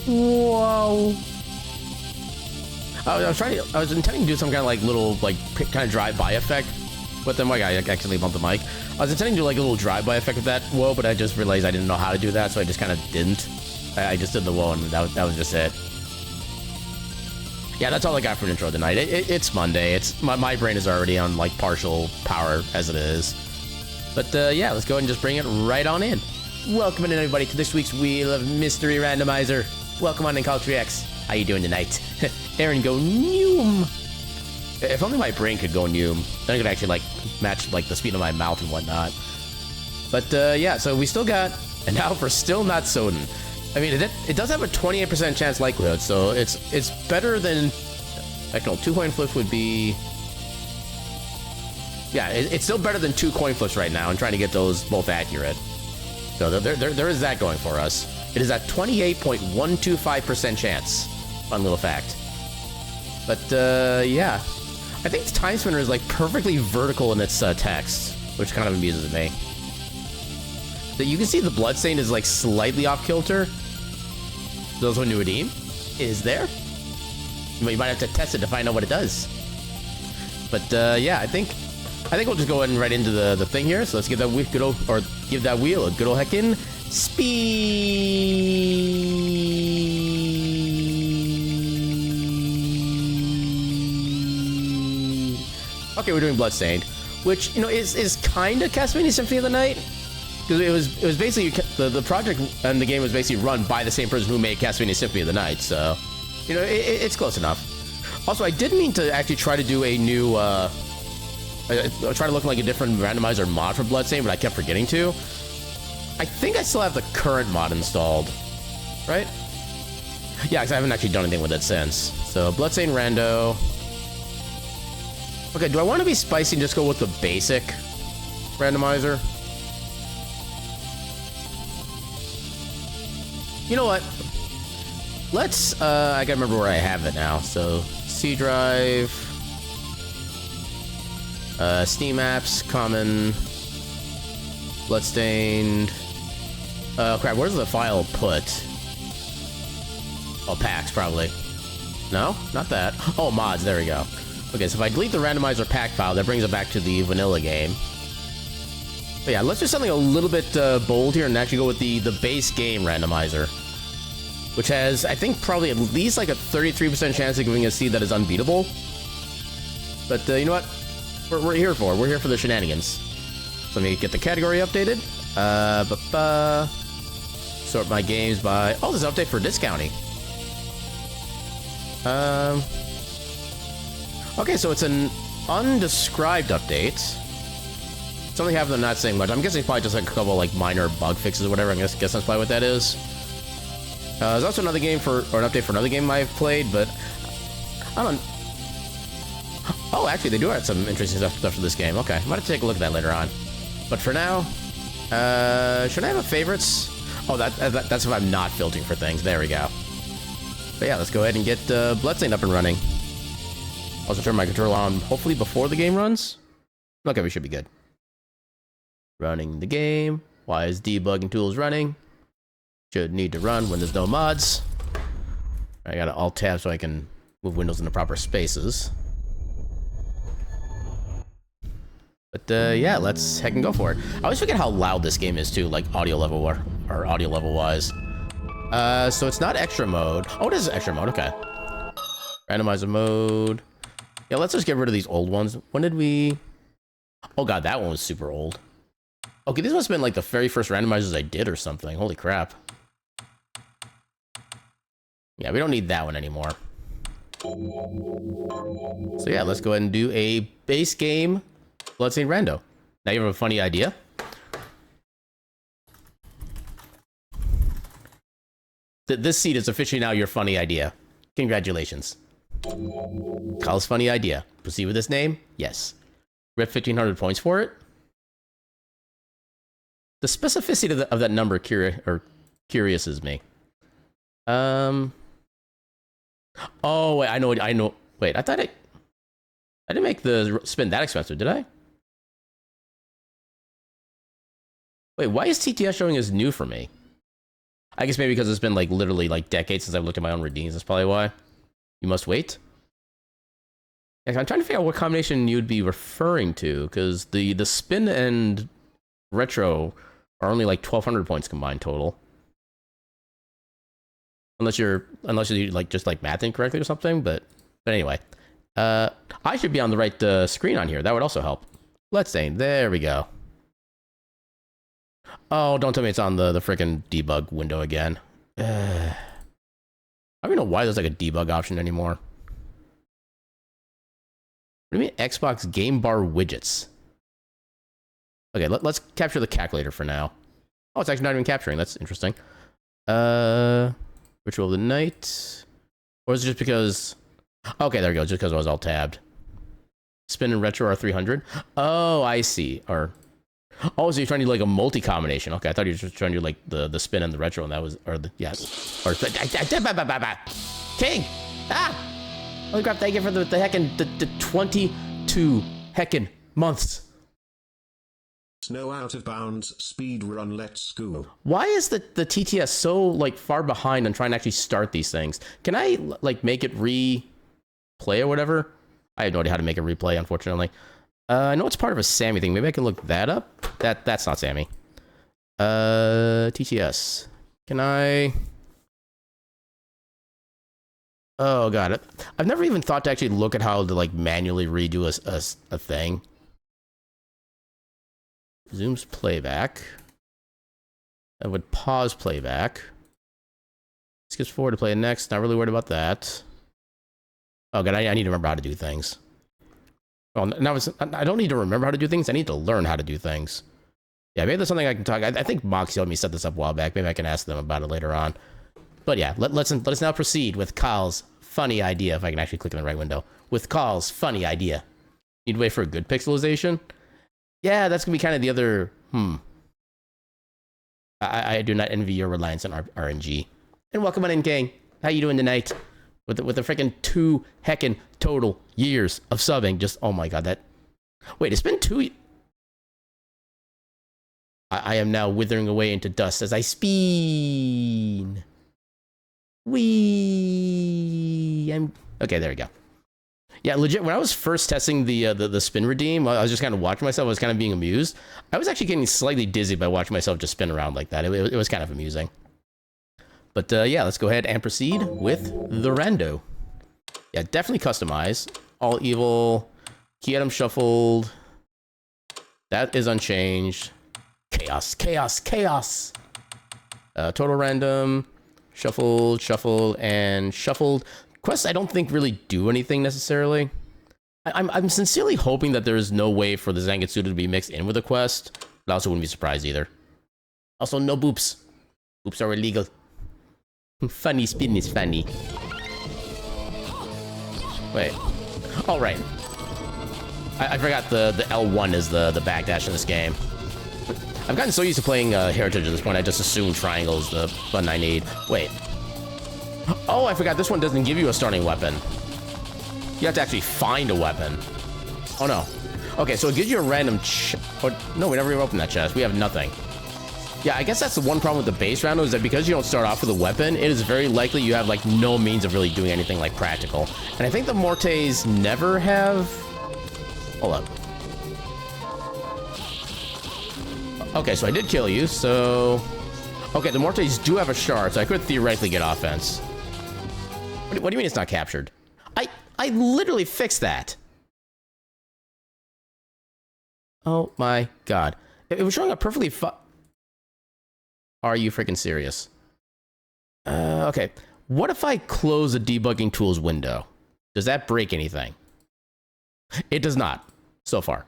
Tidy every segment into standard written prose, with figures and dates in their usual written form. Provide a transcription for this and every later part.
Whoa. I was intending to do some kind of like little like kind of drive-by effect with them. Like I accidentally bumped the mic. I was intending to do like a little drive-by effect with that whoa, but I just realized I didn't know how to do that, so I just kind of didn't. I just did the whoa, and that was just it. Yeah, that's all I got for an intro tonight. It's Monday. It's my brain is already on like partial power as it is. But yeah, let's go ahead and just bring it right on in. Welcome in everybody to this week's Wheel of Mystery Randomizer. Welcome on in, Culture-X. How you doing tonight? Aaron, go Noom. If only my brain could go Noom, then I could actually like match like the speed of my mouth and whatnot. But yeah, so we still got an hour for still not Soden. I mean, it does have a 28% chance likelihood, so it's better than, like, no, 2 coin flips would be, yeah, it's still better than 2 coin flips right now and trying to get those both accurate. So there is that going for us. It is at 28.125% chance. Fun little fact. But yeah, I think Timespinner is like perfectly vertical in its text, which kind of amuses me. So you can see the Bloodstained is like slightly off kilter. Those who knew Adim is there. You might have to test it to find out what it does. But yeah, I think we'll just go ahead and right into the thing here. So let's give that give that wheel a good old heckin' speed. Okay, we're doing Bloodstained, which, you know, is kind of Castlevania Symphony of the Night. Because it was basically, the project and the game was basically run by the same person who made Castlevania Symphony of the Night, so, you know, it's close enough. Also, I did mean to actually try to do a new, try to look like a different randomizer mod for Bloodstained, but I kept forgetting to. I think I still have the current mod installed, right? Yeah, because I haven't actually done anything with it since. So, Bloodstained Rando. Okay, do I want to be spicy and just go with the basic randomizer? You know what? Let's, I gotta remember where I have it now. So, C drive, Steam apps, common, Bloodstained. Crap, where's the file put? Oh, packs, probably. No? Not that. Oh, mods, there we go. Okay, so if I delete the randomizer pack file, that brings it back to the vanilla game. But yeah, let's do something a little bit bold here and actually go with the base game randomizer, which has, I think, probably at least like a 33% chance of giving a seed that is unbeatable. But you know what? We're here for the shenanigans. So let me get the category updated. Sort my games by, oh, there's an update for discounting. Okay, so it's an undescribed update. Something happened, I'm not saying much. I'm guessing probably just like a couple like minor bug fixes or whatever. I guess that's probably what that is. There's also another game or an update for another game I've played, but I don't. Oh, actually, they do have some interesting stuff for this game. Okay, I might have to take a look at that later on. But for now, should I have a favorites? Oh, that's if I'm not filtering for things. There we go. But yeah, let's go ahead and get Bloodstained up and running. Also turn my controller on, hopefully before the game runs. Okay, we should be good. Running the game. Why is debugging tools running? Should need to run when there's no mods. I gotta Alt-Tab so I can move windows into proper spaces. But yeah, let's heck and go for it. I always forget how loud this game is too, like audio level or audio level wise. So it's not extra mode. Oh, it is extra mode, okay. Randomizer mode. Yeah, let's just get rid of these old ones. When did we... Oh god, that one was super old. Okay, these must have been like the very first randomizers I did or something. Holy crap. Yeah, we don't need that one anymore. So yeah, let's go ahead and do a base game Bloodstained Rando. Now you have a funny idea. This seed is officially now your funny idea. Congratulations. Kyle's funny idea. Proceed with this name? Yes. Rip 1,500 points for it? The specificity of that number curiouses me. Oh, wait, I know. Wait, I thought I didn't make the spin that expensive, did I? Wait, why is TTS showing as new for me? I guess maybe because it's been like literally like decades since I've looked at my own redeems. That's probably why. You must wait. Yeah, I'm trying to figure out what combination you'd be referring to, because the spin and retro are only like 1,200 points combined total. Unless you like just like math incorrectly or something, but anyway. I should be on the right screen on here. That would also help. Bloodstained. There we go. Oh, don't tell me it's on the freaking debug window again. I don't even know why there's like a debug option anymore. What do you mean Xbox game bar widgets? Okay, let's capture the calculator for now. Oh, it's actually not even capturing. That's interesting. Ritual of the Night. Or is it just because... Okay, there we go. Just because I was all tabbed. Spin and retro are 300. Oh, I see. Or... Oh, so you're trying to do like a multi-combination. Okay, I thought you were just trying to do like the spin and the retro, and that was... Or the... Yes. Or... King! Ah! Holy crap, thank you for the heckin... The 22 heckin' months. No out of bounds, speedrun, let's go. Why is the TTS so like far behind on trying to actually start these things? Can I like make it replay or whatever? I have no idea how to make it replay, unfortunately. I know it's part of a Sammy thing. Maybe I can look that up. That's not Sammy. TTS. Can I? Oh god, I've never even thought to actually look at how to like manually redo a thing. Zooms playback. I would pause playback. Skips forward to play next. Not really worried about that. Oh god, I need to remember how to do things. Well, now I don't need to remember how to do things. I need to learn how to do things. Yeah, maybe there's something I can talk. I think Moxie helped me set this up a while back. Maybe I can ask them about it later on. But yeah, let's now proceed with Kyle's funny idea. If I can actually click in the right window. With Kyle's funny idea. Need to wait for a good pixelization. Yeah, that's gonna be kind of the other. I do not envy your reliance on RNG. And welcome on in, gang. How you doing tonight? With the freaking 2 heckin' total years of subbing. Just oh my god, that. Wait, it's been 2. I am now withering away into dust as I spin. I'm okay. There we go. Yeah, legit. When I was first testing the spin redeem, I was just kind of watching myself. I was kind of being amused. I was actually getting slightly dizzy by watching myself just spin around like that. It was kind of amusing. But yeah, let's go ahead and proceed with the rando. Yeah, definitely customize. All evil. Key item shuffled. That is unchanged. Chaos, chaos, chaos. Total random. Shuffled, shuffled, and shuffled. Quests I don't think really do anything necessarily. I'm sincerely hoping that there is no way for the Zangetsu to be mixed in with a quest, but I also wouldn't be surprised either. Also, no boops. Boops are illegal. Funny spin is funny. Wait. Oh, right. I forgot the L1 is the backdash in this game. I've gotten so used to playing Heritage at this point, I just assume triangle is the button I need. Wait. Oh, I forgot this one doesn't give you a starting weapon. You have to actually find a weapon. Oh, no. Okay, so it gives you a random no, we never even opened that chest. We have nothing. Yeah, I guess that's the one problem with the base round is that because you don't start off with a weapon, it is very likely you have, like, no means of really doing anything, like, practical. And I think the Mortes never have... Hold up. Okay, so I did kill you, so... Okay, the Mortes do have a shard, so I could theoretically get offense. What do you mean it's not captured? I literally fixed that. Oh my god. It was showing up perfectly Are you freaking serious? Okay. What if I close the debugging tools window? Does that break anything? It does not, so far.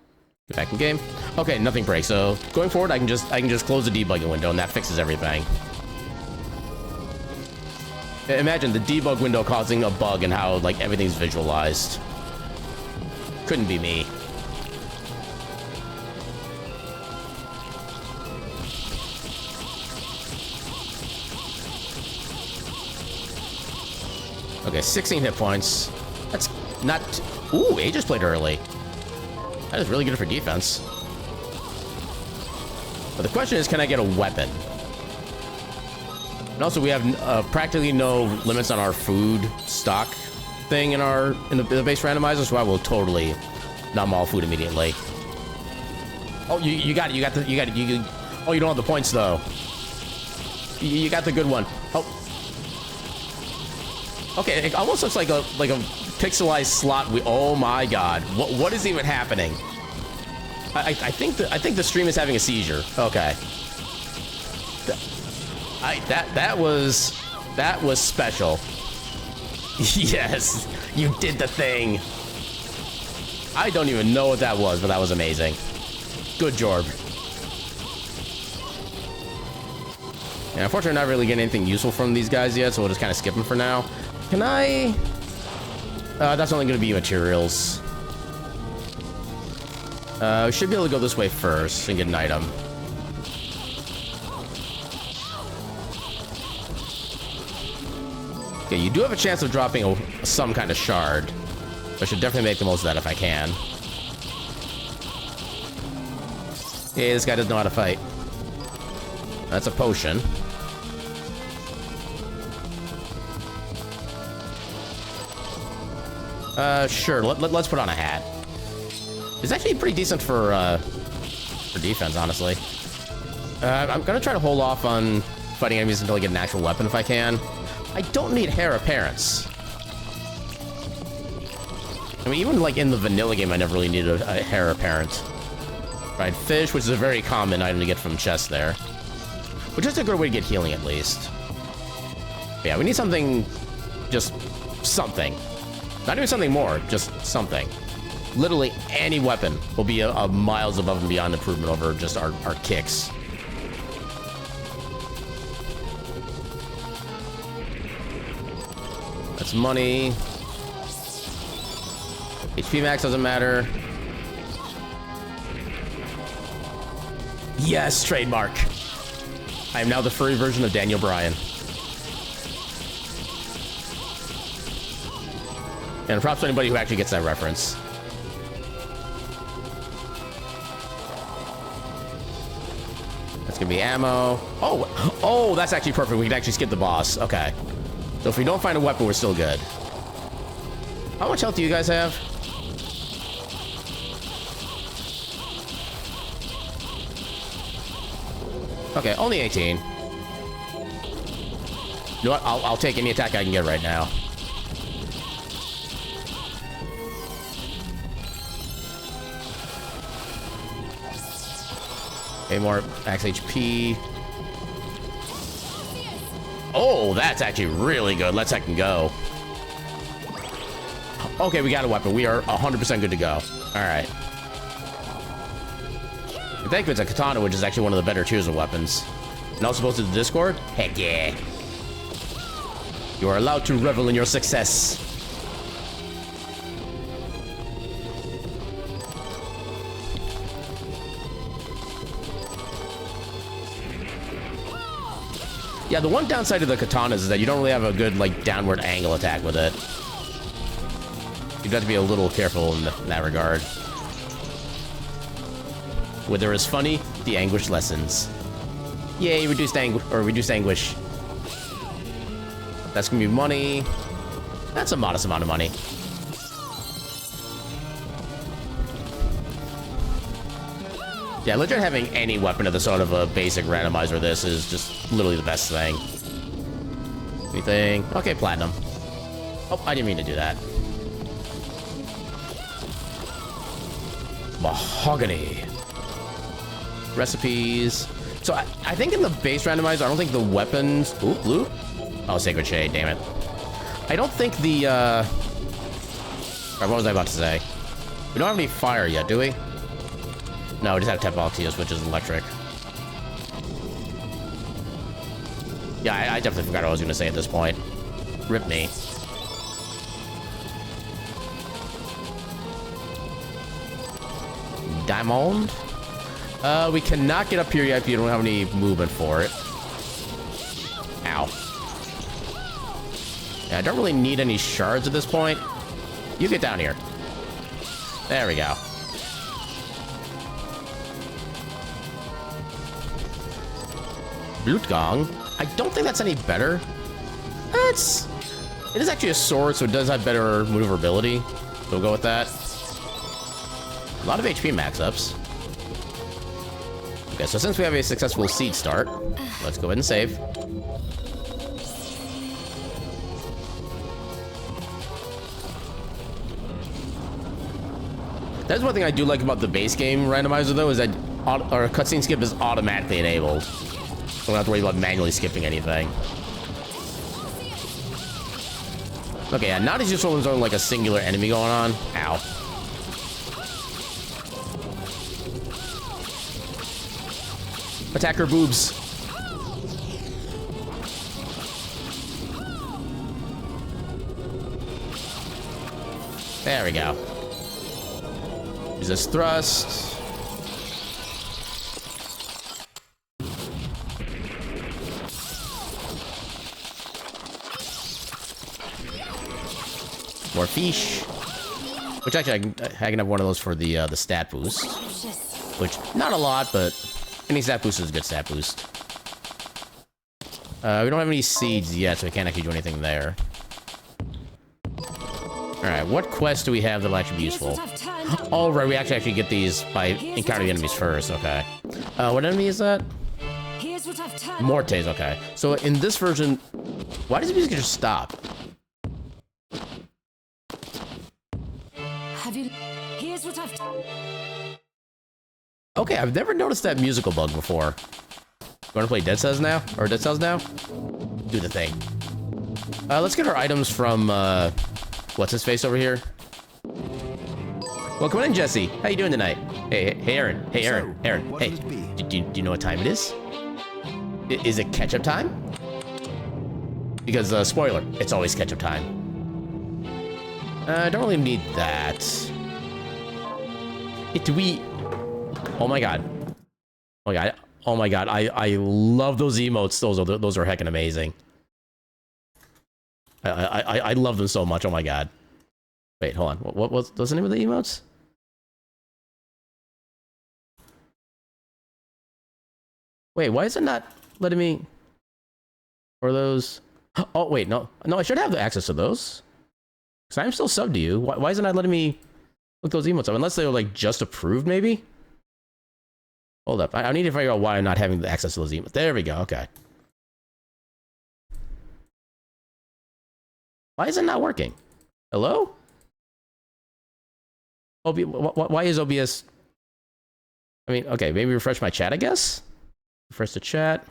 Get back in game. Okay, nothing breaks. So going forward, I can just close the debugging window, and that fixes everything. Imagine the debug window causing a bug and how like everything's visualized. Couldn't be me. Okay, 16 hit points. That's not... Ooh, Aegis played early. That is really good for defense. But the question is, can I get a weapon? And also, we have practically no limits on our food stock thing in the base randomizer, so I will totally numb all food immediately. Oh, you got it. Oh, you don't have the points though. You got the good one. Oh. Okay, it almost looks like a pixelized slot. Oh my god, what is even happening? I think the stream is having a seizure. Okay. That was special. Yes, you did the thing. I don't even know what that was, but that was amazing. Good job. Yeah, unfortunately, I'm not really getting anything useful from these guys yet, so we'll just kind of skip them for now. Can I? That's only going to be materials. We should be able to go this way first and get an item. Okay, you do have a chance of dropping some kind of shard. I should definitely make the most of that if I can. Yeah, this guy doesn't know how to fight. That's a potion. Sure. Let's put on a hat. It's actually pretty decent for defense, honestly. I'm gonna try to hold off on fighting enemies until I get an actual weapon if I can. I don't need hair appearance. I mean, even like in the vanilla game, I never really needed a hair apparent. Right, fish, which is a very common item to get from chests there. Which is a good way to get healing, at least. But yeah, we need something, just something. Not even something more, just something. Literally any weapon will be a miles above and beyond improvement over just our kicks. That's money. HP max doesn't matter. Yes, trademark. I am now the furry version of Daniel Bryan. And props to anybody who actually gets that reference. That's gonna be ammo. Oh, that's actually perfect. We can actually skip the boss. Okay. So if we don't find a weapon, we're still good. How much health do you guys have? Okay, only 18. You know what? I'll take any attack I can get right now. Okay, more max HP. Oh, that's actually really good. Let's second go. Okay, we got a weapon. We are 100% good to go. All right. I think it's a katana, which is actually one of the better tiers of weapons. And also posted to the Discord? Heck yeah. You are allowed to revel in your success. Yeah, the one downside of the katanas is that you don't really have a good, like, downward angle attack with it. You've got to be a little careful in that regard. Where there is funny, the anguish lessens. Yay, reduced anguish. That's gonna be money. That's a modest amount of money. Yeah, legit having any weapon of the sort of a basic randomizer this is just literally the best thing. Anything? Okay, platinum. Oh, I didn't mean to do that. Mahogany. Recipes. So I think in the base randomizer, I don't think the weapons... Ooh, blue? Oh, Sacred Shade, damn it. I don't think the, What was I about to say? We don't have any fire yet, do we? No, we just have Tepaltius, which is electric. Yeah, I definitely forgot what I was going to say at this point. Rip me. Diamond? We cannot get up here yet if you don't have any movement for it. Ow. Yeah, I don't really need any shards at this point. You get down here. There we go. Blutgang. I don't think that's any better. It is actually a sword, so it does have better maneuverability. So we'll go with that. A lot of HP max-ups. Okay, so since we have a successful seed start, let's go ahead and save. That's one thing I do like about the base game randomizer, though, is that our cutscene skip is automatically enabled. So we don't have to worry about manually skipping anything. Okay, yeah, not as useful when there's only like a singular enemy going on. Ow. Attack her boobs. There we go. Use this thrust. More fish. Which actually, I can have one of those for the stat boost. Which, not a lot, but any stat boost is a good stat boost. We don't have any seeds yet, so we can't actually do anything there. Alright, what quests do we have that will actually be useful? Oh, right, we actually get these by encountering enemies first, okay. What enemy is that? Mortes, okay. So in this version, why does the music just stop? Okay, I've never noticed that musical bug before. You wanna play Dead Cells now? Or Dead Cells now? Do the thing. Let's get our items from, what's his face over here? Well, come on in, Jesse. How you doing tonight? Hey, Aaron. Hey, Aaron. So, Aaron. what Hey, would it be? do you know what time it is? Is it ketchup time? Because, spoiler, it's always ketchup time. I don't really need that. Oh my god. Oh my god. Oh my god. I love those emotes. Those are heckin' amazing. I love them so much. Oh my god. Wait, hold on. What's the name of the emotes? Wait, why is it not letting me? Or those? Oh wait, no, I should have the access to those. Cause I'm still subbed to you. Why is it not letting me look those emotes up? Unless they were like just approved, maybe. Hold up, I need to figure out why I'm not having the access to those emotes. There we go. Okay. Why is it not working? Hello? Why is OBS? I mean, okay, maybe refresh my chat, I guess. Refresh the chat.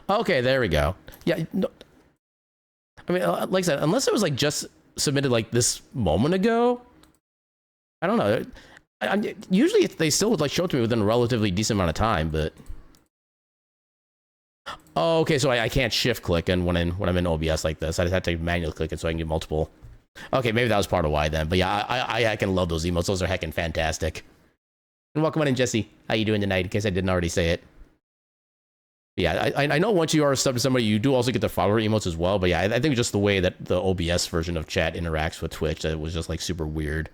Okay, there we go. Yeah, no, I mean, like I said, unless it was like just submitted like this moment ago, I don't know. Usually they still would like show it to me within a relatively decent amount of time, but. Oh, okay, so I can't shift click and when I'm in OBS like this, I just have to manually click it so I can get multiple. Okay, maybe that was part of why then. But yeah, I can love those emotes. Those are heckin' fantastic. And welcome on in, Jesse. How you doing tonight? In case I didn't already say it. Yeah, I know once you are subbed to somebody, you do also get the follower emotes as well. But yeah, I think just the way that the OBS version of chat interacts with Twitch, that was just like super weird.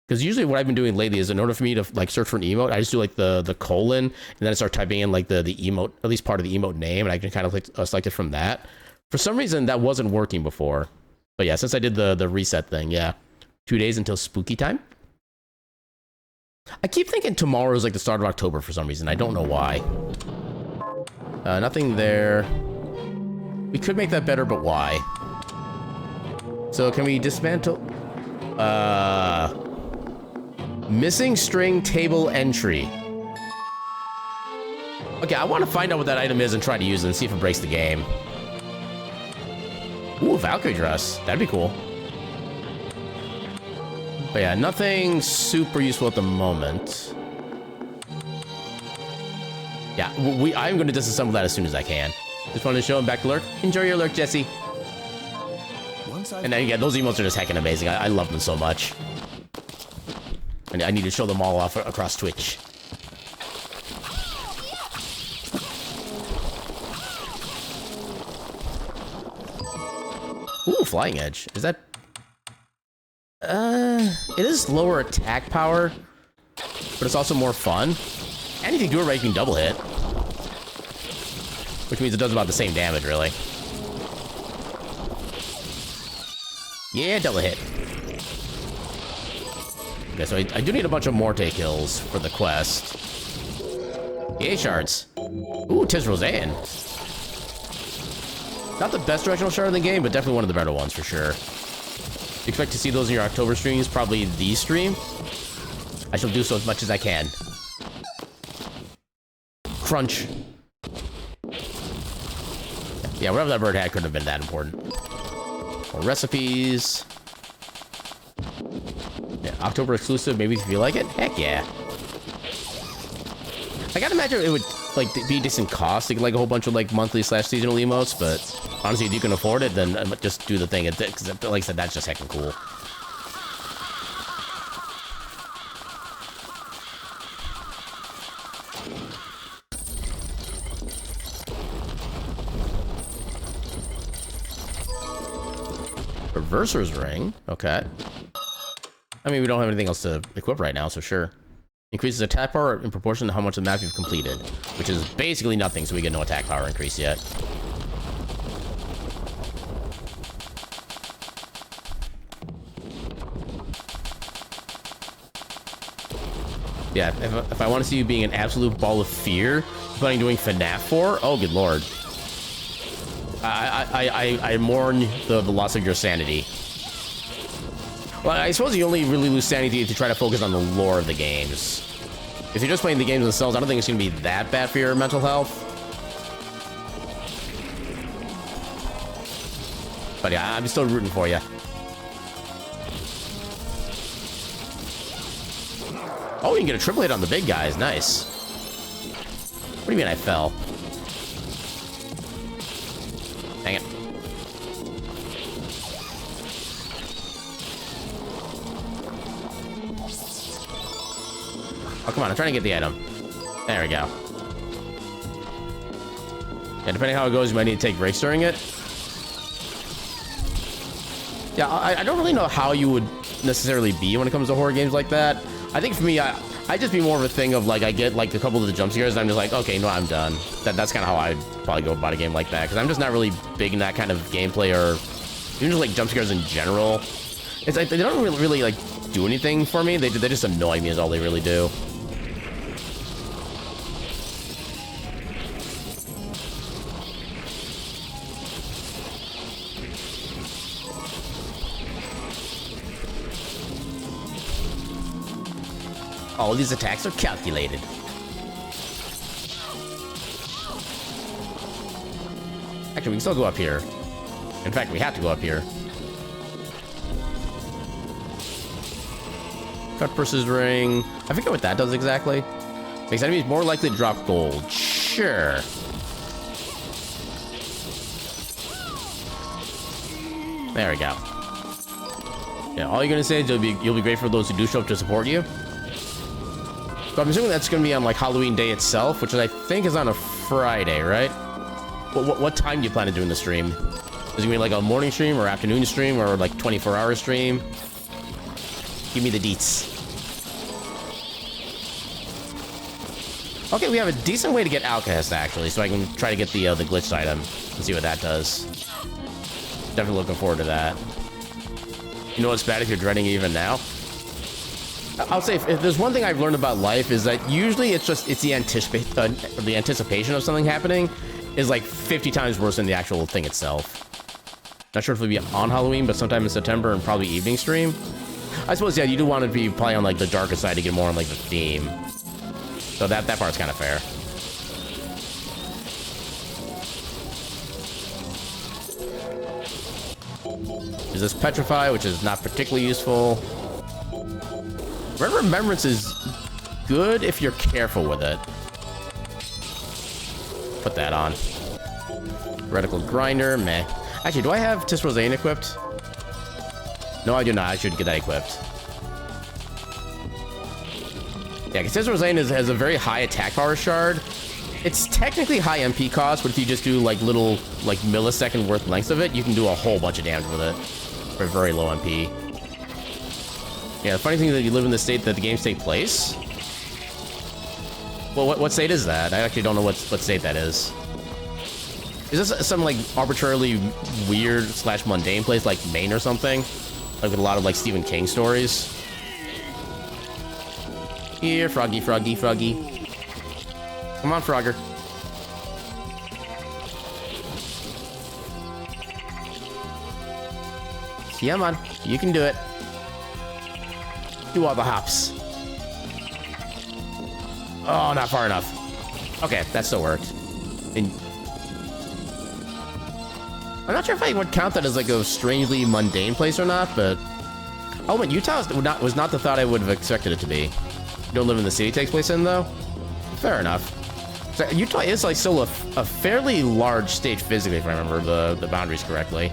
Because usually what I've been doing lately is in order for me to like search for an emote, I just do like the colon, and then I start typing in like the emote, at least part of the emote name, and I can kind of like select it from that. For some reason, that wasn't working before. But yeah, since I did the reset thing, yeah. 2 days until spooky time. I keep thinking tomorrow is like the start of October for some reason. I don't know why. Nothing there. We could make that better, but why? So can we dismantle? Missing string table entry. Okay, I want to find out what that item is and try to use it and see if it breaks the game. Ooh, Valkyrie dress. That'd be cool. But yeah, nothing super useful at the moment. Yeah, I'm going to disassemble that as soon as I can. Just wanted to show him back to lurk. Enjoy your lurk, Jesse. And then again, those emotes are just heckin' amazing. I love them so much. And I need to show them all off across Twitch. Ooh, Flying Edge. Is that... it is lower attack power, but it's also more fun. And if you do it right, you can double hit. which means it does about the same damage, really. Yeah, double hit. Okay, so I do need a bunch of Morte kills for the quest. Yay, shards. Ooh, Tis Roseanne. Not the best directional shard in the game, but definitely one of the better ones for sure. Expect to see those in your October streams, probably the stream. I shall do so as much as I can. Crunch. Yeah, whatever that bird had couldn't have been that important. More recipes. Yeah, October exclusive, maybe if you like it. Heck yeah. I gotta imagine it would like be a decent cost to get like a whole bunch of like monthly / seasonal emotes, but honestly, if you can afford it, then just do the thing. Because like I said, that's just heckin' cool. Reverser's ring. Okay. I mean, we don't have anything else to equip right now, so sure. Increases attack power in proportion to how much of the map you've completed, which is basically nothing, so we get no attack power increase yet. Yeah, if I want to see you being an absolute ball of fear, planning doing FNAF 4, oh good lord. I mourn the loss of your sanity. Well, I suppose you only really lose sanity to try to focus on the lore of the games. If you're just playing the games themselves, I don't think it's going to be that bad for your mental health. But yeah, I'm still rooting for you. Oh, you can get a triple hit on the big guys. Nice. What do you mean I fell? Dang it. Oh, come on, I'm trying to get the item. There we go. Yeah, depending on how it goes, you might need to take breaks during it. Yeah, I don't really know how you would necessarily be when it comes to horror games like that. I think for me, I'd just be more of a thing of, like, I get, like, a couple of the jump scares, and I'm just like, okay, no, I'm done. That's kind of how I'd probably go about a game like that, because I'm just not really big in that kind of gameplay, or even just, like, jump scares in general. It's like, they don't really like, do anything for me. They just annoy me is all they really do. All these attacks are calculated. Actually, we can still go up here. In fact, we have to go up here. Cut versus ring. I forget what that does exactly. Makes enemies more likely to drop gold. Sure. There we go. Yeah, all you're gonna say is you'll be great for those who do show up to support you. So I'm assuming that's going to be on, like, Halloween Day itself, which I think is on a Friday, right? What time do you plan on doing the stream? Is it going to be, like, a morning stream or afternoon stream or, like, 24-hour stream? Give me the deets. Okay, we have a decent way to get Outcast, actually, so I can try to get the glitched item and see what that does. Definitely looking forward to that. You know what's bad if you're dreading it even now? I'll say if there's one thing I've learned about life is that usually it's the anticipation of something happening is like 50 times worse than the actual thing itself. Not sure if it'll be on Halloween, but sometime in September and probably evening stream. I suppose, yeah, you do want to be probably on like the darker side to get more on like the theme. So that part's kind of fair. There's this Petrify, which is not particularly useful. Red Remembrance is good if you're careful with it. Put that on. Reticle Grinder, meh. Actually, do I have Tis Roseanne equipped? No, I do not. I should get that equipped. Yeah, because Tis Roseanne has a very high attack power shard. It's technically high MP cost, but if you just do like little, like millisecond worth lengths of it, you can do a whole bunch of damage with it for very low MP. Yeah, the funny thing is that you live in the state that the games take place. Well, what state is that? I actually don't know what state that is. Is this some, like, arbitrarily weird / mundane place, like Maine or something? Like, with a lot of, like, Stephen King stories? Here, Froggy, Froggy, Froggy. Come on, Frogger. Come on, you can do it. Do all the hops. Oh, not far enough. Okay, that still worked. And I'm not sure if I would count that as like a strangely mundane place or not, but... Oh, but Utah was not the thought I would have expected it to be. You don't live in the city it takes place in, though? Fair enough. So Utah is like still a fairly large state physically, if I remember the boundaries correctly.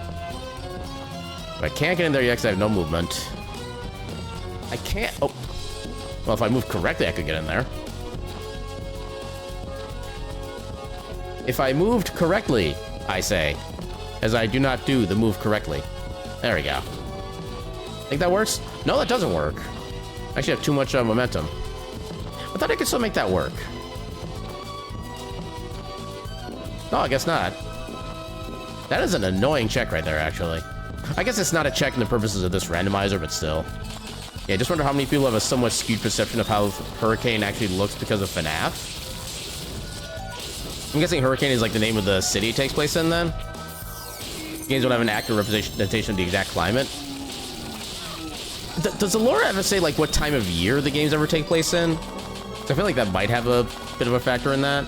But I can't get in there yet because I have no movement. I can't... Oh. Well, if I move correctly, I could get in there. If I moved correctly, I say. As I do not do the move correctly. There we go. Think that works? No, that doesn't work. I actually have too much momentum. I thought I could still make that work. No, I guess not. That is an annoying check right there, actually. I guess it's not a check in the purposes of this randomizer, but still. Yeah, just wonder how many people have a somewhat skewed perception of how Hurricane actually looks because of FNAF. I'm guessing Hurricane is like the name of the city it takes place in, then? Games don't have an accurate representation of the exact climate. Does the lore ever say, like, what time of year the games ever take place in? So I feel like that might have a bit of a factor in that.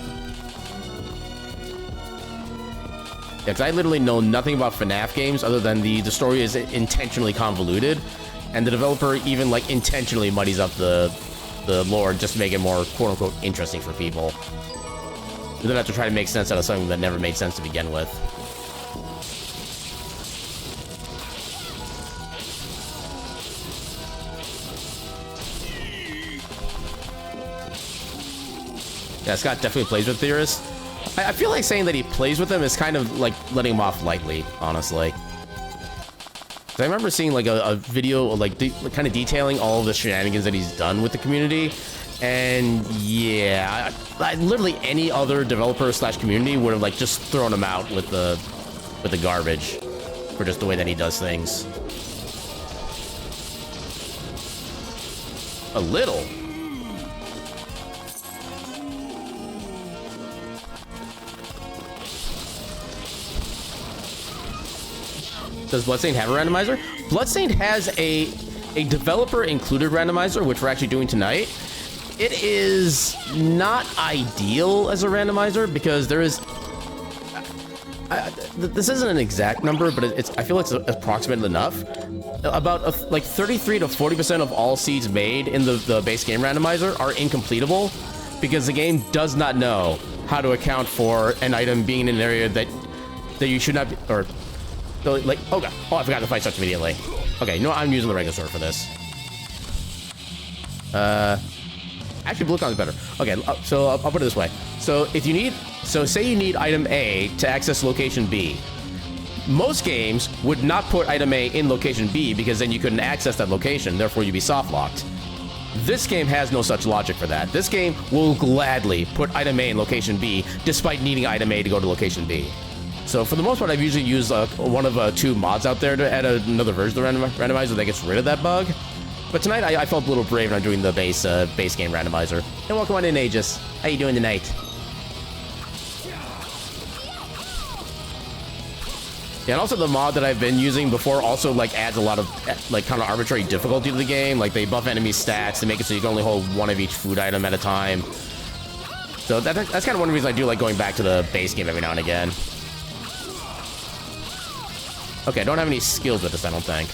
Yeah, because I literally know nothing about FNAF games other than the story is intentionally convoluted, and the developer even, like, intentionally muddies up the lore just to make it more, quote-unquote, interesting for people. You don't have to try to make sense out of something that never made sense to begin with. Yeah, Scott definitely plays with theorists. I feel like saying that he plays with them is kind of like letting him off lightly, honestly. I remember seeing like a video like kind of detailing all of the shenanigans that he's done with the community. And yeah, literally any other developer / community would have like just thrown him out with the garbage for just the way that he does things. A little. Does Bloodstained have a randomizer? Bloodstained has a developer-included randomizer, which we're actually doing tonight. It is not ideal as a randomizer because there is... this isn't an exact number, but I feel it's approximate enough. About like 33 to 40% of all seeds made in the base game randomizer are incompletable because the game does not know how to account for an item being in an area that you should not be... Or, so, like, oh god, oh, I forgot the fight starts immediately. Okay, no, I'm using the regular sword for this. Actually, Blue Kong's better. Okay, so I'll put it this way. So if you need, say you need item A to access location B. Most games would not put item A in location B because then you couldn't access that location, therefore you'd be soft locked. This game has no such logic for that. This game will gladly put item A in location B despite needing item A to go to location B. So for the most part, I've usually used one of two mods out there to add another version of the randomizer that gets rid of that bug. But tonight, I felt a little brave and I'm doing the base game randomizer. And welcome on in, Aegis. How you doing tonight? Yeah, and also the mod that I've been using before also like adds a lot of like kind of arbitrary difficulty to the game. Like they buff enemy stats to make it so you can only hold one of each food item at a time. So that's kind of one reason I do like going back to the base game every now and again. Okay, I don't have any skills with this, I don't think.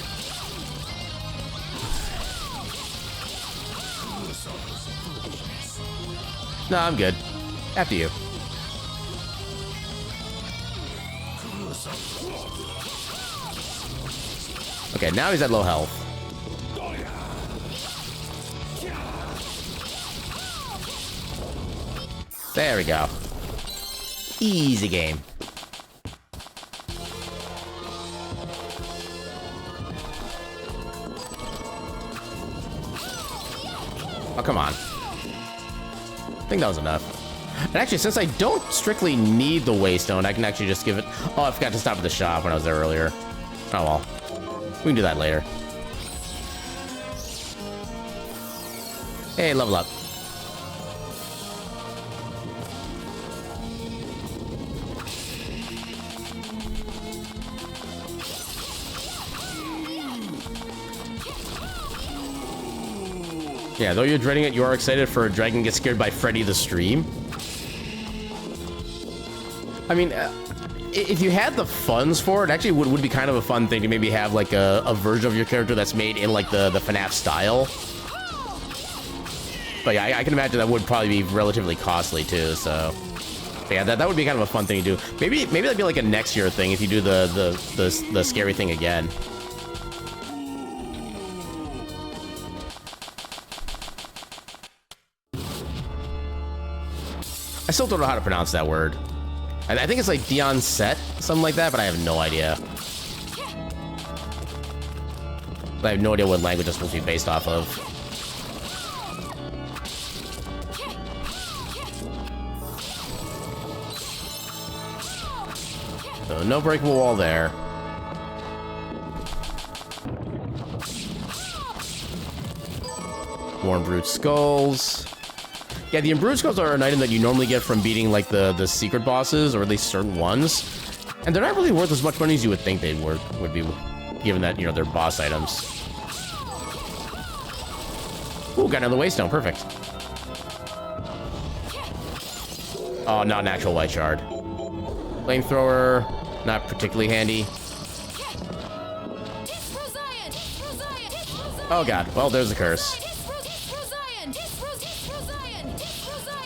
No, I'm good. After you. Okay, now he's at low health. There we go. Easy game. Oh, come on. I think that was enough. And actually, since I don't strictly need the Waystone, I can actually just give it... Oh, I forgot to stop at the shop when I was there earlier. Oh, well. We can do that later. Hey, level up. Yeah, though you're dreading it, you are excited for a dragon gets scared by Freddy the Stream. I mean, if you had the funds for it, actually would be kind of a fun thing to maybe have like a version of your character that's made in like the FNAF style. But yeah, I can imagine that would probably be relatively costly too, so... But yeah, that would be kind of a fun thing to do. Maybe that'd be like a next year thing if you do the scary thing again. I still don't know how to pronounce that word. I think it's like Dion Set, something like that, but I have no idea. I have no idea what language it's supposed to be based off of. So no breakable wall there. Worn Brute Skulls. Yeah, the Imbrued Skulls are an item that you normally get from beating, like, the secret bosses, or at least certain ones. And they're not really worth as much money as you would think they would be, given that, you know, they're boss items. Ooh, got another Waystone. Perfect. Oh, not an actual white shard. Flamethrower, not particularly handy. Oh, God. Well, there's the curse.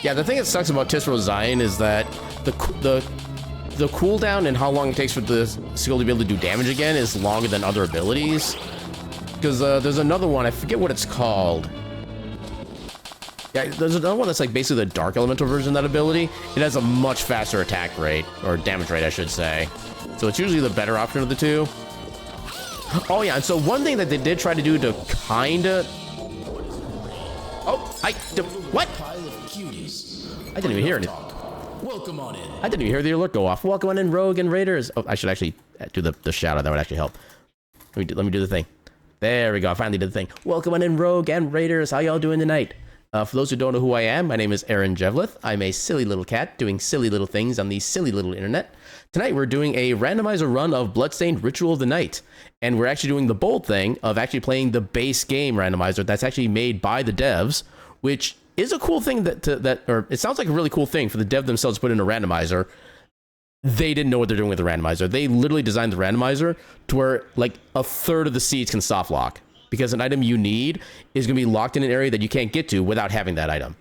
Yeah, the thing that sucks about Tisro Zion is that the cooldown and how long it takes for the skill to be able to do damage again is longer than other abilities. Because there's another one, I forget what it's called. Yeah, there's another one that's like basically the dark elemental version of that ability. It has a much faster attack rate, or damage rate, I should say. So it's usually the better option of the two. Oh yeah, and so one thing that they did try to do to kinda... Oh, what? I didn't even hear it. Welcome on in. I didn't even hear the alert go off. Welcome on in, Rogue and Raiders. Oh, I should actually do the shout out. That would actually help. Let me do the thing. There we go. I finally did the thing. Welcome on in, Rogue and Raiders. How y'all doing tonight? For those who don't know who I am, my name is Aaron Jevlith. I'm a silly little cat doing silly little things on the silly little internet. Tonight we're doing a randomizer run of Bloodstained Ritual of the Night. And we're actually doing the bold thing of actually playing the base game randomizer that's actually made by the devs, which is a cool thing or it sounds like a really cool thing for the dev themselves to put in a randomizer. They didn't know what they're doing with the randomizer. They literally designed the randomizer to where like a third of the seeds can soft lock, because an item you need is going to be locked in an area that you can't get to without having that item.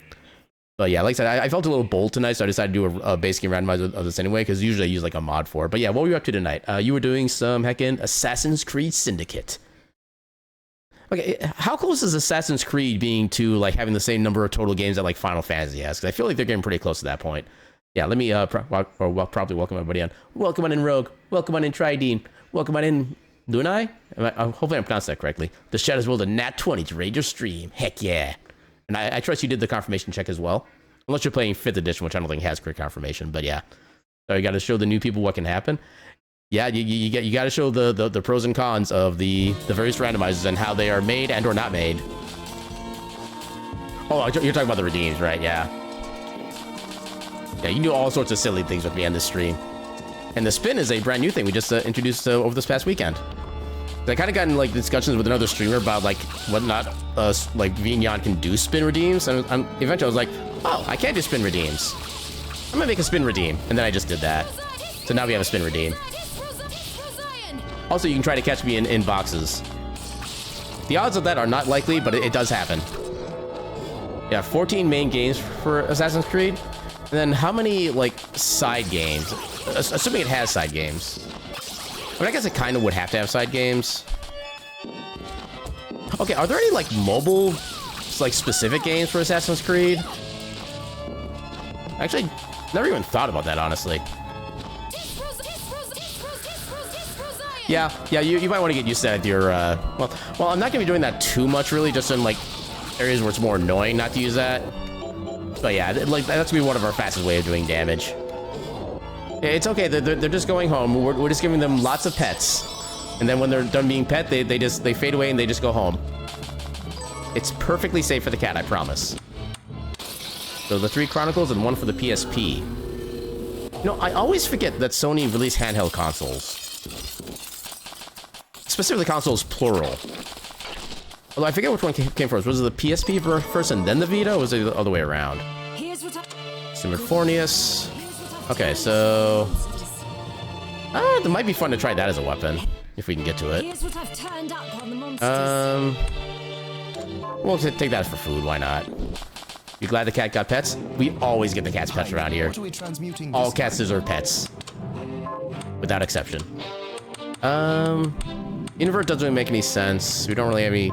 But yeah, like I said, I felt a little bold tonight, so I decided to do a base game randomizer of this anyway, because usually I use like a mod for it. But yeah, what were you up to tonight? You were doing some heckin' Assassin's Creed Syndicate. Okay, how close is Assassin's Creed being to like having the same number of total games that like Final Fantasy has? Because I feel like they're getting pretty close to that point. Yeah, let me probably welcome everybody on. Welcome on in, Rogue. Welcome on in, Tridine. Welcome on in, Lunai. Hopefully I'm pronounced that correctly. The Shadows rolled a nat 20 to raid your stream. Heck yeah. And I trust you did the confirmation check as well. Unless you're playing 5th edition, which I don't think has great confirmation, but yeah. So you got to show the new people what can happen. Yeah, you got to show the pros and cons of the various randomizers and how they are made and or not made. Oh, you're talking about the redeems, right? Yeah. Yeah, you can do all sorts of silly things with me on this stream. And the spin is a brand new thing we just introduced over this past weekend. I kind of got in like discussions with another streamer about like what not like Vignon can do spin redeems, and eventually I was like, oh, I can't do spin redeems. I'm gonna make a spin redeem, and then I just did that. So now we have a spin redeem. Also, you can try to catch me in boxes. The odds of that are not likely, but it does happen. Yeah, 14 main games for Assassin's Creed. And then how many, like, side games? Assuming it has side games. I mean, I guess it kind of would have to have side games. Okay, are there any, like, mobile, like, specific games for Assassin's Creed? Actually, never even thought about that, honestly. Yeah, you might want to get used to that with your, well, I'm not going to be doing that too much, really, just in, like, areas where it's more annoying not to use that. But yeah, like that's gonna be one of our fastest way of doing damage. It's okay. They're just going home. We're just giving them lots of pets, and then when they're done being pet, they fade away and they just go home. It's perfectly safe for the cat, I promise. So the 3 Chronicles and 1 for the PSP. You know, I always forget that Sony released handheld consoles. Specifically consoles, plural. Although I forget which one came first. Was it the PSP first and then the Vita, or was it the other way around? Symphonius. Okay, so... it might be fun to try that as a weapon, if we can get to it. We'll take that for food, why not? You glad the cat got pets? We always get the cat's pets around here. All cats deserve pets. Without exception. Invert doesn't really make any sense. We don't really have any...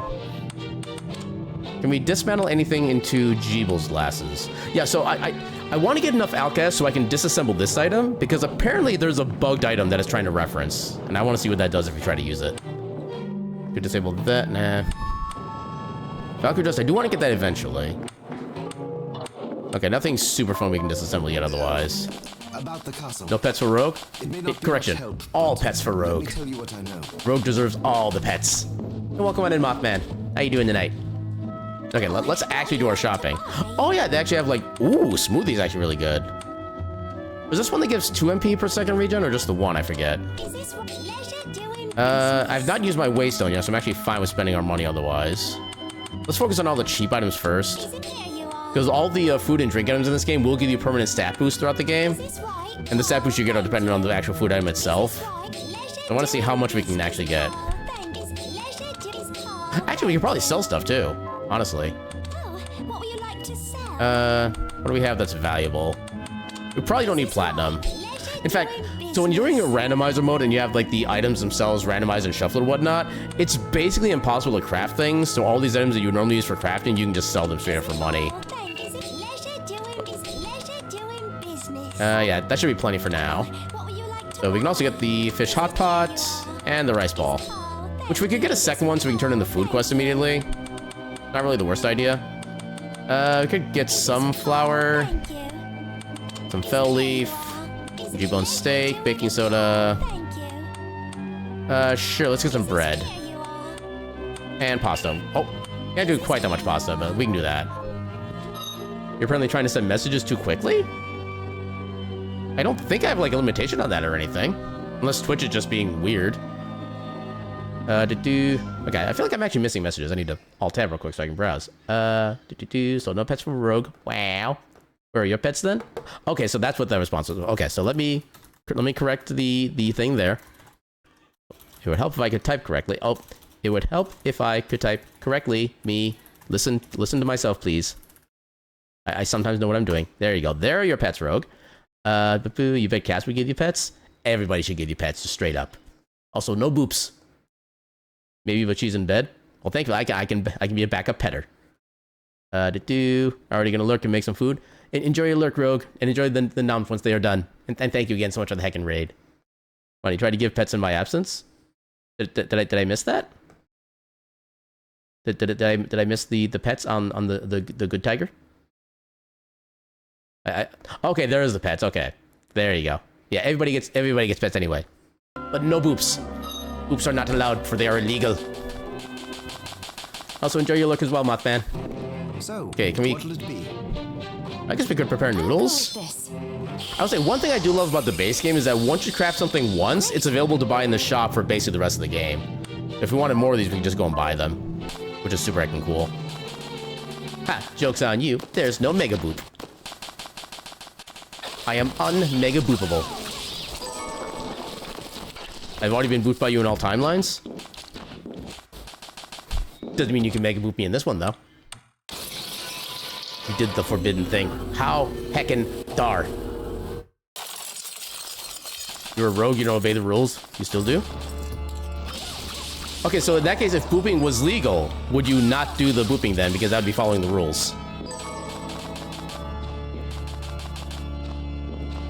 Can we dismantle anything into Jeeble's glasses? Yeah, so I want to get enough Alcast so I can disassemble this item, because apparently there's a bugged item that it's trying to reference. And I want to see what that does if we try to use it. Could disable that? Nah. Valkyrie Dust, I do want to get that eventually. Okay, nothing super fun we can disassemble yet otherwise. About the castle. No pets for Rogue? Correction, all pets for Rogue. Tell you what I know. Rogue deserves all the pets. And welcome on in, Mothman. How you doing tonight? Okay, let's actually do our shopping. Oh yeah, they actually have like, ooh, Smoothie's actually really good. Is this one that gives 2 MP per second regen, or just the 1? I forget. I've not used my Waystone yet, so I'm actually fine with spending our money otherwise. Let's focus on all the cheap items first. Because all the food and drink items in this game will give you permanent stat boost throughout the game. And the stat boost you get are dependent on the actual food item itself. I want to see how much we can actually get. Actually, we can probably sell stuff too, honestly. What do we have that's valuable? We probably don't need platinum. In fact, so when you're doing a randomizer mode and you have like the items themselves randomized and shuffled and whatnot, it's basically impossible to craft things. So all these items that you would normally use for crafting, you can just sell them straight up for money. Yeah, that should be plenty for now. So we can also get the fish hot pot and the rice ball, which we could get a second one so we can turn in the food quest immediately. Not really the worst idea. We could get some flour, some fell leaf, G-bone steak, baking soda. Sure, let's get some bread. And pasta. Oh, can't do quite that much pasta, but we can do that. You're apparently trying to send messages too quickly? I don't think I have like a limitation on that or anything. Unless Twitch is just being weird. Okay, I feel like I'm actually missing messages. I need to alt-tab real quick so I can browse. So no pets for Rogue. Wow. Where are your pets then? Okay, so that's what the response was. Okay, so let me correct the thing there. It would help if I could type correctly. Oh, it would help if I could type correctly. Me, listen to myself, please. I sometimes know what I'm doing. There you go. There are your pets, Rogue. You bet cats would give you pets? Everybody should give you pets, just straight up. Also, no boops. Maybe but she's in bed. Well, thank you. I can be a backup petter. Already gonna lurk and make some food. Enjoy your lurk, Rogue, and enjoy the noms once they are done. And thank you again so much for the heckin' raid. Why, you tried to give pets in my absence? Did I miss that? Did I miss the pets on the good tiger? Okay, there is the pets. Okay, there you go. Yeah, everybody gets pets anyway, but no boops. Boops are not allowed, for they are illegal. Also, enjoy your look as well, Mothman. So, okay, can we? What'll it be? I guess we could prepare noodles. I would say one thing I do love about the base game is that once you craft something once, it's available to buy in the shop for basically the rest of the game. If we wanted more of these, we can just go and buy them, which is super heckin' cool. Ha! Joke's on you. There's no mega boop. I am un-mega boopable. I've already been booped by you in all timelines. Doesn't mean you can mega boop me in this one, though. You did the forbidden thing. How heckin' dar. You're a rogue, you don't obey the rules. You still do? Okay, so in that case, if booping was legal, would you not do the booping then? Because that would be following the rules.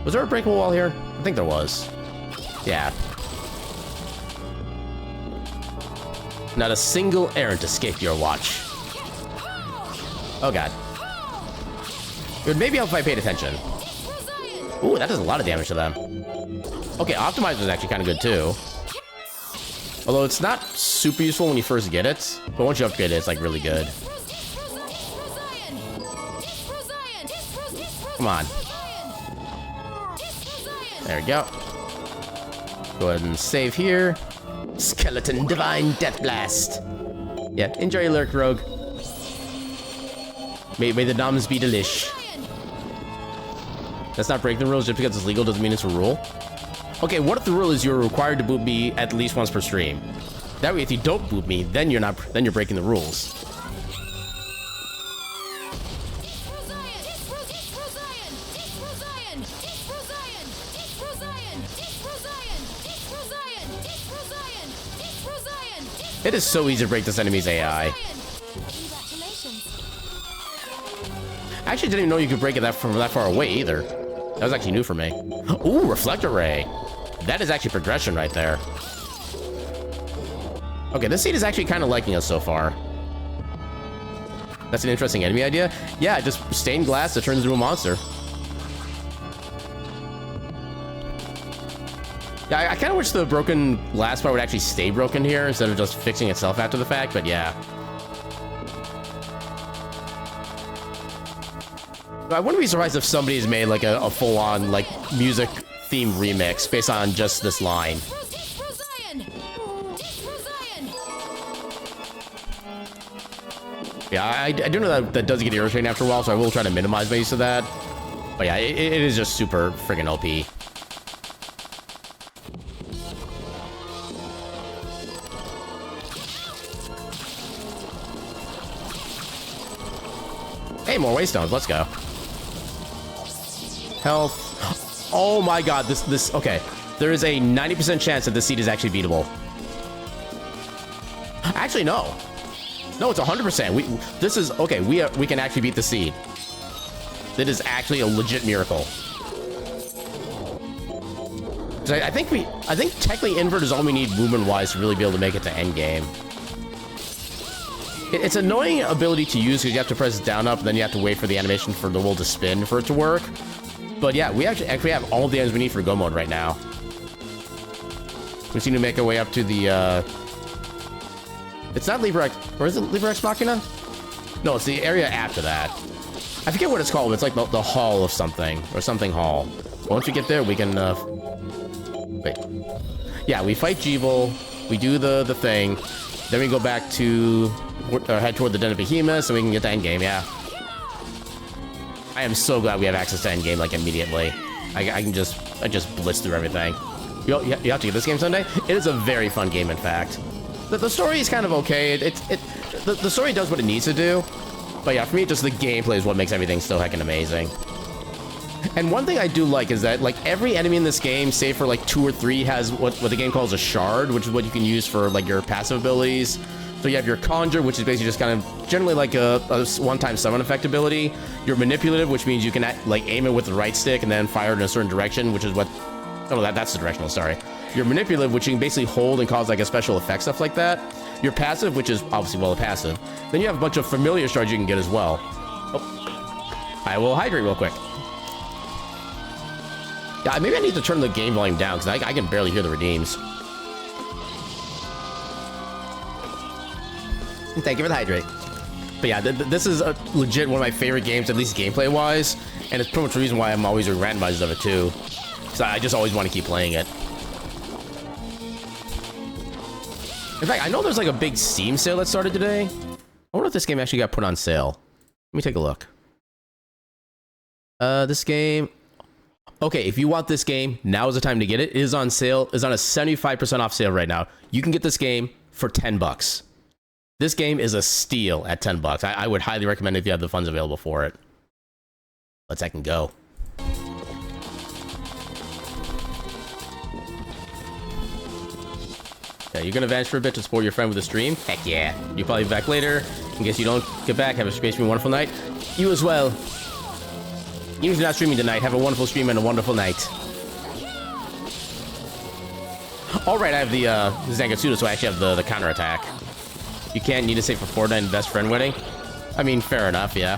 Was there a breakable wall here? I think there was. Yeah. Not a single errant escaped your watch. Oh god. It would maybe help if I paid attention. Ooh, that does a lot of damage to them. Okay, Optimizer is actually kind of good too. Although it's not super useful when you first get it, but once you upgrade it, it's like really good. Come on. There we go. Go ahead and save here. Skeleton Divine Death Blast. Yeah, enjoy your lurk, Rogue. May the noms be delish. That's not breaking the rules. Just because it's legal doesn't mean it's a rule. Okay, what if the rule is you're required to boot me at least once per stream? That way, if you don't boot me, then you're breaking the rules. It is so easy to break this enemy's AI. I actually didn't even know you could break it from that far away either. That was actually new for me. Ooh, Reflector Ray. That is actually progression right there. Okay, this seed is actually kind of liking us so far. That's an interesting enemy idea. Yeah, just stained glass that turns into a monster. Yeah, I kind of wish the broken glass part would actually stay broken here instead of just fixing itself after the fact, but yeah. I wouldn't be surprised if somebody's made like a full-on like music theme remix based on just this line. Yeah, I do know that does get irritating after a while, so I will try to minimize my use of that. But yeah, it is just super friggin' OP. Hey, more waystones. Let's go. Health. Oh my god, this okay. There is a 90% chance that this seed is actually beatable. Actually, no. No, it's 100%. This is okay. We can actually beat the seed. That is actually a legit miracle. I think technically invert is all we need movement-wise to really be able to make it to endgame. It's an annoying ability to use because you have to press down up, and then you have to wait for the animation for the wheel to spin for it to work. But yeah, we actually have all the items we need for go mode right now. We just need to make our way up to the, it's not Libre X, or is it Libre Ex Machina? No, it's the area after that. I forget what it's called. It's like the hall of something, or something hall. Once we get there, we can, wait. Yeah, we fight Jeevel, we do the thing, then we go back to, head toward the Den of Behemoth, so we can get to endgame, yeah. I am so glad we have access to endgame, like, immediately. I just blitz through everything. You have to get this game someday? It is a very fun game, in fact. The story is kind of okay. The story does what it needs to do. But yeah, for me, just the gameplay is what makes everything so heckin' amazing. And one thing I do like is that, like, every enemy in this game, save for, like, 2 or 3, has what the game calls a shard, which is what you can use for, like, your passive abilities. So you have your Conjure, which is basically just kind of generally like a one-time summon effect ability. Your Manipulative, which means you can, like, aim it with the right stick and then fire it in a certain direction, which is what... Oh, that's the directional, sorry. Your Manipulative, which you can basically hold and cause, like, a special effect, stuff like that. Your Passive, which is obviously, well, a passive. Then you have a bunch of familiar shards you can get as well. Oh. I will hydrate real quick. Yeah, maybe I need to turn the game volume down, because I can barely hear the redeems. Thank you for the hydrate. But yeah, this is a legit one of my favorite games, at least gameplay-wise, and it's pretty much the reason why I'm always doing randomizers of it, too. So I just always want to keep playing it. In fact, I know there's like a big Steam sale that started today. I wonder if this game actually got put on sale. Let me take a look. This game... Okay, if you want this game, now is the time to get it. It is on sale. It's on a 75% off sale right now. You can get this game for $10. This game is a steal at $10. I would highly recommend it if you have the funds available for it. Let's I can go. Yeah, you're gonna vanish for a bit to support your friend with a stream? Heck yeah. You'll probably be back later. In case you don't get back, have a space and wonderful night. You as well. Even if you're not streaming tonight, have a wonderful stream and a wonderful night. Alright, I have the Zangatsuda, so I actually have the counterattack. You can't need to save for Fortnite and best friend wedding? I mean, fair enough, yeah.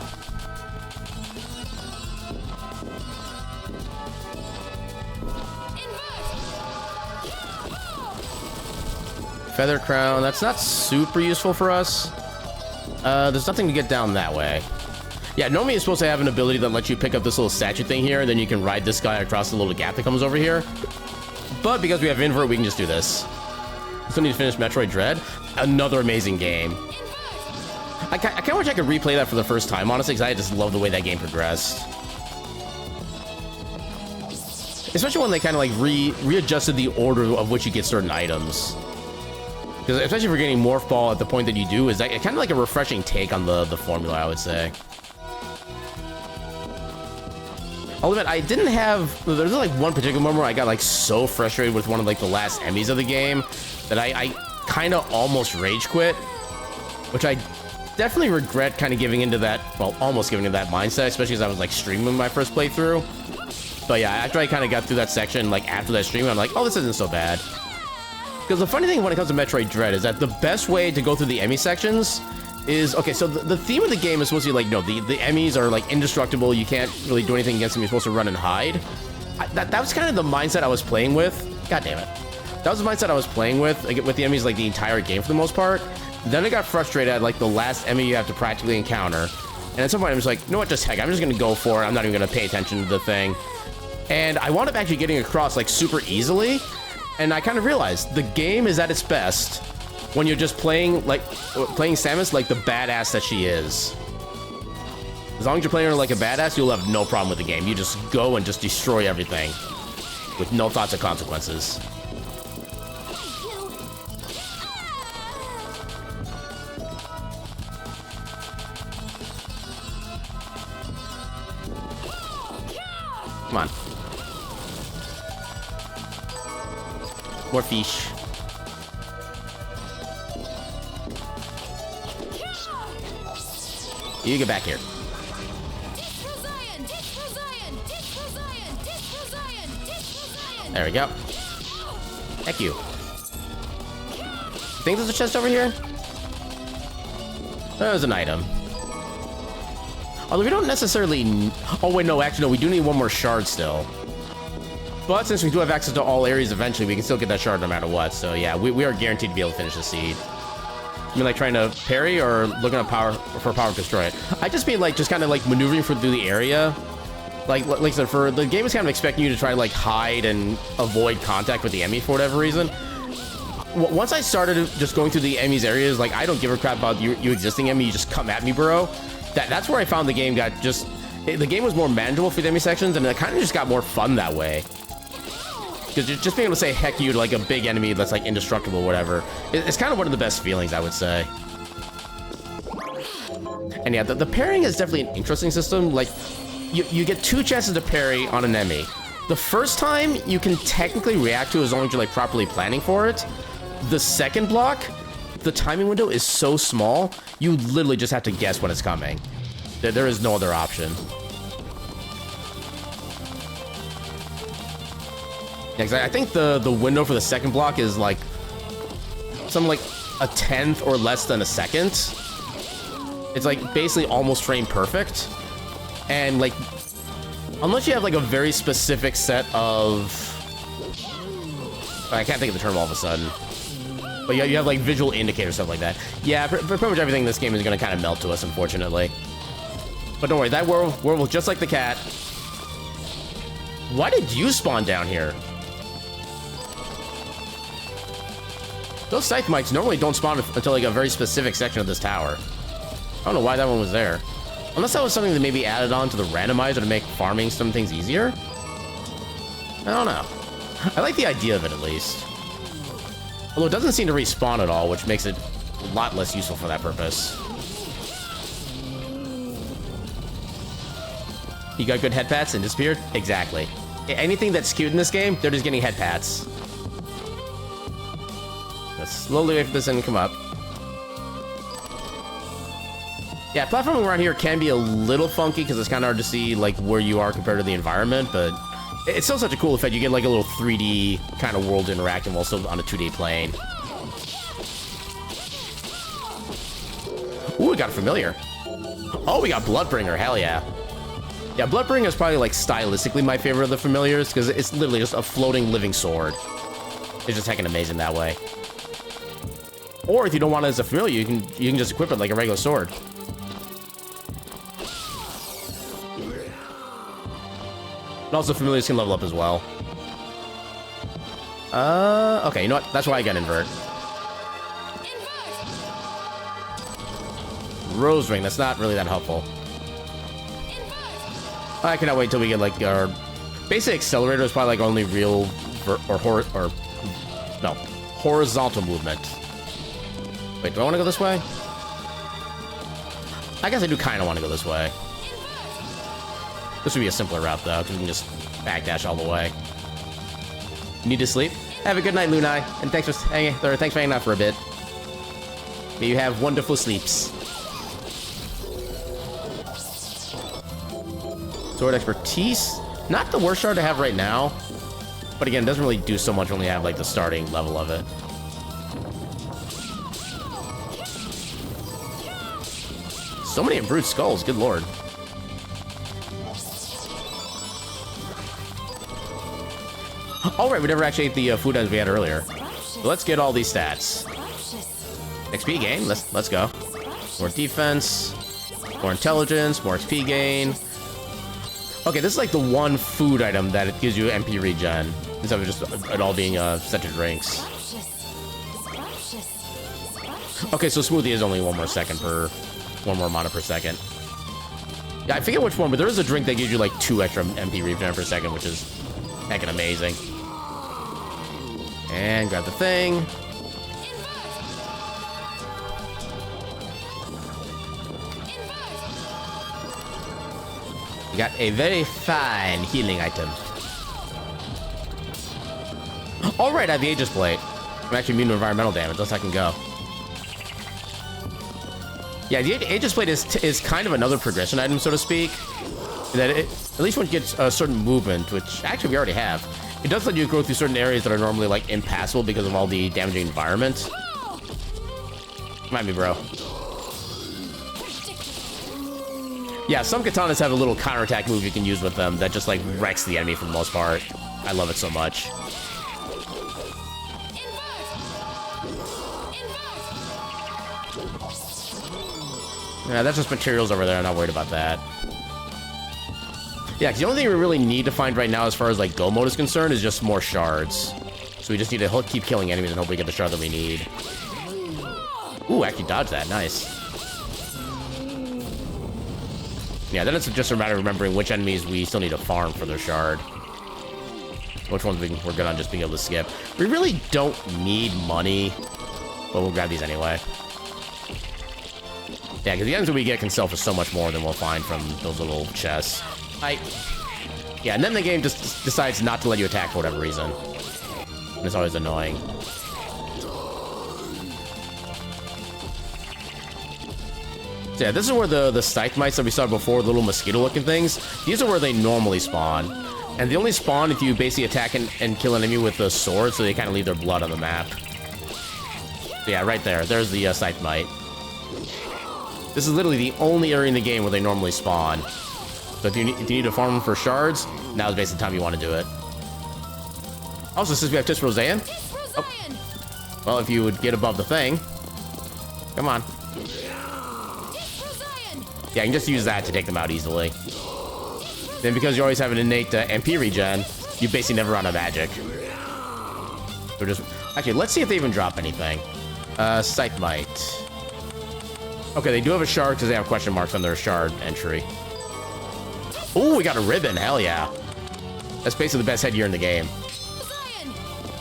Feather Crown, that's not super useful for us. There's nothing to get down that way. Yeah, normally you're supposed to have an ability that lets you pick up this little statue thing here, and then you can ride this guy across the little gap that comes over here. But because we have invert, we can just do this. Still need to finish Metroid Dread. Another amazing game. I kind of wish I could replay that for the first time, honestly, because I just love the way that game progressed. Especially when they kind of like readjusted the order of which you get certain items. Because especially if you're getting Morph Ball at the point that you do, is that kind of like a refreshing take on the formula, I would say. I'll admit, I didn't have... There's like one particular moment where I got like so frustrated with one of like the last Emmys of the game that I kind of almost rage quit. Which I definitely regret kind of giving into that, well, almost giving into that mindset, especially as I was like streaming my first playthrough. But yeah, after I kind of got through that section, like after that stream, I'm like, oh, this isn't so bad. Because the funny thing when it comes to Metroid Dread is that the best way to go through the Emmy sections is, okay, so the theme of the game is supposed to be like, no, the Emmys are like indestructible, you can't really do anything against them, you're supposed to run and hide. That was kind of the mindset I was playing with. God damn it. That was the mindset I was playing with the Emmys like the entire game for the most part. Then I got frustrated at like the last Emmy you have to practically encounter. And at some point I'm just like, you know what, just heck, I'm just gonna go for it, I'm not even gonna pay attention to the thing. And I wound up actually getting across like super easily. And I kind of realized the game is at its best when you're just playing Samus like the badass that she is. As long as you're playing her like a badass, you'll have no problem with the game. You just go and just destroy everything with no thoughts of consequences. Come on. More fish. You get back here. There we go. Heck you. Think there's a chest over here? There's an item. Although we don't necessarily... Oh, wait, no, actually, no, we do need one more shard still. But since we do have access to all areas eventually, we can still get that shard no matter what. So, yeah, we are guaranteed to be able to finish the seed. You mean like trying to parry or looking at power to destroy it? I just mean like just kind of like maneuvering through the area. Like I said, for the game is kind of expecting you to try to like hide and avoid contact with the enemy for whatever reason. Once I started just going through the enemy's areas, like I don't give a crap about you existing enemy, you just come at me, bro. That's where I found the game got just... The game was more manageable for the enemy sections, and it kind of just got more fun that way. Because just being able to say heck you to like a big enemy that's like indestructible or whatever, it's kind of one of the best feelings, I would say. And yeah, the parrying is definitely an interesting system. Like, you get 2 chances to parry on an enemy. The first time, you can technically react to it as long as you're like properly planning for it. The second block, the timing window is so small, you literally just have to guess when it's coming. There is no other option. Yeah, 'cause I think the window for the second block is like something like a 1/10 or less than a second. It's like basically almost frame perfect. And like, unless you have like a very specific set of... I can't think of the term all of a sudden. But you have like visual indicators, stuff like that. Yeah, pretty much everything in this game is going to kind of melt to us, unfortunately. But don't worry, that werewolf, just like the cat. Why did you spawn down here? Those scythe mites normally don't spawn until like a very specific section of this tower. I don't know why that one was there. Unless that was something that maybe added on to the randomizer to make farming some things easier? I don't know. I like the idea of it, at least. Although it doesn't seem to respawn at all, which makes it a lot less useful for that purpose. You got good head pats and disappeared? Exactly. Anything that's cute in this game, they're just getting head pats. Let's slowly wait for this thing to come up. Yeah, platforming around here can be a little funky because it's kind of hard to see like where you are compared to the environment, but it's still such a cool effect. You get like a little 3D kind of world interacting while still on a 2D plane. Ooh, we got a familiar. Oh, we got Bloodbringer. Hell yeah. Yeah, Bloodbringer is probably like stylistically my favorite of the familiars because it's literally just a floating living sword. It's just heckin' amazing that way. Or if you don't want it as a familiar, you can just equip it like a regular sword. And also familiars can level up as well. Okay, you know what? That's why I got invert. Rose ring, that's not really that helpful. I cannot wait until we get like our basic accelerator is probably like only real horizontal movement. Wait, do I want to go this way? I guess I do kind of want to go this way. This would be a simpler route though, because we can just backdash all the way. Need to sleep? Have a good night, Lunai, and thanks for hanging out for a bit. May you have wonderful sleeps. Sword expertise, not the worst shard to have right now, but again, it doesn't really do so much when we have like the starting level of it. So many improved skulls, good lord. All right, we never actually ate the food items we had earlier. So let's get all these stats. XP gain, let's go. More defense, more intelligence, more XP gain. Okay, this is like the one food item that it gives you MP regen, instead of just it all being set to drinks. Okay, so smoothie is only one more mana per second. Yeah, I forget which one, but there is a drink that gives you like 2 extra MP regen per second, which is heckin' amazing. And grab the thing. We got a very fine healing item. Alright, I have the Aegis Plate. I'm actually immune to environmental damage, unless I can go. Yeah, the Aegis Plate is kind of another progression item, so to speak. That at least when it gets a certain movement, which actually we already have, it does let you go through certain areas that are normally like impassable because of all the damaging environment. Come at me, bro. Yeah, some katanas have a little counterattack move you can use with them that just like wrecks the enemy for the most part. I love it so much. Yeah, that's just materials over there. I'm not worried about that. Yeah, because the only thing we really need to find right now as far as like go mode is concerned is just more shards. So we just need to keep killing enemies and hope we get the shard that we need. Ooh, actually dodged that. Nice. Yeah, then it's just a matter of remembering which enemies we still need to farm for their shard. Which ones we're good on just being able to skip. We really don't need money, but we'll grab these anyway. Yeah, because the items that we get can sell for so much more than we'll find from those little chests. Yeah, and then the game just decides not to let you attack for whatever reason. And it's always annoying. So yeah, this is where the scythe mites that we saw before, the little mosquito-looking things, these are where they normally spawn. And they only spawn if you basically attack and kill an enemy with a sword, so they kind of leave their blood on the map. So yeah, right there. There's the scythe mite. This is literally the only area in the game where they normally spawn. So if you need to farm them for shards, now is basically the time you want to do it. Also, since we have Tis Roseanne, well, if you would get above the thing, come on. Yeah, you can just use that to take them out easily. Then because you always have an innate MP regen, you basically never run out of magic. So just actually, let's see if they even drop anything. Scythe Mite. Okay, they do have a shard because they have question marks on their shard entry. Ooh, we got a ribbon. Hell yeah. That's basically the best headgear in the game.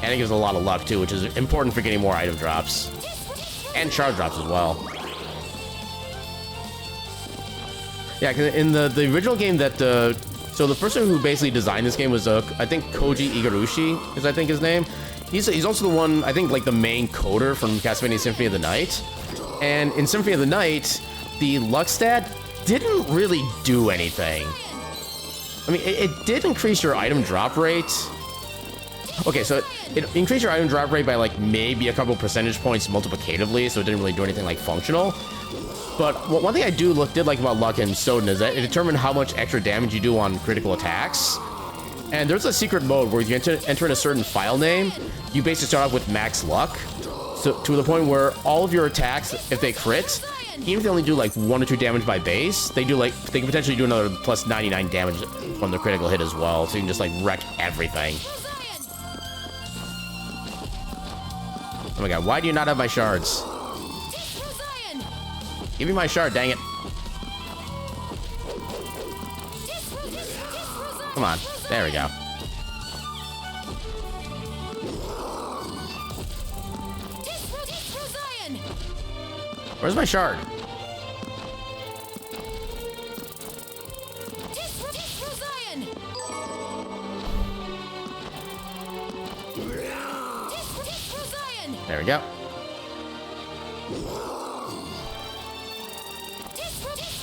And it gives a lot of luck too, which is important for getting more item drops. And shard drops as well. Yeah, cause in the original game that, so the person who basically designed this game was, I think Koji Igarashi is I think his name. He's also the one, I think like the main coder from Castlevania Symphony of the Night. And in Symphony of the Night, the luck stat didn't really do anything. I mean, it did increase your item drop rate. Okay, so it increased your item drop rate by like maybe a couple percentage points multiplicatively, so it didn't really do anything like functional. But one thing I did like about luck in Soden is that it determined how much extra damage you do on critical attacks. And there's a secret mode where you enter in a certain file name, you basically start off with max luck. to the point where all of your attacks, if they crit, even if they only do like 1 or 2 damage by base, they can potentially do another plus 99 damage from the critical hit as well. So you can just like wreck everything. Oh my god, why do you not have my shards? Give me my shard, dang it. Come on, there we go. Where's my shard? There we go.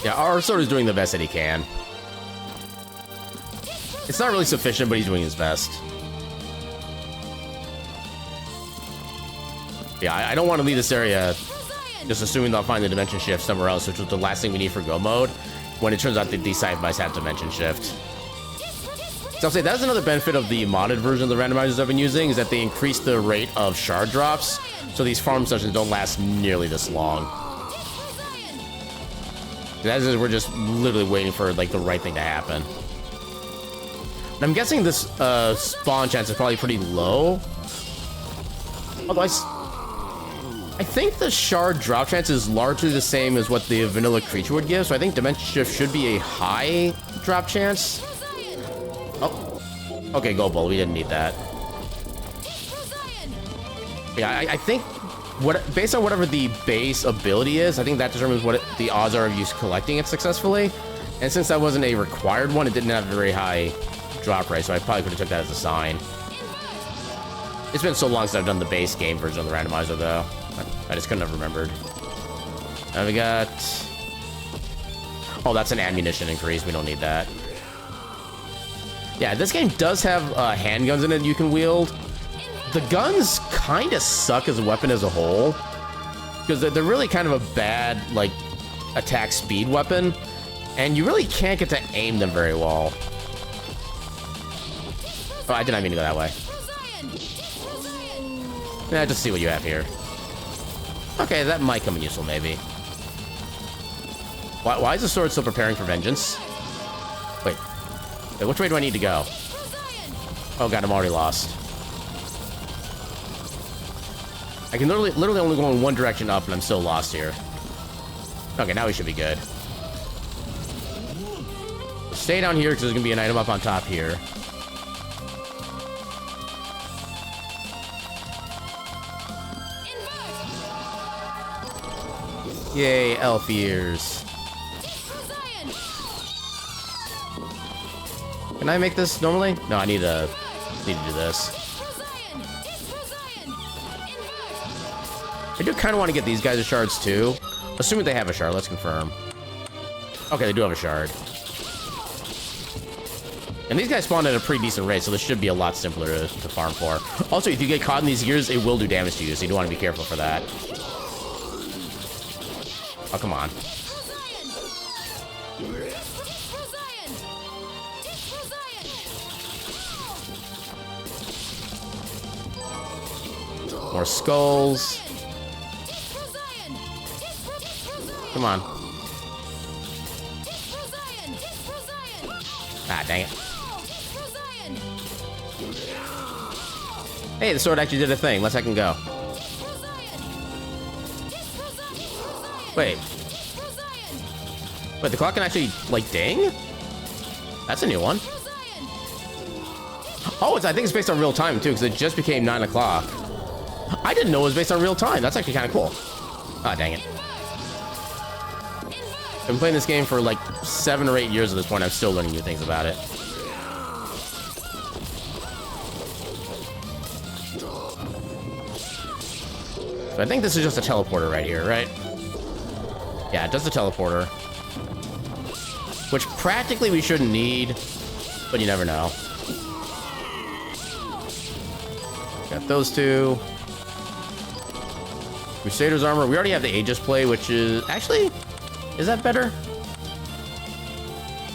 Yeah, our sword is doing the best that he can. It's not really sufficient, but he's doing his best. Yeah, I don't want to leave this area just assuming they'll find the dimension shift somewhere else, which was the last thing we need for go mode, when it turns out that these sci-fis have dimension shift. So I'll say that's another benefit of the modded version of the randomizers I've been using, is that they increase the rate of shard drops, so these farm sessions don't last nearly this long. That is, we're just literally waiting for like the right thing to happen. And I'm guessing this spawn chance is probably pretty low. Although I think the shard drop chance is largely the same as what the vanilla creature would give, so I think dimension shift should be a high drop chance. Oh, okay, go bull. We didn't need that. Yeah, I think based on whatever the base ability is, I think that determines what the odds are of you collecting it successfully. And since that wasn't a required one, it didn't have a very high drop rate, so I probably could have took that as a sign. It's been so long since I've done the base game version of the randomizer, though. I just couldn't have remembered. Now we got... Oh, that's an ammunition increase. We don't need that. Yeah, this game does have handguns in it you can wield. The guns kind of suck as a weapon as a whole, because they're really kind of a bad, like, attack speed weapon, and you really can't get to aim them very well. Oh, I did not mean to go that way. Yeah, just see what you have here. Okay, that might come in useful, maybe. Why is the sword still preparing for vengeance? Wait, which way do I need to go? Oh god, I'm already lost. I can literally only go in one direction up, and I'm still lost here. Okay, now we should be good. Stay down here, because there's going to be an item up on top here. Yay, elf ears. Can I make this normally? No, I need to do this. I do kind of want to get these guys a shards too. Assuming they have a shard, let's confirm. Okay, they do have a shard. And these guys spawn at a pretty decent rate, so this should be a lot simpler to farm for. Also, if you get caught in these gears, it will do damage to you, so you do want to be careful for that. Oh, come on. More skulls. Come on. Ah, dang it. Hey, the sword actually did a thing. Let's second go. Wait, the clock can actually, like, ding? That's a new one. Oh, I think it's based on real time, too, because it just became 9 o'clock. I didn't know it was based on real time. That's actually kind of cool. Ah, dang it. I've been playing this game for, like, 7 or 8 years at this point. I'm still learning new things about it. So I think this is just a teleporter right here, right? Yeah, it does the teleporter. Which practically we shouldn't need, but you never know. Got those two. Crusader's armor. We already have the Aegis play, which is... Actually, is that better?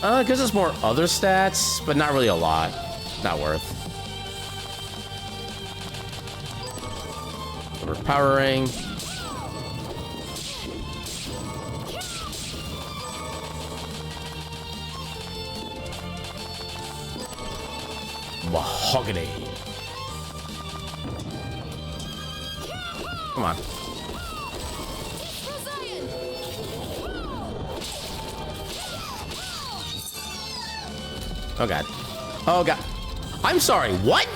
It gives us more other stats, but not really a lot. Not worth. Overpowering. Mahogany. Come on. Oh god. Oh god. I'm sorry, what?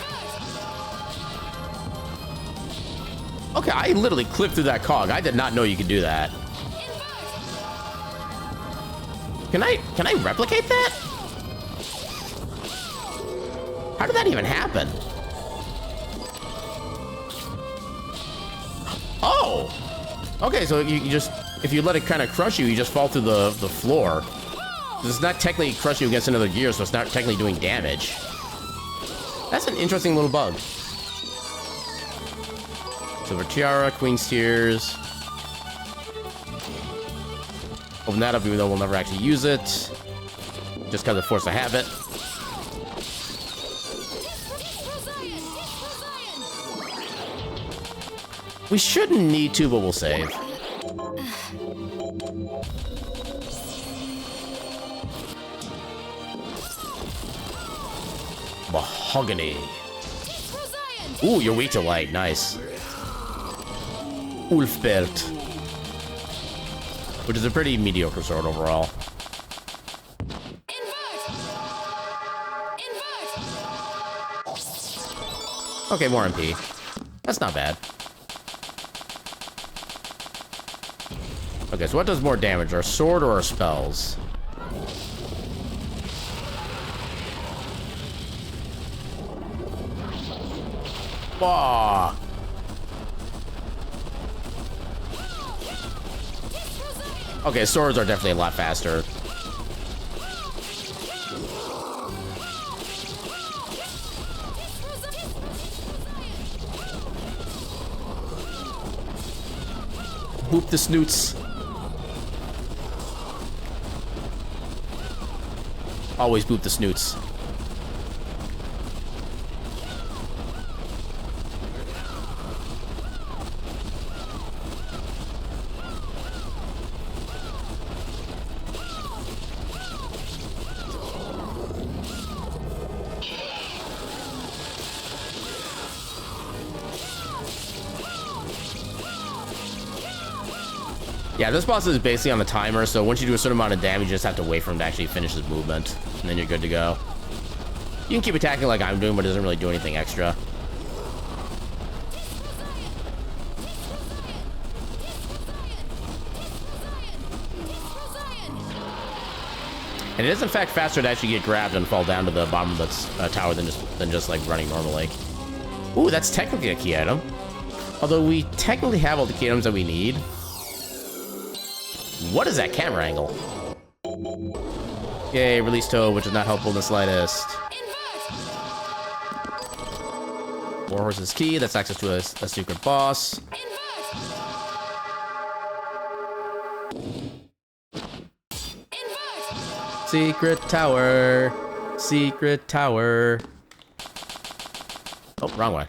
Okay, I literally clipped through that cog. I did not know you could do that. Can I replicate that? How did that even happen? Oh! Okay, so you just, if you let it kind of crush you, you just fall through the floor. It's not technically crushing you against another gear, so it's not technically doing damage. That's an interesting little bug. Silver Tiara, Queen's Tears. Open that up even though we'll never actually use it. Just because of force of habit. We shouldn't need to, but we'll save. Mahogany. Ooh, you're weak to light. Nice. Ulfbert. Which is a pretty mediocre sword overall. Okay, more MP. That's not bad. Okay, so what does more damage? Our sword or our spells? Wah! Okay, swords are definitely a lot faster. Boop the snoots. Always boop the snoots. Yeah, this boss is basically on the timer, so once you do a certain amount of damage, you just have to wait for him to actually finish his movement, and then you're good to go. You can keep attacking like I'm doing, but it doesn't really do anything extra. And it is in fact faster to actually get grabbed and fall down to the bottom of the tower than just like running normally. Ooh, that's technically a key item. Although we technically have all the key items that we need. What is that camera angle? Yay, release Toad, which is not helpful in the slightest. Warhorse's key, that's access to a secret boss. Secret tower. Secret tower. Oh, wrong way.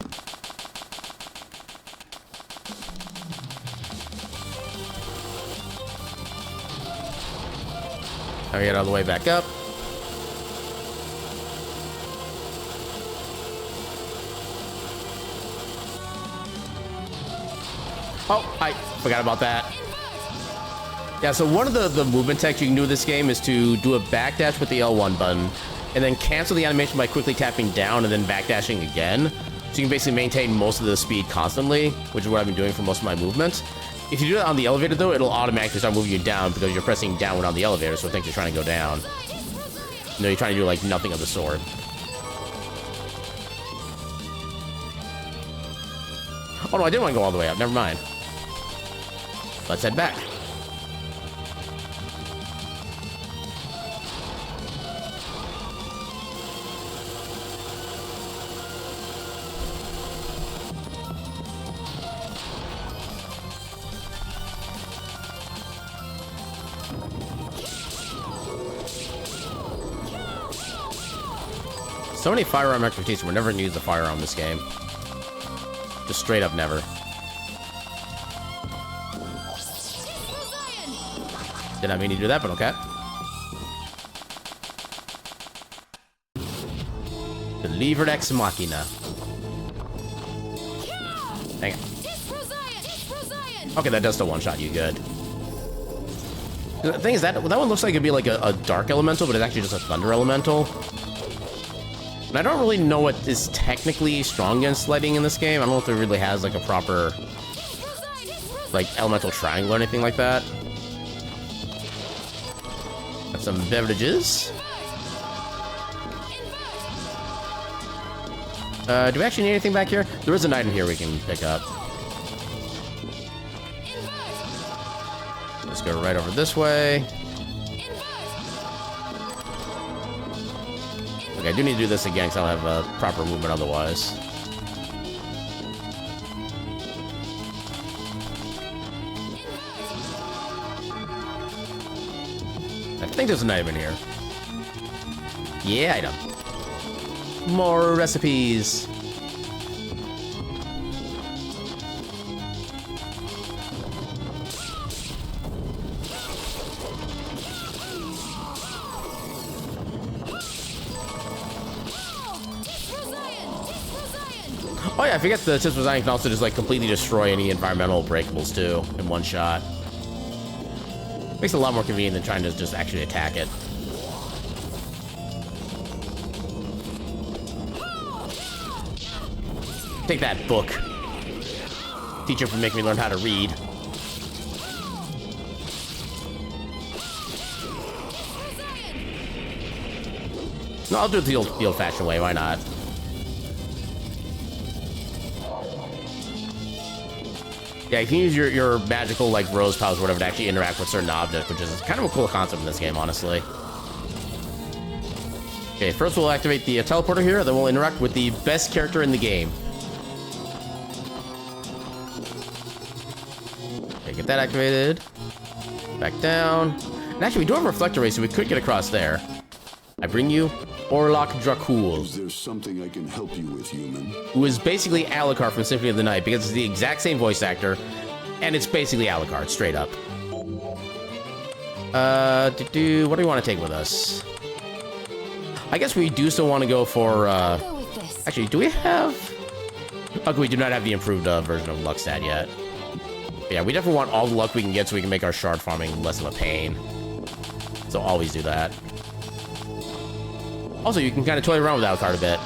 Now we get all the way back up. Oh, I forgot about that. Yeah, so one of the movement techs you can do in this game is to do a backdash with the L1 button, and then cancel the animation by quickly tapping down and then backdashing again. So you can basically maintain most of the speed constantly, which is what I've been doing for most of my movements. If you do that on the elevator, though, it'll automatically start moving you down because you're pressing downward on the elevator, so it thinks you're trying to go down. No, you're trying to do, like, nothing of the sort. Oh, no, I didn't want to go all the way up. Never mind. Let's head back. So many firearm expertise. We're never going to use the firearm in this game. Just straight up never. Did not mean to do that, but okay. Delivered ex machina. Dang it. Okay, that does still one-shot you good. The thing is, that one looks like it'd be like a dark elemental, but it's actually just a thunder elemental. And I don't really know what is technically strong against lightning in this game. I don't know if it really has like a proper like elemental triangle or anything like that. Got some beverages. Do we actually need anything back here? There is an item here we can pick up. Let's go right over this way. Okay, I do need to do this again because I don't have a proper movement otherwise. I think there's an item in here. Yeah, item. More recipes. Oh yeah, I forget the Timespinner can also just like completely destroy any environmental breakables too in one shot. Makes it a lot more convenient than trying to just actually attack it. Take that book. Teacher for making me learn how to read. No, I'll do it the old-fashioned way. Why not? Yeah, you can use your magical, like, rose powers or whatever to actually interact with certain objects, which is kind of a cool concept in this game, honestly. Okay, first we'll activate the teleporter here, then we'll interact with the best character in the game. Okay, get that activated. Back down. And actually, we do have a reflector ray, so we could get across there. I bring you Orlok Dracul. Is there something I can help you with, human? Who is basically Alucard from Symphony of the Night, because it's the exact same voice actor, and it's basically Alucard, straight up. What do we want to take with us? I guess we do still want to go for, actually, do we have... Okay, we do not have the improved version of Luckstat yet. But yeah, we definitely want all the luck we can get so we can make our shard farming less of a pain. So always do that. Also, you can kind of toy around with Alucard a bit.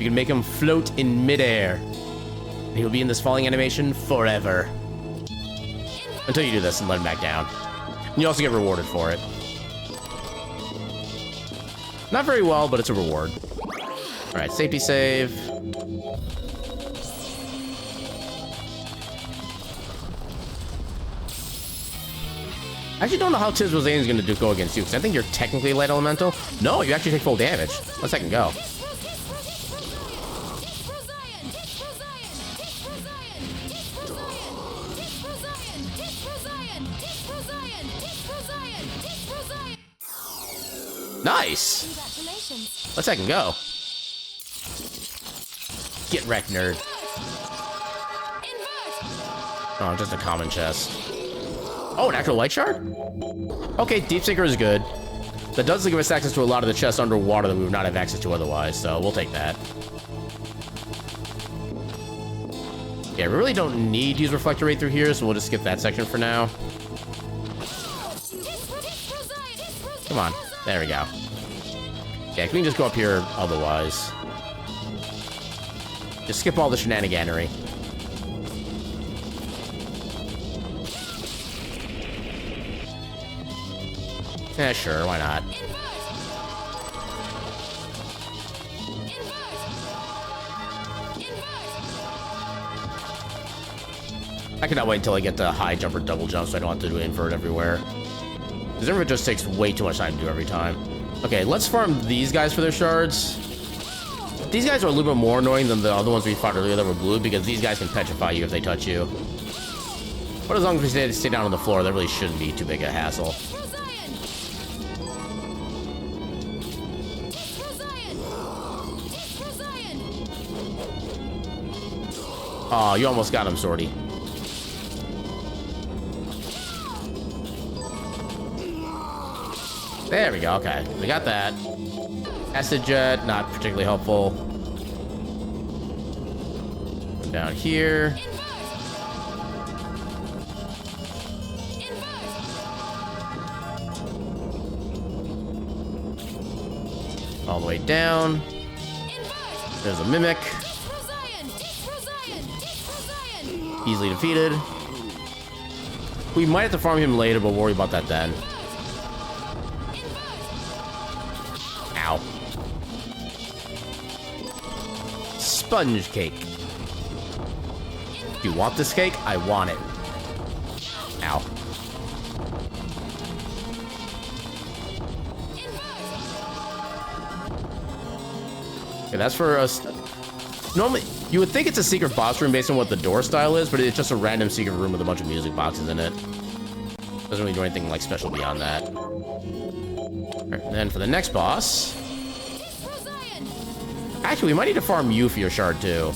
You can make him float in midair. And he'll be in this falling animation forever. Until you do this and let him back down. And you also get rewarded for it. Not very well, but it's a reward. Alright, safety save. I actually don't know how Timespinner is going to go against you, because I think you're technically a light elemental. No, you actually take full damage. Let's second go. Nice! Let's second go. Get wrecked, nerd. Oh, just a common chest. Oh, an actual light shard? Okay, Deep Sinker is good. That does give us access to a lot of the chests underwater that we would not have access to otherwise, so we'll take that. Yeah, we really don't need to use Reflector Ray through here, so we'll just skip that section for now. Come on. There we go. Yeah, we can just go up here otherwise. Just skip all the shenaniganery. Yeah, sure, why not? I cannot wait until I get to high jump or double jump so I don't have to do invert everywhere. Because invert just takes way too much time to do every time. Okay, let's farm these guys for their shards. These guys are a little bit more annoying than the other ones we fought earlier that were blue, because these guys can petrify you if they touch you. But as long as we stay down on the floor, that really shouldn't be too big a hassle. Oh, you almost got him, Sorty. There we go, okay. We got that. Acid jet, not particularly helpful. Down here. All the way down. There's a mimic. Easily defeated. We might have to farm him later, but we'll worry about that then. Ow. Sponge cake. Do you want this cake? I want it. Ow. Okay, that's for us. Normally, you would think it's a secret boss room based on what the door style is, but it's just a random secret room with a bunch of music boxes in it. Doesn't really do anything like special beyond that. Right, and then for the next boss, actually, we might need to farm Lufia shard too.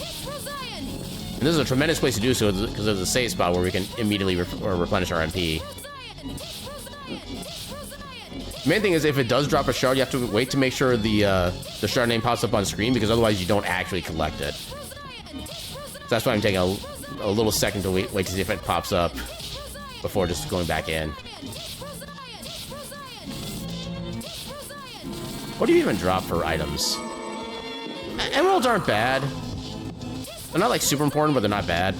And this is a tremendous place to do so because there's a save spot where we can immediately replenish our MP. The main thing is if it does drop a shard, you have to wait to make sure the shard name pops up on screen because otherwise you don't actually collect it. So that's why I'm taking a little second to wait to see if it pops up before just going back in. What do you even drop for items? Emeralds aren't bad. They're not like super important, but they're not bad.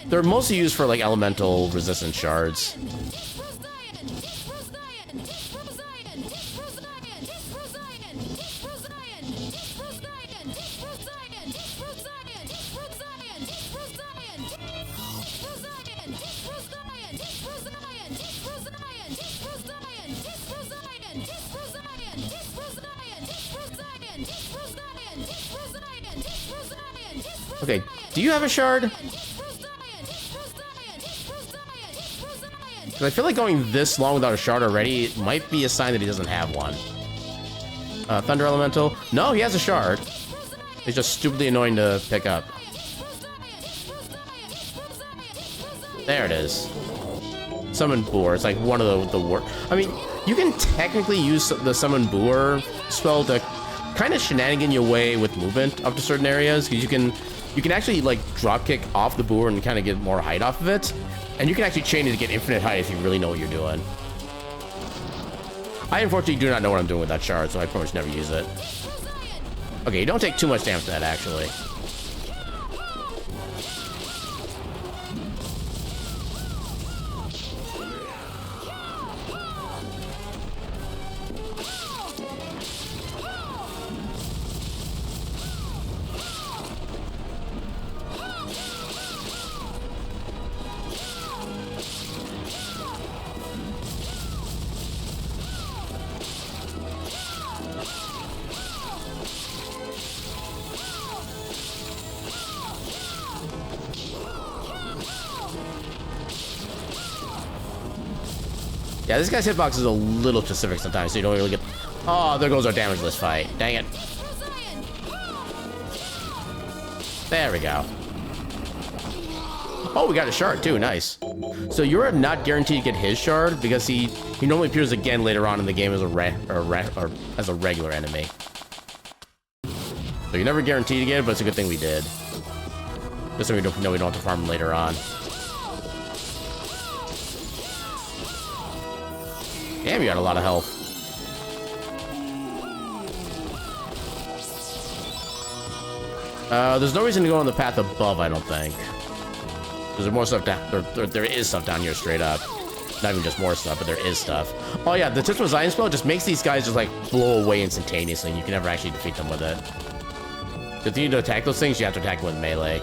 They're mostly used for like elemental resistance shards. Okay, do you have a shard? Because I feel like going this long without a shard already might be a sign that he doesn't have one. Thunder Elemental. No, he has a shard. It's just stupidly annoying to pick up. There it is. Summon Boar. It's like one of the worst. I mean, you can technically use the Summon Boar spell to kind of shenanigan your way with movement up to certain areas, because you can actually like drop kick off the boar and kind of get more height off of it, and you can actually chain it to get infinite height if you really know what you're doing. I unfortunately do not know what I'm doing with that shard, so I pretty much never use it. Okay, you don't take too much damage to that actually. Yeah, this guy's hitbox is a little specific sometimes, so you don't really get... Oh, there goes our damage list fight. Dang it. There we go. Oh, we got a shard too, nice. So you're not guaranteed to get his shard because he normally appears again later on in the game as a as a regular enemy. So you're never guaranteed to get it, but it's a good thing we did. Just so we don't have to farm him later on. Damn, you got a lot of health. There's no reason to go on the path above, I don't think. There's more stuff down. There is stuff down here straight up. Not even just more stuff, but there is stuff. Oh yeah, the Timespinner Zion spell just makes these guys just like blow away instantaneously, and you can never actually defeat them with it. If you need to attack those things, you have to attack them with melee.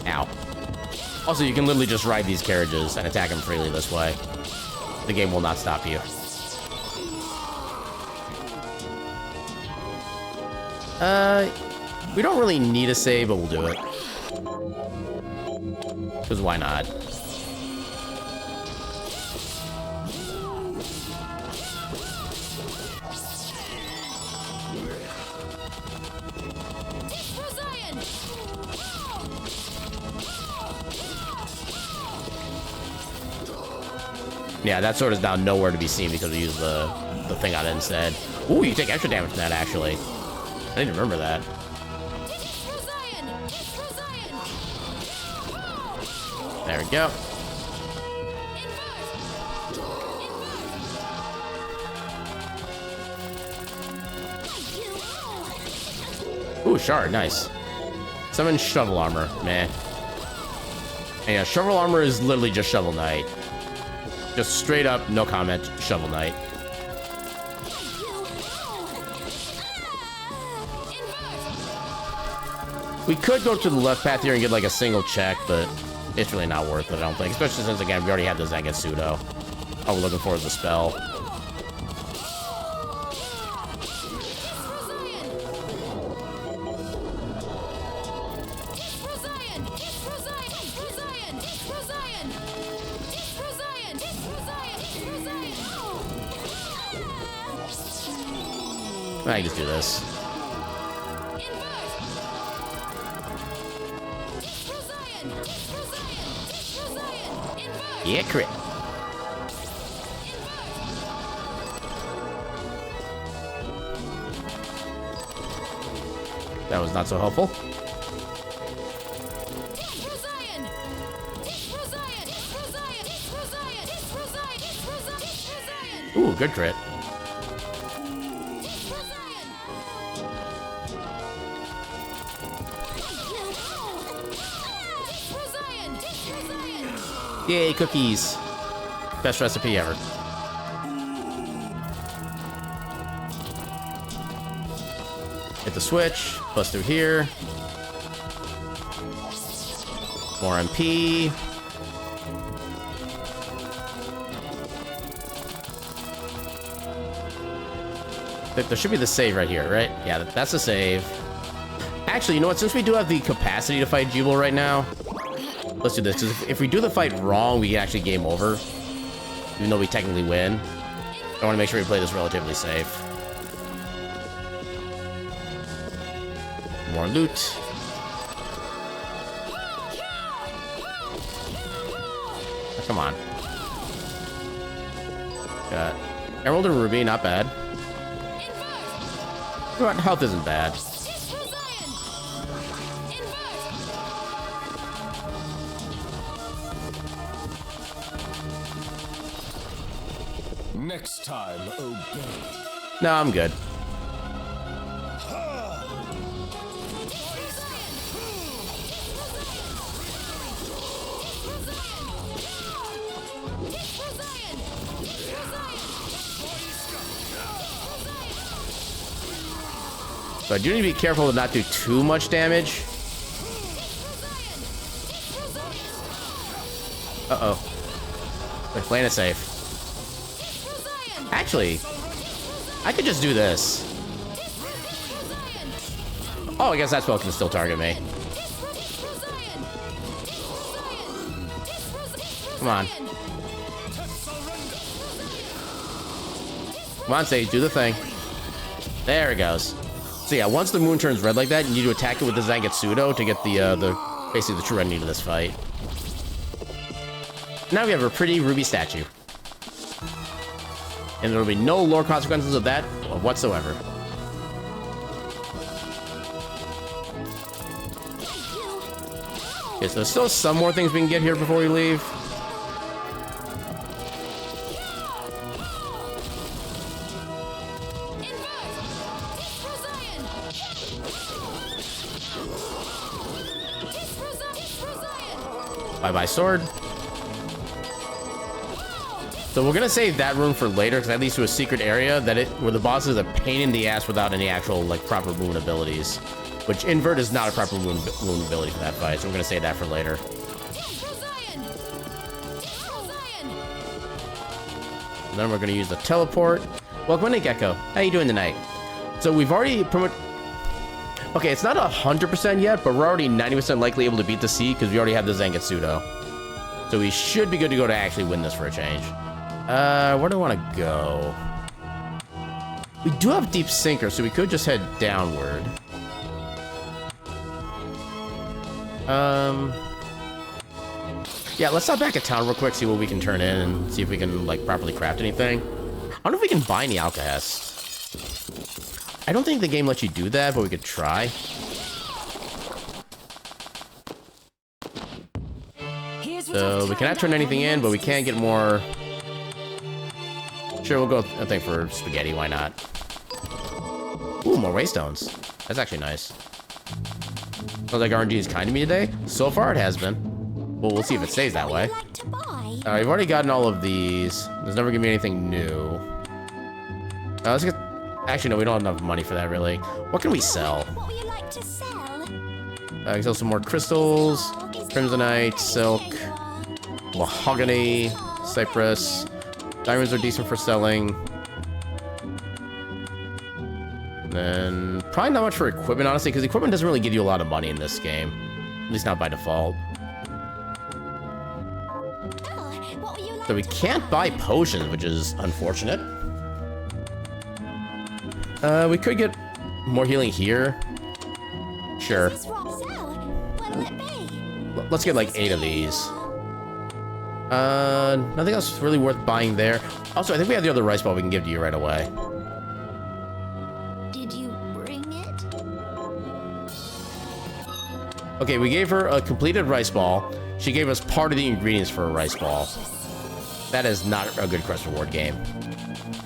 Ow. Also, you can literally just ride these carriages and attack them freely this way. The game will not stop you. We don't really need a save, but we'll do it. Because why not? Yeah, that sword is now nowhere to be seen because we used the thing on it instead. Ooh, you take extra damage from that, actually. I didn't remember that. There we go. Ooh, shard, nice. 7 shovel armor, man. And yeah, shovel armor is literally just Shovel Knight. Just straight up, no comment, Shovel Knight. We could go to the left path here and get like a single check, but it's really not worth it, I don't think. Especially since, again, we already have the Zangetsudo. All we're looking for is the spell. I can just do this. Yeah, crit. That was not so helpful. Ooh, good crit. Yay, cookies. Best recipe ever. Hit the switch. Bust through here. More MP. There should be the save right here, right? Yeah, that's the save. Actually, you know what? Since we do have the capacity to fight Jubal right now, let's do this, because if we do the fight wrong, we can actually game over. Even though we technically win. I want to make sure we play this relatively safe. More loot. Oh, come on. Got Emerald and Ruby, not bad. Health isn't bad. Next time, obey. No, I'm good. So I do need to be careful to not do too much damage. Uh-oh. They're playing it safe. Actually, I could just do this. Oh, I guess that spell can still target me. Come on. Come on, Sage, do the thing. There it goes. So yeah, once the moon turns red like that, you need to attack it with the Zangetsudo to get the basically the true ending to this fight. Now we have a pretty ruby statue. And there will be no lore consequences of that whatsoever. Okay, so there's still some more things we can get here before we leave. Bye-bye sword. So we're gonna save that room for later, because that leads to a secret area where the boss is a pain in the ass without any actual like proper moon abilities. Which invert is not a proper moon ability for that fight, so we're gonna save that for later. And then we're gonna use the teleport. Welcome in, Gecko. How you doing tonight? So we've already okay, it's not 100% yet, but we're already 90% likely able to beat the sea because we already have the Zangetsudo. So we should be good to go to actually win this for a change. Where do I want to go? We do have Deep Sinker, so we could just head downward. Yeah, let's stop back at town real quick, see what we can turn in, and see if we can, like, properly craft anything. I don't know if we can buy any alkahest. I don't think the game lets you do that, but we could try. So we cannot turn anything in, but we can get more... Sure, we'll go, I think, for spaghetti, why not? Ooh, more waystones. That's actually nice. Sounds like RNG is kind to me today. So far, it has been. Well, we'll see if it stays that way. We've already gotten all of these. There's never gonna be anything new. Let's get... Actually, no, we don't have enough money for that, really. What can we sell? What would you like to sell? I can sell some more crystals, crimsonite, silk, mahogany, cypress. Diamonds are decent for selling. And then probably not much for equipment, honestly, because equipment doesn't really give you a lot of money in this game. At least not by default. So we can't buy potions, which is unfortunate. We could get more healing here. Sure. Let's get like 8 of these. Nothing else really worth buying there. Also, I think we have the other rice ball we can give to you right away. Did you bring it? Okay, we gave her a completed rice ball. She gave us part of the ingredients for a rice ball. That is not a good quest reward game.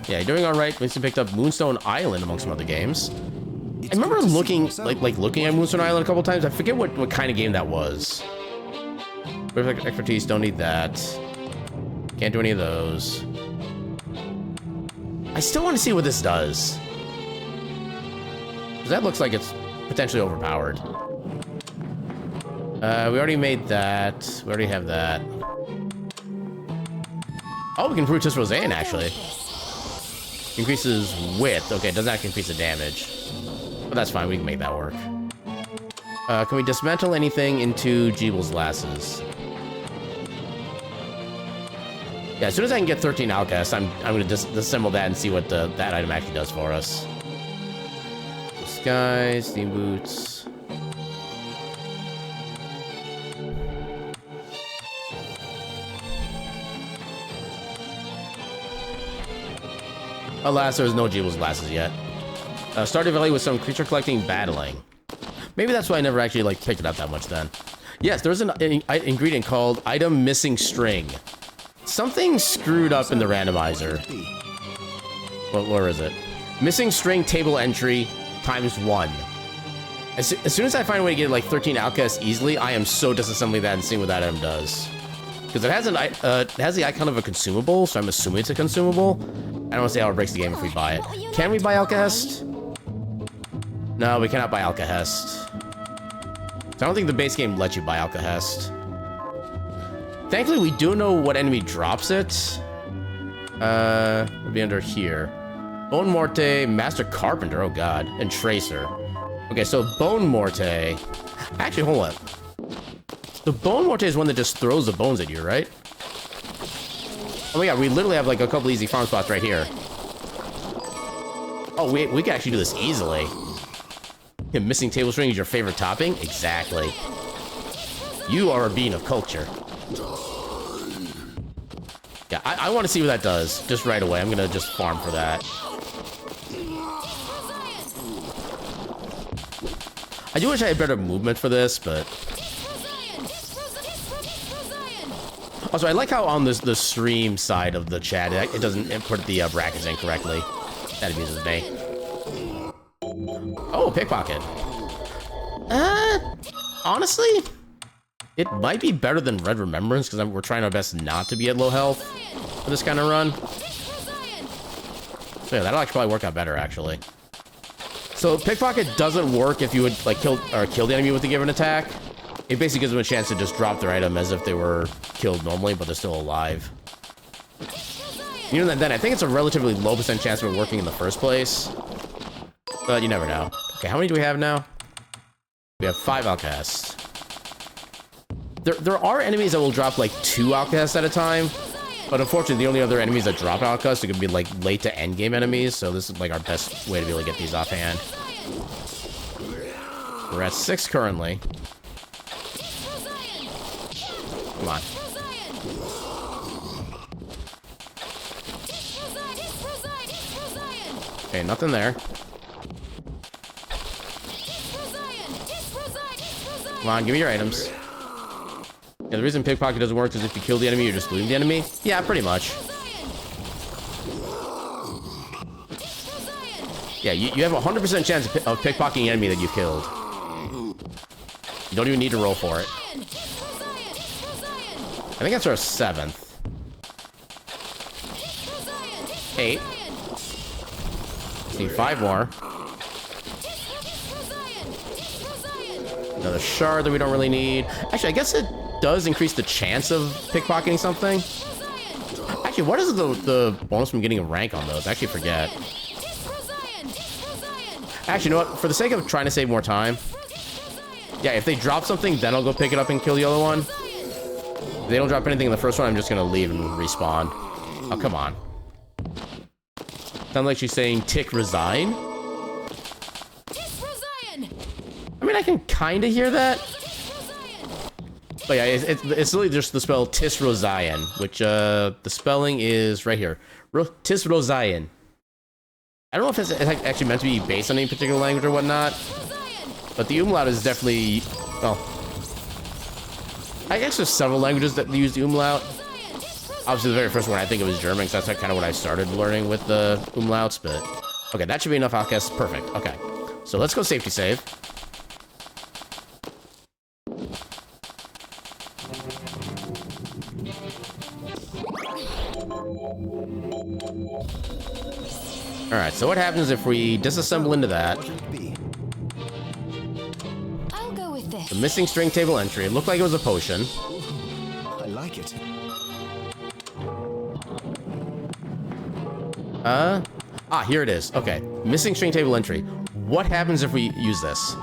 Yeah, you're doing all right. Winston picked up Moonstone Island among some other games. I remember looking looking at Moonstone Island a couple times. I forget what kind of game that was. Perfect expertise, don't need that. Can't do any of those. I still want to see what this does. Because that looks like it's potentially overpowered. We already made that. We already have that. Oh, we can improve Tisrozain, actually. Increases width. Okay, it doesn't actually increase the damage. But that's fine, we can make that work. Can we dismantle anything into Jeeble's lasses? Yeah, as soon as I can get 13 Alcast, I'm going to disassemble that and see what that item actually does for us. Disguise, steam boots. Alas, there's no Jeeble's glasses yet. Stardew Valley with some creature collecting battling. Maybe that's why I never actually like picked it up that much then. Yes, there's an ingredient called item missing string. Something screwed up in the randomizer. Where is it? Missing string table entry ×1. As soon as I find a way to get like 13 outcasts easily, I am so disassembling that and seeing what that item does. Because it has the icon of a consumable, so I'm assuming it's a consumable. I don't want to see how it breaks the game if we buy it. Can we buy Alcahest? No, we cannot buy Alcahest. So I don't think the base game lets you buy Alcahest. Thankfully, we do know what enemy drops it. It'll be under here. Bone Morte, Master Carpenter, oh god, and Tracer. Okay, so Bone Morte... Actually, hold on. The Bone Morte is one that just throws the bones at you, right? Oh my god, we literally have like a couple easy farm spots right here. Oh, we can actually do this easily. Yeah, missing table string is your favorite topping? Exactly. You are a being of culture. Yeah, I want to see what that does just right away. I'm gonna just farm for that. I do wish I had better movement for this, but... Also, I like how on the stream side of the chat, it doesn't put the brackets in correctly. That amuses me. Oh, pickpocket. Honestly, it might be better than Red Remembrance, because we're trying our best not to be at low health for this kind of run. So yeah, that'll actually probably work out better, actually. So pickpocket doesn't work if you would like kill the enemy with a given attack. It basically gives them a chance to just drop their item as if they were killed normally, but they're still alive. You know, then I think it's a relatively low % chance of it working in the first place. But you never know. Okay, how many do we have now? We have 5 outcasts. There are enemies that will drop like 2 outcasts at a time. But unfortunately, the only other enemies that drop outcasts are going to be like late to end game enemies. So this is like our best way to be able to get these offhand. We're at 6 currently. Come on. Okay, nothing there. Come on, give me your items. Yeah, the reason pickpocket doesn't work is if you kill the enemy, you're just looting the enemy. Yeah, pretty much. Yeah, you have a 100% chance of pickpocketing an enemy that you've killed. You don't even need to roll for it. I think that's our 7th. 8. Need 5 more. Another shard that we don't really need. Actually, I guess it does increase the chance of pickpocketing something. Actually, what is the bonus from getting a rank on those? I actually forget. Actually, you know what? For the sake of trying to save more time, yeah, if they drop something, then I'll go pick it up and kill the other one. If they don't drop anything in the first one, I'm just gonna leave and respawn. Oh, come on. Sounds like she's saying tick resign. I mean, I can kind of hear that. But yeah, it's literally just the spell Tisrozayan, which the spelling is right here. Tisrozayan. I don't know if it's actually meant to be based on any particular language or whatnot, but the umlaut is definitely, well, I guess there's several languages that use the umlaut. Obviously, the very first one, I think it was German, because that's kind of what I started learning with the umlauts, but okay, that should be enough outcasts. Perfect. Okay, so let's go safety save. Alright, so what happens if we disassemble into that? I'll go with this. The missing string table entry. It looked like it was a potion. I like it. Here it is. Okay. Missing string table entry. What happens if we use this?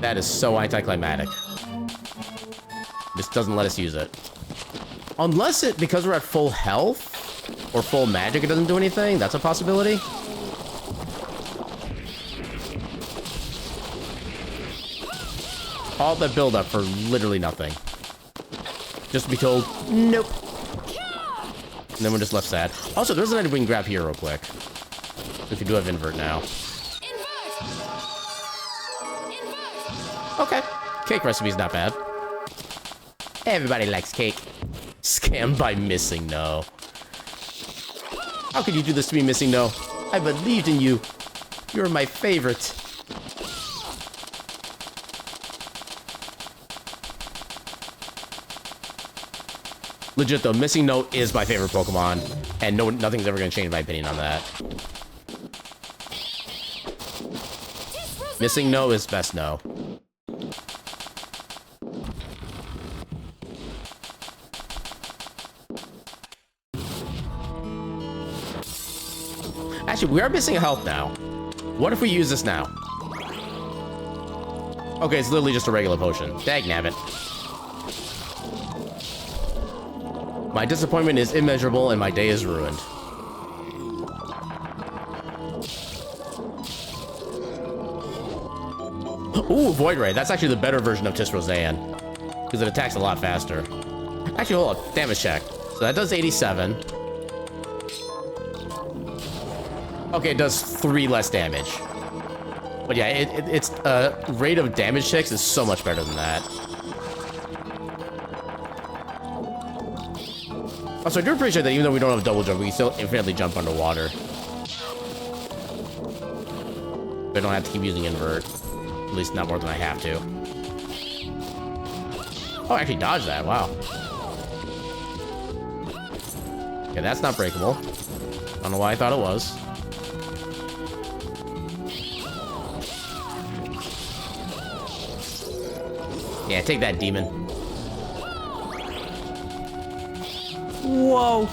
That is so anticlimactic. This doesn't let us use it. Unless it, because we're at full health or full magic, it doesn't do anything. That's a possibility. All that build up for literally nothing. Just to be told, nope. And then we're just left sad. Also, there's an item we can grab here real quick. If you do have invert now. Okay. Cake recipe's not bad. Everybody likes cake. Scammed by Missing No. How could you do this to me, Missing No? I believed in you. You're my favorite. Legit though, Missing No is my favorite Pokemon, and nothing's ever gonna change my opinion on that. Missing No is best no. Actually, we are missing a health now. What if we use this now? Okay, it's literally just a regular potion. Dagnabbit. My disappointment is immeasurable and my day is ruined. Ooh, Void Ray. That's actually the better version of Tisrozayan. Because it attacks a lot faster. Actually, hold on. Damage check. So that does 87. Okay, it does 3 less damage. But yeah, its rate of damage checks is so much better than that. Also, I do appreciate that even though we don't have double jump, we can still infinitely jump underwater. But I don't have to keep using invert. At least not more than I have to. Oh, I actually dodged that. Wow. Okay, that's not breakable. I don't know why I thought it was. Yeah, take that, demon. Whoa.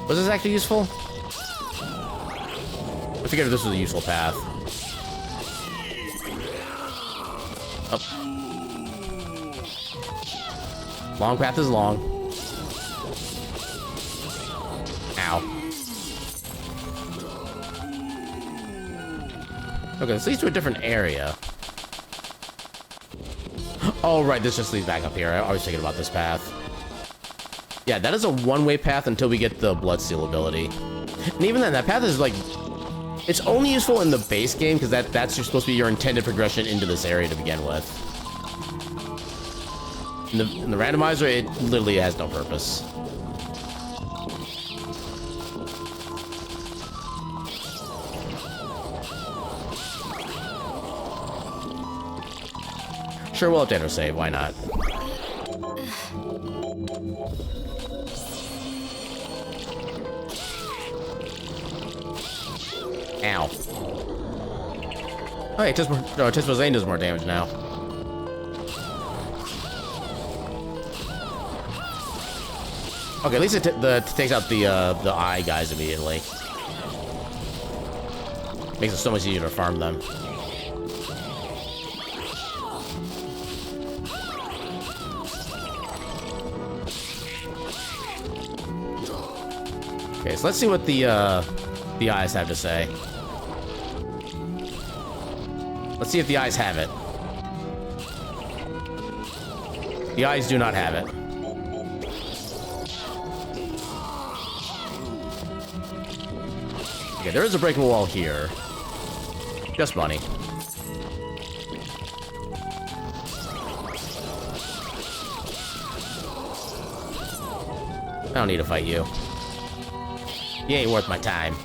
Was this actually useful? I figured this was a useful path. Oh. Long path is long. Ow. Okay, this leads to a different area. Oh, right, this just leads back up here. I was thinking about this path. Yeah, that is a one-way path until we get the Bloodsteel ability. And even then, that path is like... It's only useful in the base game, because that's supposed to be your intended progression into this area to begin with. In the randomizer, it literally has no purpose. Sure, we'll update our save. Why not? Ow. Oh, hey, Tismozane does more damage now. Okay, at least it takes out the eye guys immediately. Makes it so much easier to farm them. Okay, so let's see what the eyes have to say. Let's see if the eyes have it. The eyes do not have it. Okay, there is a breakable wall here. Just money. I don't need to fight you. You ain't worth my time.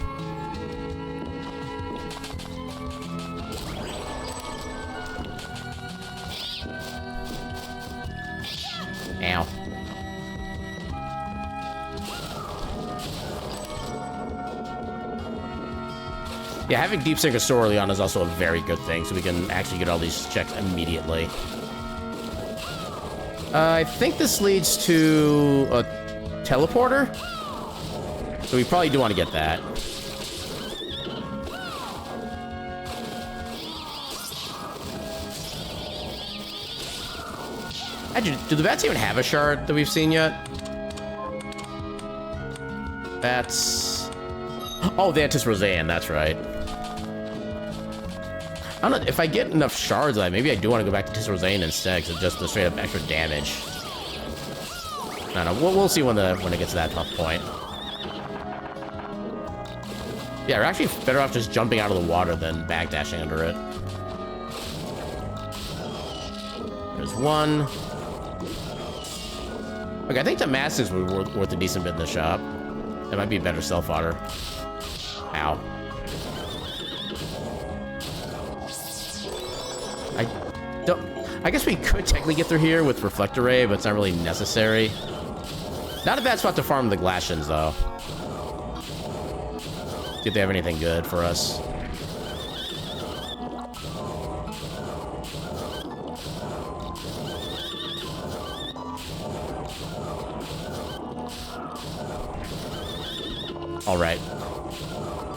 Ow. Yeah, having Deep Sync Store early on is also a very good thing, so we can actually get all these checks immediately. I think this leads to a teleporter? So we probably do want to get that. Actually, do the bats even have a shard that we've seen yet? Bats... Oh, the Antis-Roseanne, that's right. I don't know, if I get enough shards, maybe I do want to go back to Tisrosane instead, because it's just the straight up extra damage. I don't know, we'll see when it gets to that tough point. Yeah, we're actually better off just jumping out of the water than backdashing under it. There's one. Okay, I think the Masters were worth a decent bit in the shop. That might be better self-fodder. Ow. I guess we could technically get through here with Reflector Ray, but it's not really necessary. Not a bad spot to farm the Glacians, though. See if they have anything good for us. Alright.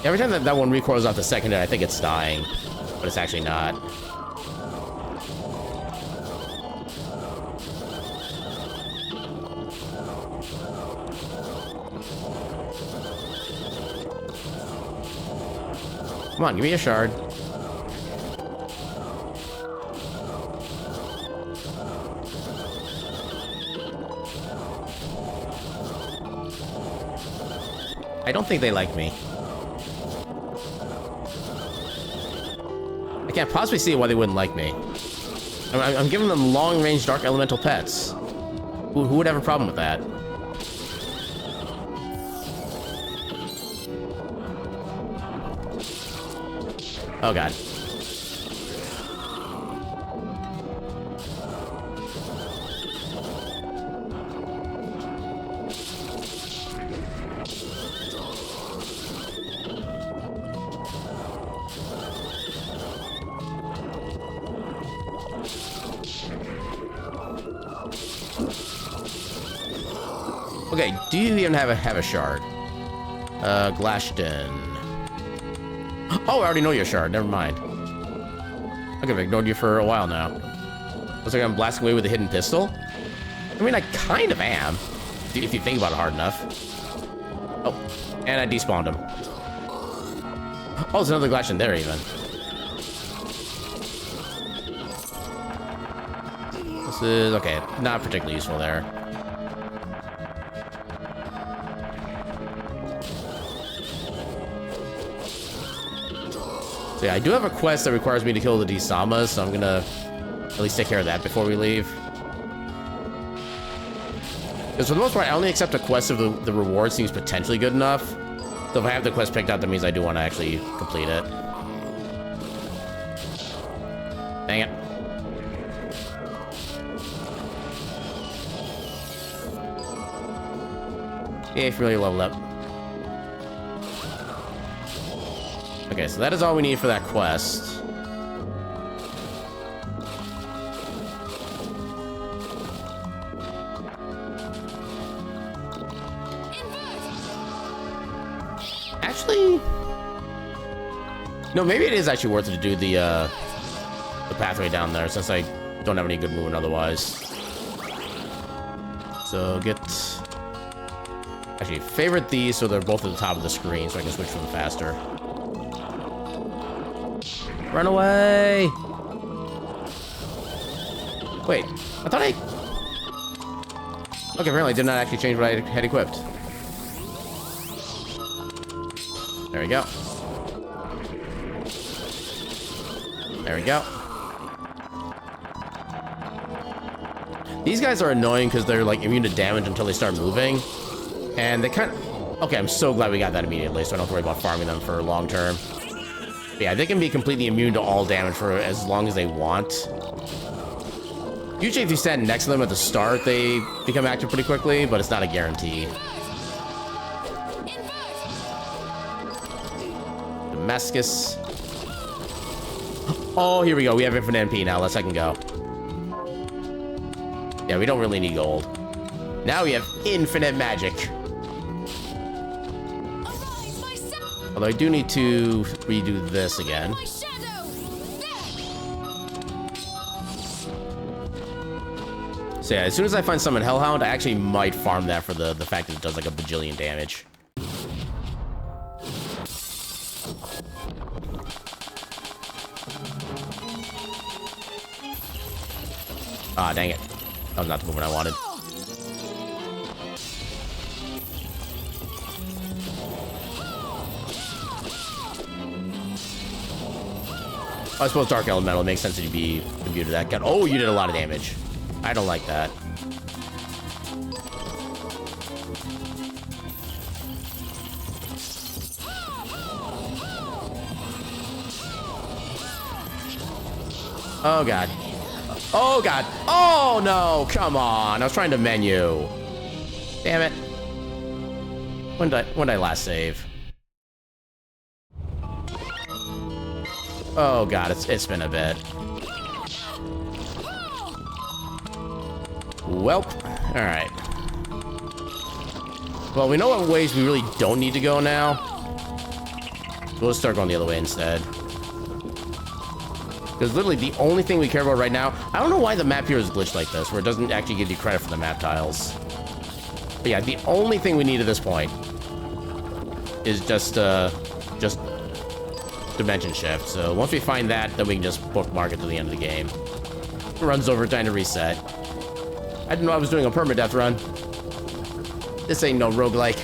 Every time that one recoils off the second hit, I think it's dying. But it's actually not. Come on, give me a shard. I don't think they like me. I can't possibly see why they wouldn't like me. I'm giving them long-range Dark Elemental pets. Who would have a problem with that? Oh god. Okay, do you even have a shard? Glashton. Oh, I already know your shard. Never mind. I could have ignored you for a while now. Looks like I'm blasting away with a hidden pistol. I mean, I kind of am, if you think about it hard enough. Oh, and I despawned him. Oh, there's another Glacian there, even. This is, okay, not particularly useful there. So yeah, I do have a quest that requires me to kill the D-Samas, so I'm gonna at least take care of that before we leave. Because for the most part, I only accept a quest if the reward seems potentially good enough. So if I have the quest picked out, that means I do want to actually complete it. Dang it. Yeah, really leveled up. Okay, so that is all we need for that quest. Actually, no, maybe it is actually worth it to do the pathway down there, since I don't have any good movement otherwise. So get... Actually, favorite these so they're both at the top of the screen, so I can switch from faster. Run away! Wait, I thought I... Okay, apparently I did not actually change what I had equipped. There we go. There we go. These guys are annoying because they're like immune to damage until they start moving. And they kind of... Okay, I'm so glad we got that immediately, so I don't have to worry about farming them for long term. But yeah, they can be completely immune to all damage for as long as they want. Usually if you stand next to them at the start, they become active pretty quickly, but it's not a guarantee. Damascus. Oh, here we go. We have infinite MP now. Let's second go. Yeah, we don't really need gold. Now we have infinite magic. Although I do need to redo this again. So yeah, as soon as I find Summon Hellhound, I actually might farm that for the fact that it does like a bajillion damage. Ah, dang it. That was not the movement I wanted. I suppose Dark Elemental makes sense that you'd be imbued to that gun. Oh, you did a lot of damage. I don't like that. Oh, God. Oh, God. Oh, no. Come on. I was trying to menu. Damn it. When did I last save? Oh, God. It's been a bit. Welp. All right. Well, we know what ways we really don't need to go now. So let's start going the other way instead. Because literally the only thing we care about right now... I don't know why the map here is glitched like this, where it doesn't actually give you credit for the map tiles. But yeah, the only thing we need at this point is just dimension shift. So once we find that, then we can just bookmark it to the end of the game. It runs over, time to reset. I didn't know I was doing a permadeath run. This ain't no roguelike.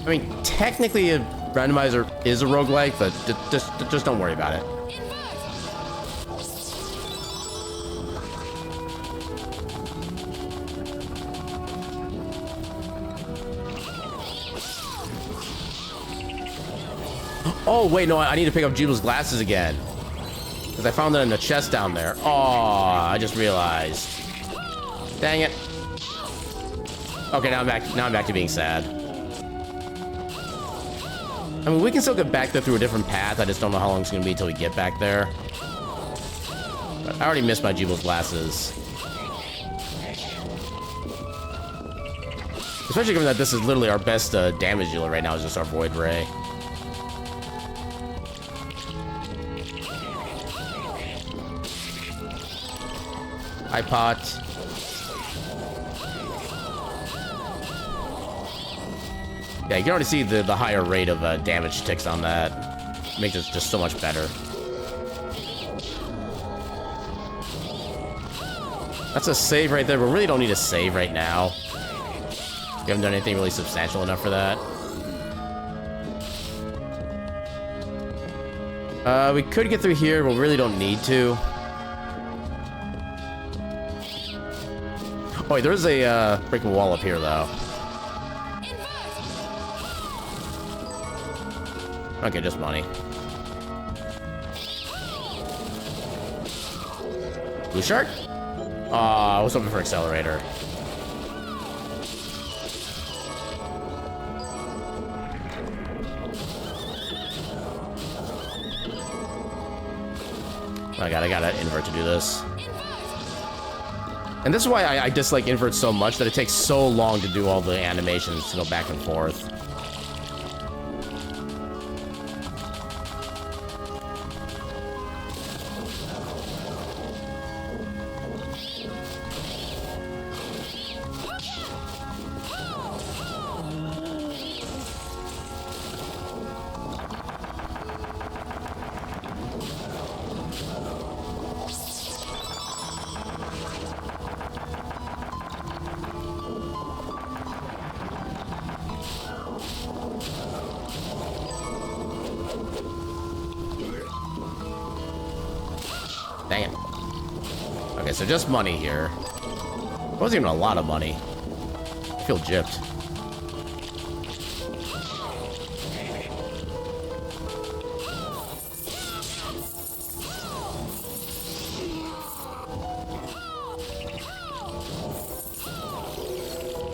I mean, technically a randomizer is a roguelike, but just don't worry about it. Oh, wait, no, I need to pick up Jeeble's glasses again. Because I found that in the chest down there. Oh, I just realized. Dang it. Okay, now I'm back to being sad. I mean, we can still get back there through a different path. I just don't know how long it's going to be until we get back there. But I already missed my Jeeble's glasses. Especially given that this is literally our best damage dealer right now, is just our Void Ray. Hi, Pot. Yeah, you can already see the higher rate of damage ticks on that. Makes it just so much better. That's a save right there, but we really don't need a save right now. We haven't done anything really substantial enough for that. We could get through here, but we really don't need to. Oh, wait, there's a brick wall up here, though. Okay, just money. Blue shark? Aw, I was hoping for accelerator. Oh my god, I gotta invert to do this. And this is why I dislike inverts so much, that it takes so long to do all the animations to go back and forth. Dang it. Okay, so just money here. It wasn't even a lot of money. I feel gypped.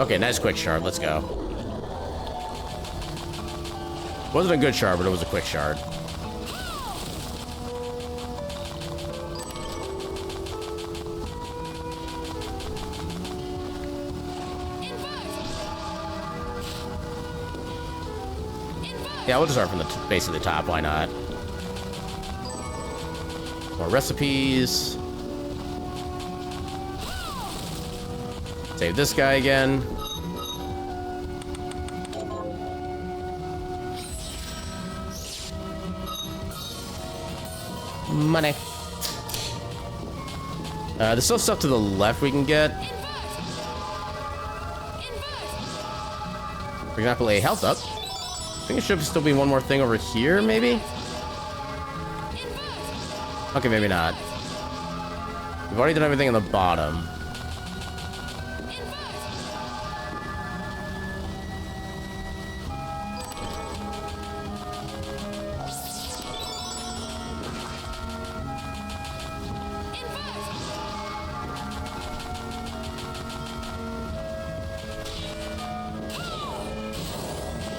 Okay, nice quick shard. Let's go. Wasn't a good shard, but it was a quick shard. Yeah, we'll just start from the base of the top. Why not? More recipes. Save this guy again. Money. There's still stuff to the left we can get. For example, a health up. I think it should still be one more thing over here, maybe? Okay, maybe not. We've already done everything on the bottom.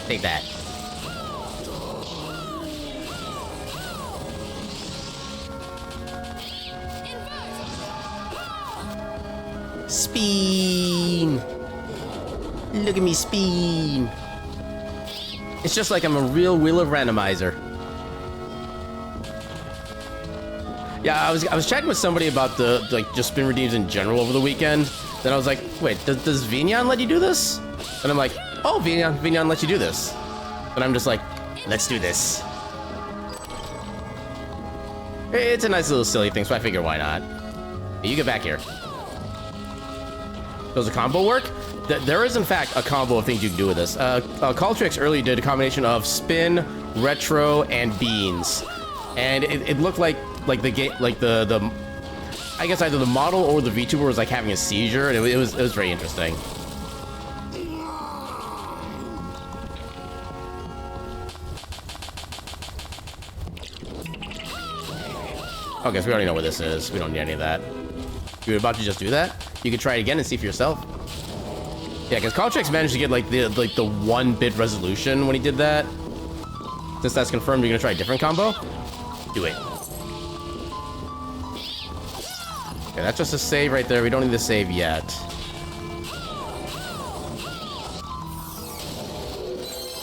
Take that. Spin! Look at me spin! It's just like I'm a real Wheel of Randomizer. Yeah, I was chatting with somebody about the just spin redeems in general over the weekend. Then I was like, wait, does Vignon let you do this? And I'm like, oh, Vignon lets you do this. And I'm just like, let's do this. It's a nice little silly thing, so I figure why not. Hey, you get back here. Does a combo work? There is, in fact, a combo of things you can do with this. Caltrix earlier did a combination of spin, retro, and beans. And it looked like the game, like the I guess either the model or the VTuber was like having a seizure, and it was very interesting. Okay, so we already know what this is. We don't need any of that. You're about to just do that? You can try it again and see for yourself. Yeah, because Caltrix managed to get like the 1-bit resolution when he did that. Since that's confirmed, you're gonna try a different combo? Do it. Okay, that's just a save right there. We don't need to save yet.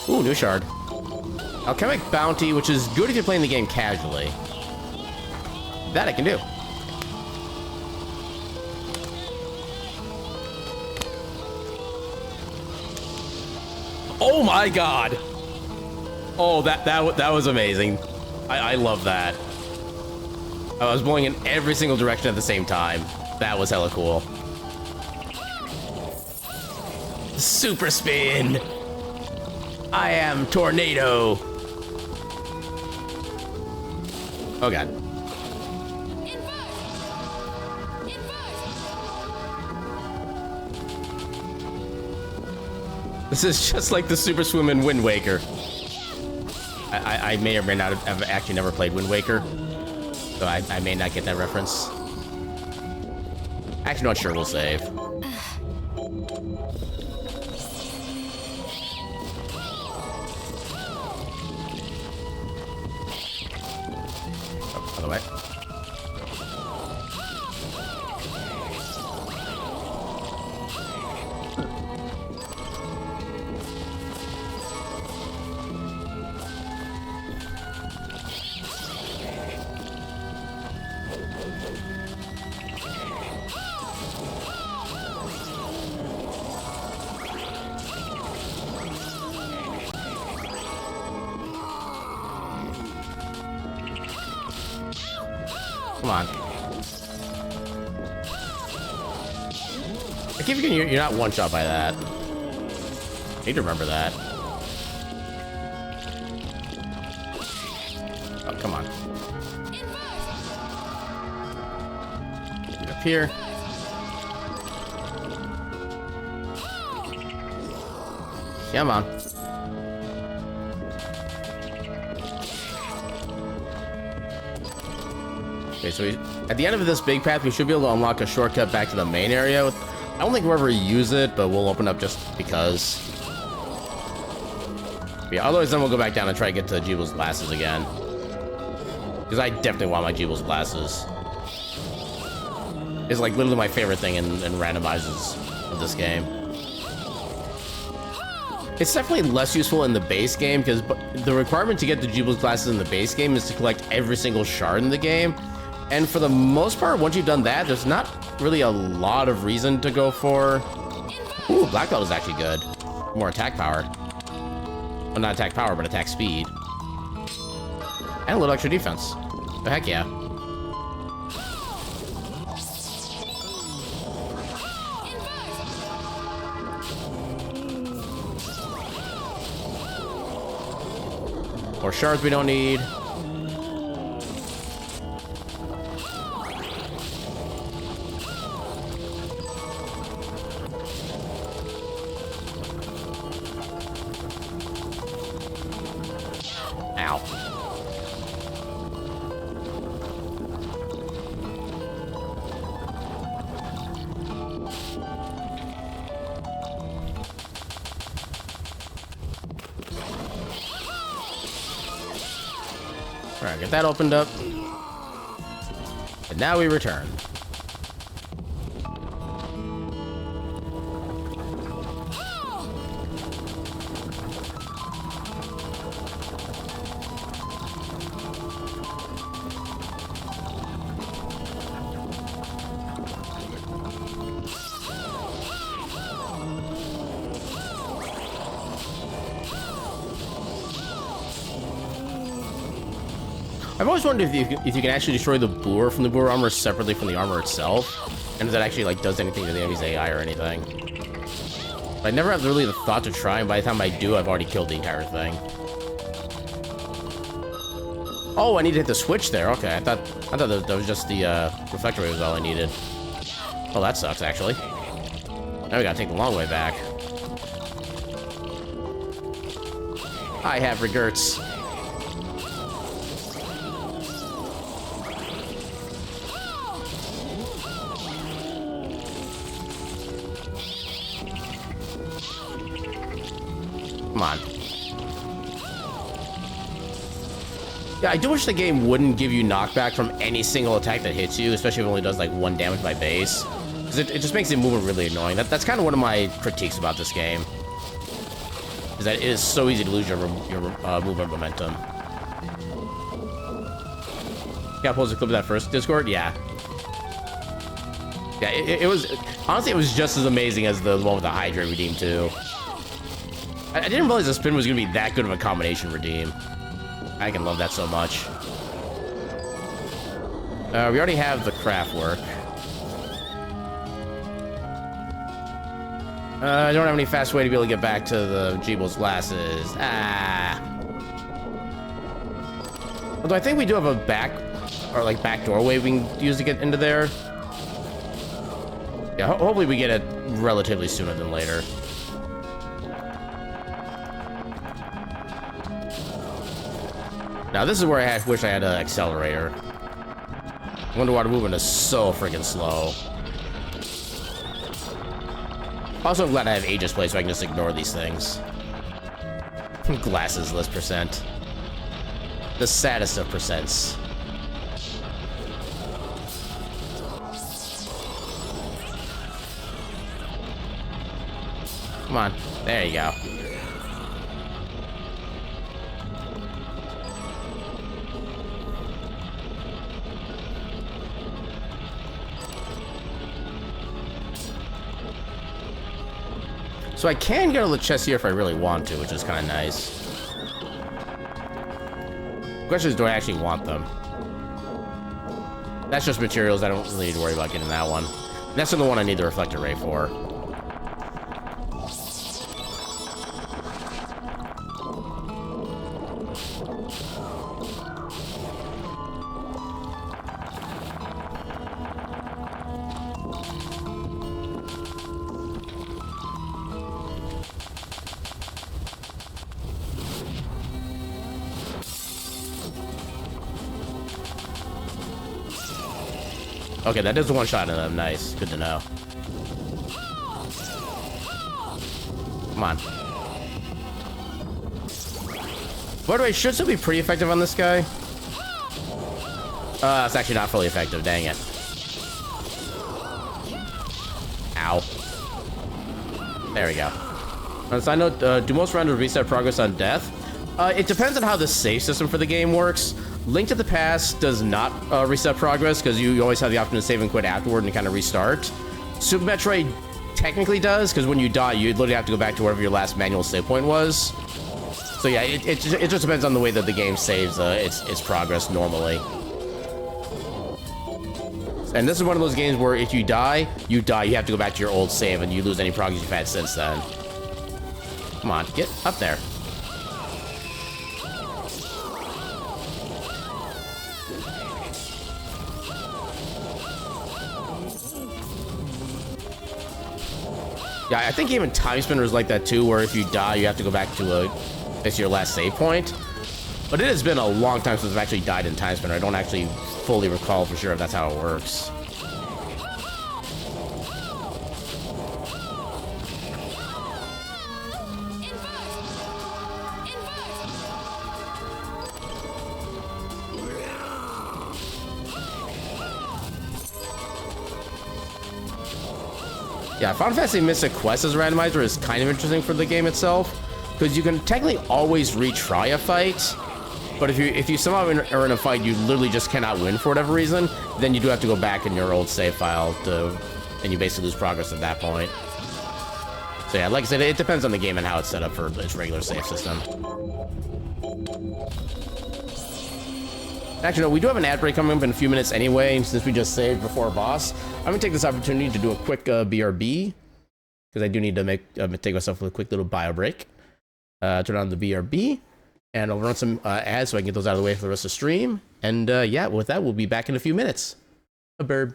Ooh, new shard. Alchemic Bounty, which is good if you're playing the game casually. That I can do. Oh my god! Oh, that was amazing. I love that. I was blowing in every single direction at the same time. That was hella cool. Super spin! I am Tornado! Oh god. This is just like the Super Swim in Wind Waker. I may or may not have actually never played Wind Waker, so I may not get that reference. Actually, not sure. We'll save. Oh, other way. Come on. I keep forgetting you're not one shot by that. I need to remember that. Oh, come on. Get up here. Come on. Okay, so at the end of this big path, we should be able to unlock a shortcut back to the main area. I don't think we'll ever use it, but we'll open up just because. Yeah, otherwise then we'll go back down and try to get to Jeeble's glasses again. Because I definitely want my Jeeble's glasses. It's like literally my favorite thing in randomizers of this game. It's definitely less useful in the base game because the requirement to get the Jeeble's glasses in the base game is to collect every single shard in the game. And for the most part, once you've done that, there's not really a lot of reason to go for... Ooh, Black Belt is actually good. More attack power. Well, not attack power, but attack speed. And a little extra defense. Oh, heck yeah. More shards we don't need. Ow. All right, get that opened up. And now we return. I've always wondered if you can actually destroy the boar from the boar armor separately from the armor itself, and if that actually like does anything to the enemy's AI or anything. But I never have really the thought to try, and by the time I do, I've already killed the entire thing. Oh, I need to hit the switch there. Okay, I thought that was just the reflector wave was all I needed. Oh, that sucks actually. Now we gotta take the long way back. I have regrets. Come on. Yeah, I do wish the game wouldn't give you knockback from any single attack that hits you, especially if it only does like 1 damage by base. Because it just makes the movement really annoying. That's kind of one of my critiques about this game. Is that it is so easy to lose your movement momentum. Yeah, post a clip of that first Discord? Yeah. Yeah, it was... Honestly, it was just as amazing as the one with the Hydra redeem, too. I didn't realize the spin was going to be that good of a combination redeem. I can love that so much. We already have the craft work. I don't have any fast way to be able to get back to the Jeeble's glasses. Ah. Although I think we do have a back doorway we can use to get into there. Yeah, hopefully we get it relatively sooner than later. Now this is where I wish I had an accelerator. Wonder why the movement is so freaking slow. Also, I'm glad I have Aegis Play so I can just ignore these things. Glasses list percent. The saddest of percents. Come on. There you go. So I can get all the chests here if I really want to, which is kind of nice. The question is, do I actually want them? That's just materials. I don't really need to worry about getting that one. That's the one I need the reflector ray for. Okay, that is the one shot of them. Nice. Good to know. Come on. By the way, should still be pretty effective on this guy. It's actually not fully effective. Dang it. Ow. There we go. On a side note, do most rounders reset progress on death? It depends on how the save system for the game works. Link to the Past does not reset progress because you always have the option to save and quit afterward and kind of restart. Super Metroid technically does, because when you die, you literally have to go back to wherever your last manual save point was. So yeah, it just depends on the way that the game saves its progress normally. And this is one of those games where if you die, you die. You have to go back to your old save and you lose any progress you've had since then. Come on, get up there. Yeah, I think even Timespinner is like that too, where if you die, you have to go back to your last save point. But it has been a long time since I've actually died in Timespinner. I don't actually fully recall for sure if that's how it works. Yeah, Final Fantasy Mystic Quest as a randomizer is kind of interesting for the game itself, because you can technically always retry a fight, but if you somehow are in a fight you literally just cannot win for whatever reason, then you do have to go back in your old save file and you basically lose progress at that point. So yeah, like I said, it depends on the game and how it's set up for its regular save system. Actually, no, we do have an ad break coming up in a few minutes anyway, since we just saved before a boss. I'm gonna take this opportunity to do a quick BRB, because I do need to take myself a quick little bio break. Turn on the BRB, and I'll run some ads so I can get those out of the way for the rest of the stream. And yeah, with that, we'll be back in a few minutes. A burb.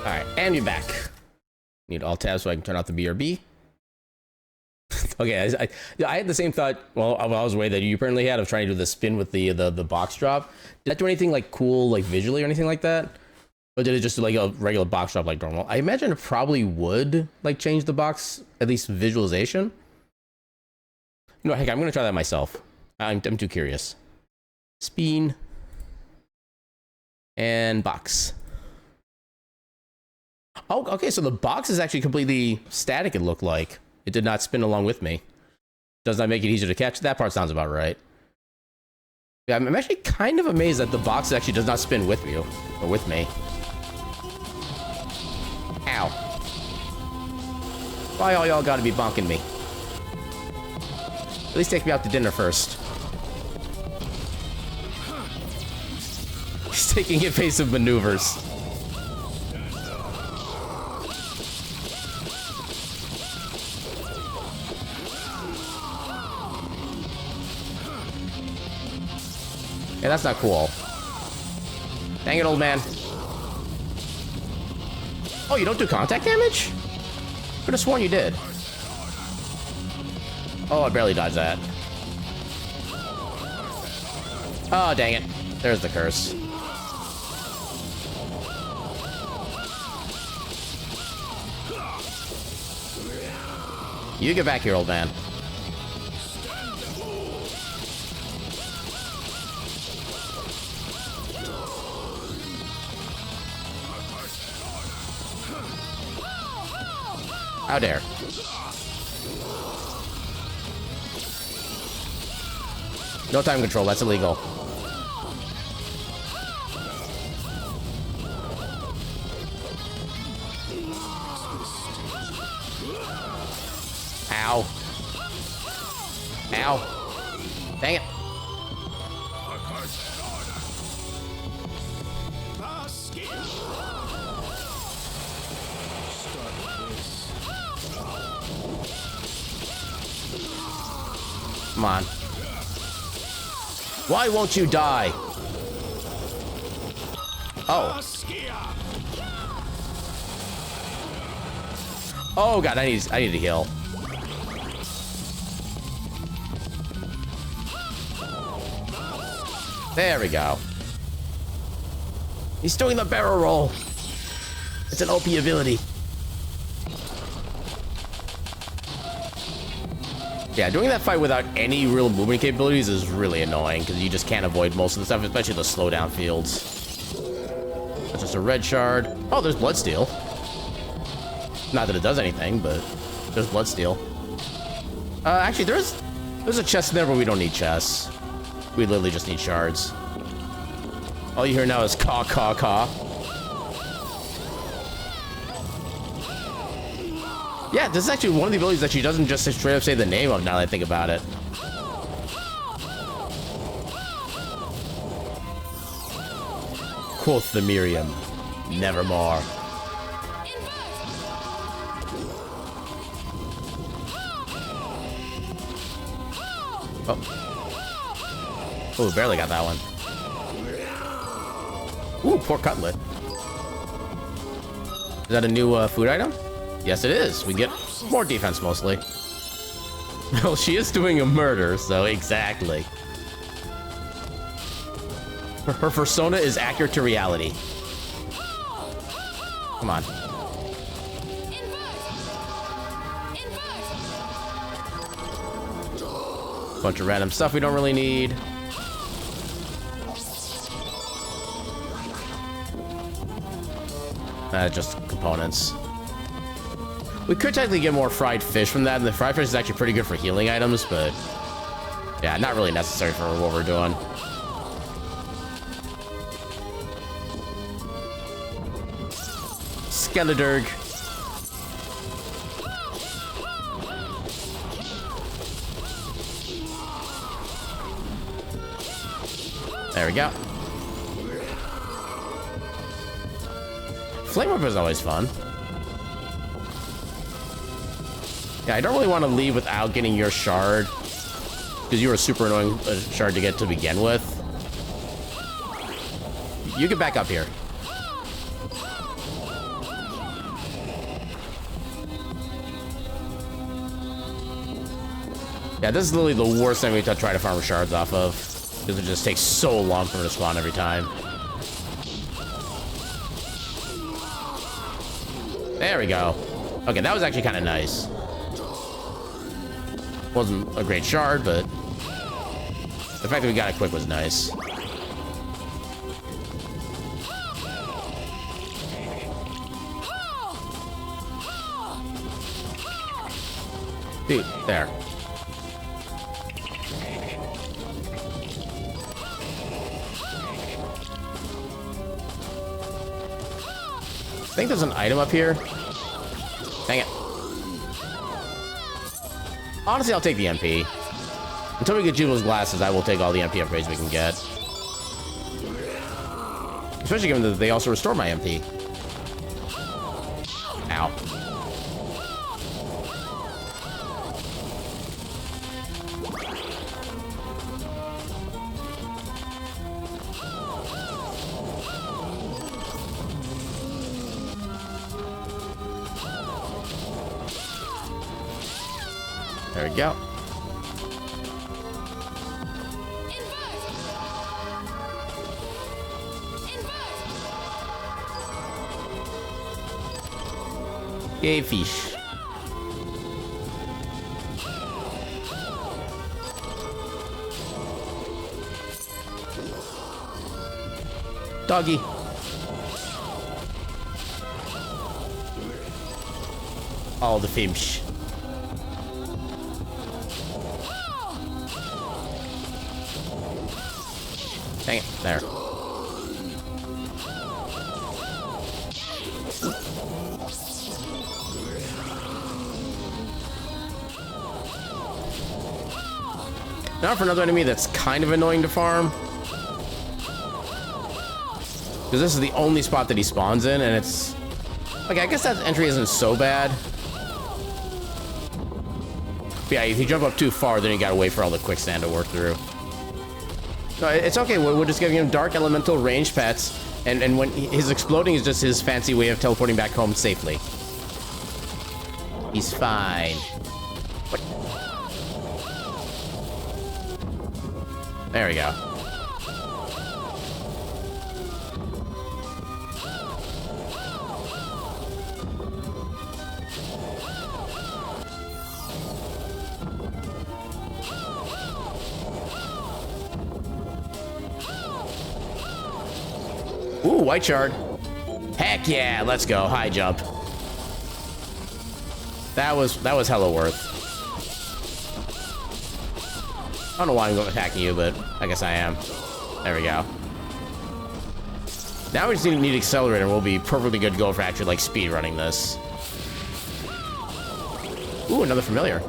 Alright, and you're back. Need alt tabs so I can turn off the BRB. Okay, I had the same thought while I was away that you apparently had of trying to do the spin with the box drop. Did that do anything like cool, like visually or anything like that? Or did it just do like a regular box drop like normal? I imagine it probably would like change the box, at least visualization. You know, heck, I'm gonna try that myself. I'm too curious. Spin. And box. Oh, okay, so the box is actually completely static, it looked like. It did not spin along with me. Does not make it easier to catch. That part sounds about right. Yeah, I'm actually kind of amazed that the box actually does not spin with you. Or with me. Ow. Why all y'all gotta be bonking me? At least take me out to dinner first. He's taking evasive maneuvers. Yeah, that's not cool. Dang it, old man. Oh, you don't do contact damage? Could have sworn you did. Oh, I barely dodged that. Oh, dang it. There's the curse. You get back here, old man. How dare. No time control, that's illegal. Ow. Ow. Dang it. Come on. Why won't you die? Oh. Oh god, I need to heal. There we go. He's doing the barrel roll. It's an OP ability. Yeah, doing that fight without any real movement capabilities is really annoying because you just can't avoid most of the stuff, especially the slowdown fields. That's just a red shard. Oh, there's Bloodsteel. Not that it does anything, but there's Bloodsteel. Actually, there's a chest in there, but we don't need chests. We literally just need shards. All you hear now is caw, caw, caw. Yeah, this is actually one of the abilities that she doesn't just straight up say the name of now that I think about it. Quoth the Miriam, nevermore. Oh. Oh, barely got that one. Ooh, pork cutlet. Is that a new food item? Yes, it is. We get more defense, mostly. Well, she is doing a murder, so exactly. Her persona is accurate to reality. Come on. Bunch of random stuff we don't really need. Just components. We could technically get more fried fish from that, and the fried fish is actually pretty good for healing items, but yeah, not really necessary for what we're doing. Skeleturg. There we go. Flame Whip is always fun. Yeah, I don't really want to leave without getting your shard, because you were a super annoying shard to get to begin with. You get back up here. Yeah, this is literally the worst thing we to try to farm shards off of. Because it just takes so long for it to spawn every time. There we go. Okay, that was actually kind of nice. Wasn't a great shard, but the fact that we got it quick was nice. Dude, there. I think there's an item up here. Dang it. Honestly, I'll take the MP. Until we get Juno's glasses, I will take all the MP upgrades we can get. Especially given that they also restore my MP. Ow. There we go. Yay, fish. Doggy. All the fish. Dang it, there. Now for another enemy that's kind of annoying to farm. Because this is the only spot that he spawns in, and it's... Okay, I guess that entry isn't so bad. But yeah, if you jump up too far, then you gotta wait for all the quicksand to work through. No, it's okay, we're just giving him dark elemental ranged pets, and when his exploding is just his fancy way of teleporting back home safely. He's fine. What? There we go. Ooh, white shard. Heck yeah, let's go. High jump. That was hella worth. I don't know why I'm attacking you, but I guess I am. There we go. Now we just need accelerator. We'll be perfectly good to go for actually like speed running this. Ooh, another familiar.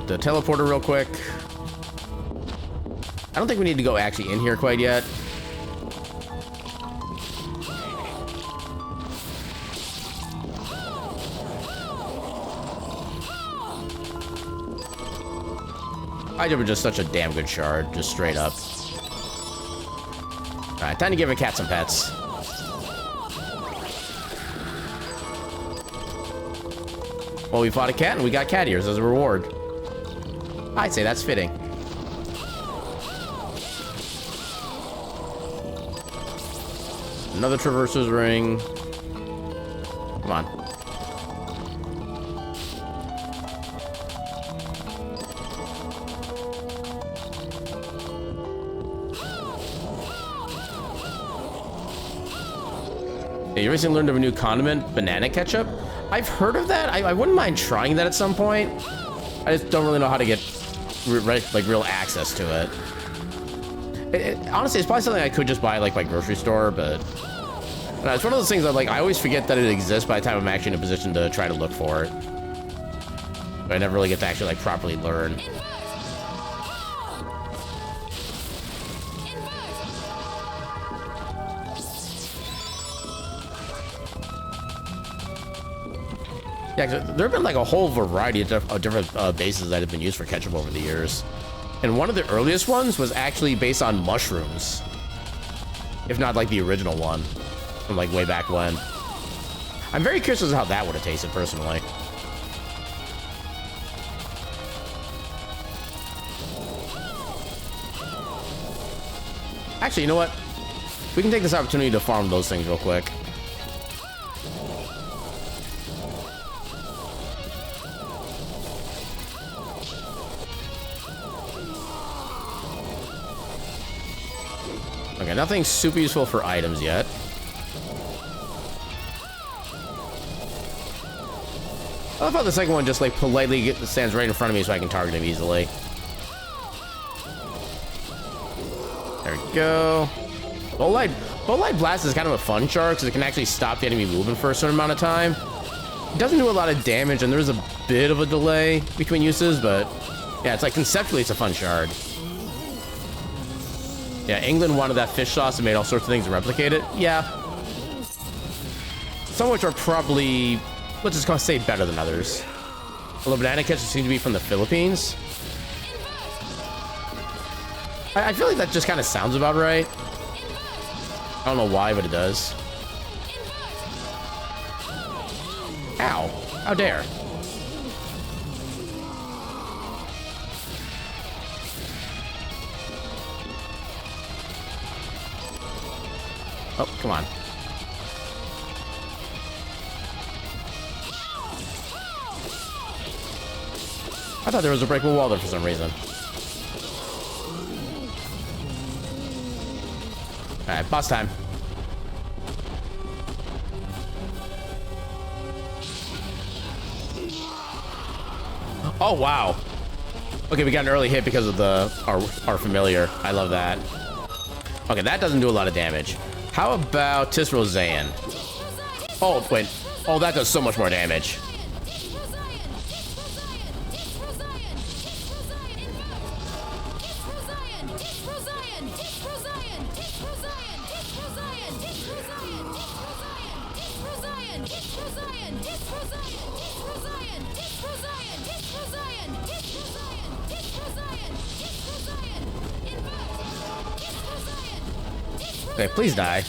The teleporter real quick. I don't think we need to go actually in here quite yet. High jump is just such a damn good shard, just straight up. Alright, time to give a cat some pets. Well, we fought a cat and we got cat ears as a reward. I'd say that's fitting. Another traverser's ring. Come on. Hey, you recently learned of a new condiment, banana ketchup? I've heard of that. I wouldn't mind trying that at some point. I just don't really know how to get real access to it. Honestly, it's probably something I could just buy like my grocery store, but it's one of those things that I always forget that it exists by the time I'm actually in a position to try to look for it. But I never really get to actually properly learn. Yeah, there have been a whole variety of different bases that have been used for ketchup over the years. And one of the earliest ones was actually based on mushrooms. If not the original one. from like way back when. I'm very curious as to how that would have tasted personally. Actually, you know what? We can take this opportunity to farm those things real quick. Okay, nothing super useful for items yet. I love how the second one just like politely stands right in front of me so I can target him easily. There we go. Bolt Light Blast is kind of a fun char because it can actually stop the enemy movement for a certain amount of time. It doesn't do a lot of damage and there's a bit of a delay between uses, but yeah, it's like conceptually it's a fun shard. Yeah, England wanted that fish sauce and made all sorts of things to replicate it. Yeah. Some of which are probably, let's just say, better than others. Although banana ketchup seems to be from the Philippines. I feel like that just kind of sounds about right. I don't know why, but it does. Ow. How dare. Oh, come on. I thought there was a breakable wall there for some reason. Alright, boss time. Oh, wow. Okay, we got an early hit because of our familiar. I love that. Okay, that doesn't do a lot of damage. How about Tisrozayan? Oh, wait. Oh, that does so much more damage. Okay, please die.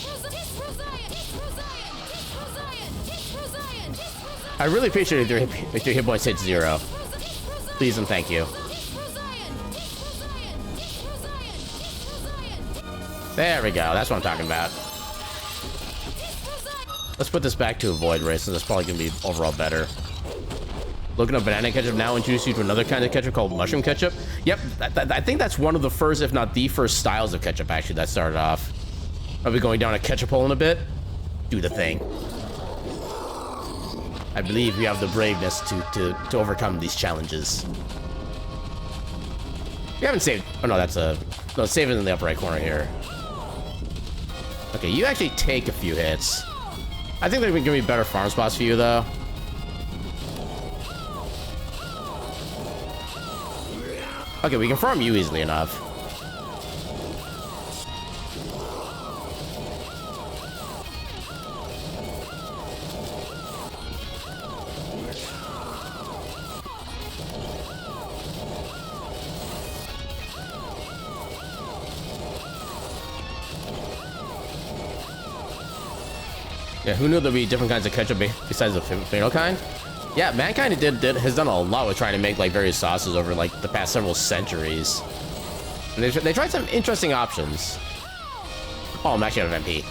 I really appreciate it if your hit points hit 0. Please and thank you. There we go. That's what I'm talking about. Let's put this back to a void ray since it's probably going to be overall better. Looking up banana ketchup now introduce you to another kind of ketchup called mushroom ketchup. Yep, I think that's one of the first, if not the first, styles of ketchup actually that started off. I'll be going down a ketchup hole in a bit. Do the thing. I believe we have the braveness to overcome these challenges. We haven't saved. Oh no, that's a no. Save it in the upper right corner here. Okay, you actually take a few hits. I think they're gonna be better farm spots for you though. Okay, we can farm you easily enough. Yeah, who knew there'd be different kinds of ketchup besides the tomato kind? Yeah, mankind has done a lot with trying to make like various sauces over like the past several centuries. And they tried some interesting options. Oh, I'm actually out of MP.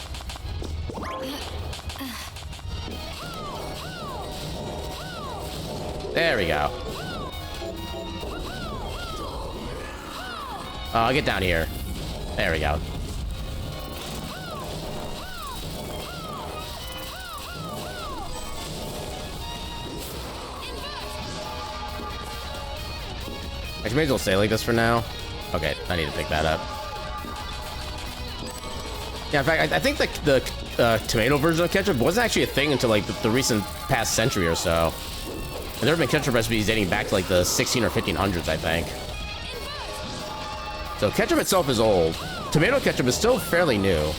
There we go. I'll get down here. There we go. I may as well stay like this for now. Okay, I need to pick that up. Yeah, in fact, I think the tomato version of ketchup wasn't actually a thing until like the recent past century or so. And there have been ketchup recipes dating back to like the 16 or 1500s, I think. So ketchup itself is old. Tomato ketchup is still fairly new.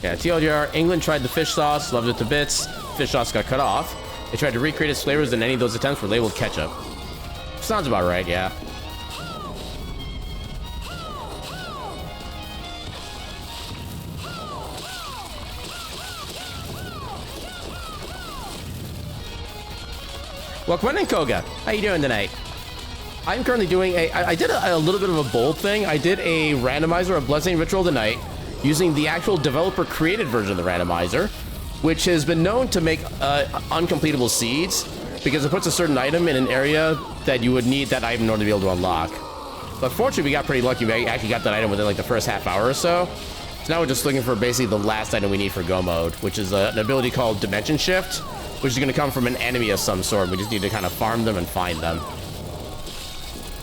Yeah, TLDR, England tried the fish sauce, loved it to bits. fish sauce got cut off. They tried to recreate its flavors, and any of those attempts were labeled ketchup. Sounds about right, yeah. Welcome in, Koga. How you doing tonight? I'm currently doing I did a little bit of a bold thing. I did a randomizer of Bloodstained Ritual tonight using the actual developer-created version of the randomizer, which has been known to make uncompletable seeds because it puts a certain item in an area that you would need that item in order to be able to unlock. But fortunately, we got pretty lucky. We actually got that item within like the first half hour or so. So now we're just looking for basically the last item we need for Go mode, which is an ability called Dimension Shift, which is going to come from an enemy of some sort. We just need to kind of farm them and find them.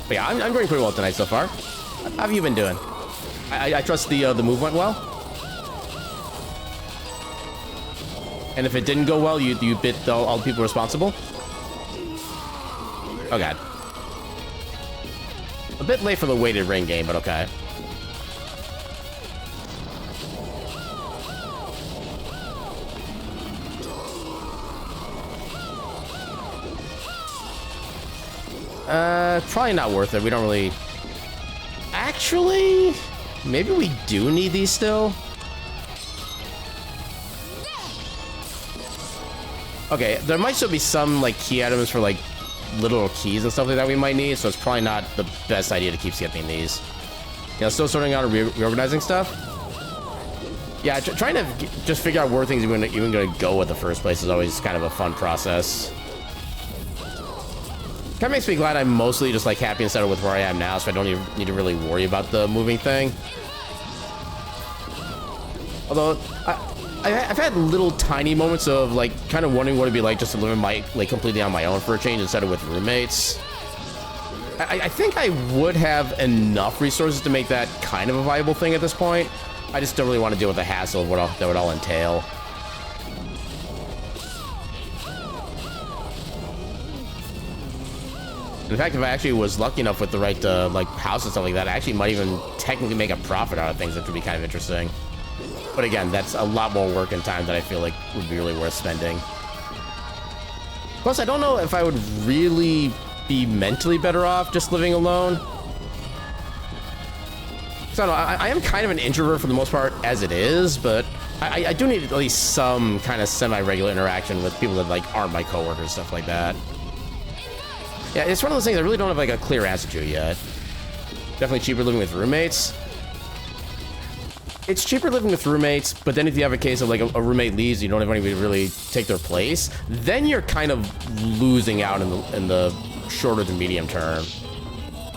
But yeah, I'm doing pretty well tonight so far. How have you been doing? I trust the move went well. And if it didn't go well, you bit all the people responsible? Oh god. A bit late for the weighted ring game, but okay. Probably not worth it. We don't really... Actually, maybe we do need these still. Okay, there might still be some, like, key items for, like, little keys and stuff like that we might need, so it's probably not the best idea to keep skipping these. You know, still sorting out and reorganizing stuff. Yeah, trying to just figure out where things are even going to go in the first place is always kind of a fun process. Kind of makes me glad I'm mostly just like happy and settled with where I am now, so I don't even need to really worry about the moving thing. Although I've had little tiny moments of like kind of wondering what it'd be like just to live in my like completely on my own for a change instead of with roommates. I think I would have enough resources to make that kind of a viable thing at this point. I just don't really want to deal with the hassle of what that would all entail. In fact, if I actually was lucky enough with the right like house and stuff like that, I actually might even technically make a profit out of things, which would be kind of interesting. But again, that's a lot more work and time that I feel like would be really worth spending. Plus, I don't know if I would really be mentally better off just living alone. So I don't know, I am kind of an introvert for the most part as it is, but I do need at least some kind of semi-regular interaction with people that like aren't my coworkers, stuff like that. Yeah, it's one of those things I really don't have like a clear answer to yet. Definitely cheaper living with roommates. It's cheaper living with roommates, but then if you have a case of like a roommate leaves, you don't have anybody to really take their place, then you're kind of losing out in the shorter to medium term.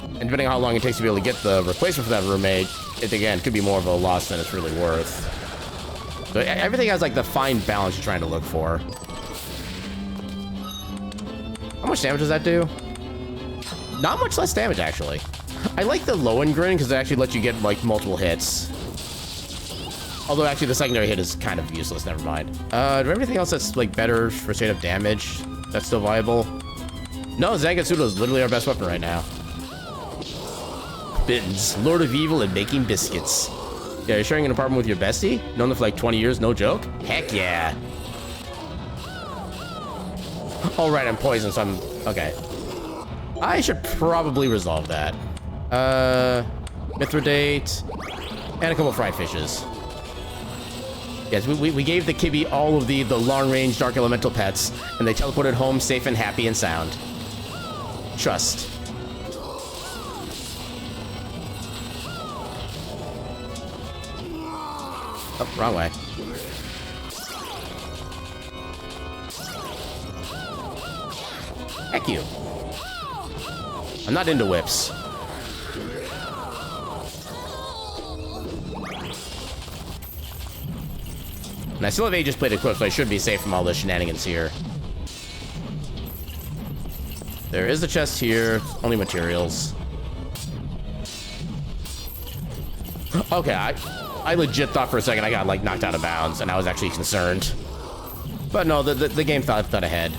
And depending on how long it takes to be able to get the replacement for that roommate, it again could be more of a loss than it's really worth. So everything has like the fine balance you're trying to look for. How much damage does that do? Not much less damage, actually. I like the low end grin because it actually lets you get like multiple hits. Although actually the secondary hit is kind of useless, never mind. Do we have anything else that's like better for straight up damage that's still viable? No, Zangetsudo is literally our best weapon right now. Bittens, Lord of Evil and making biscuits. Yeah, you're sharing an apartment with your bestie? Known them for like 20 years, no joke? Heck yeah. Oh right, I'm poisoned, so I'm... Okay. I should probably resolve that. Mithridate, and a couple of fried fishes. Yes, we gave the Kibby all of the long-range Dark Elemental pets, and they teleported home safe and happy and sound. Trust. Oh, wrong way. Heck you. I'm not into whips. And I still have Aegis Plate equipped, so I should be safe from all the shenanigans here. There is a chest here, only materials. Okay, I legit thought for a second I got like knocked out of bounds, and I was actually concerned. But no, the game thought ahead.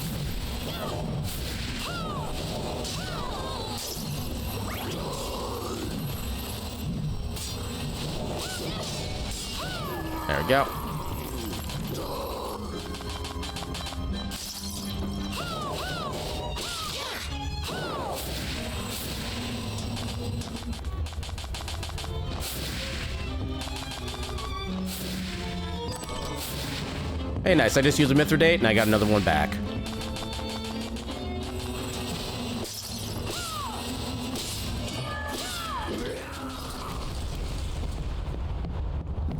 There we go. Hey, nice. I just used a Mithridate, and I got another one back.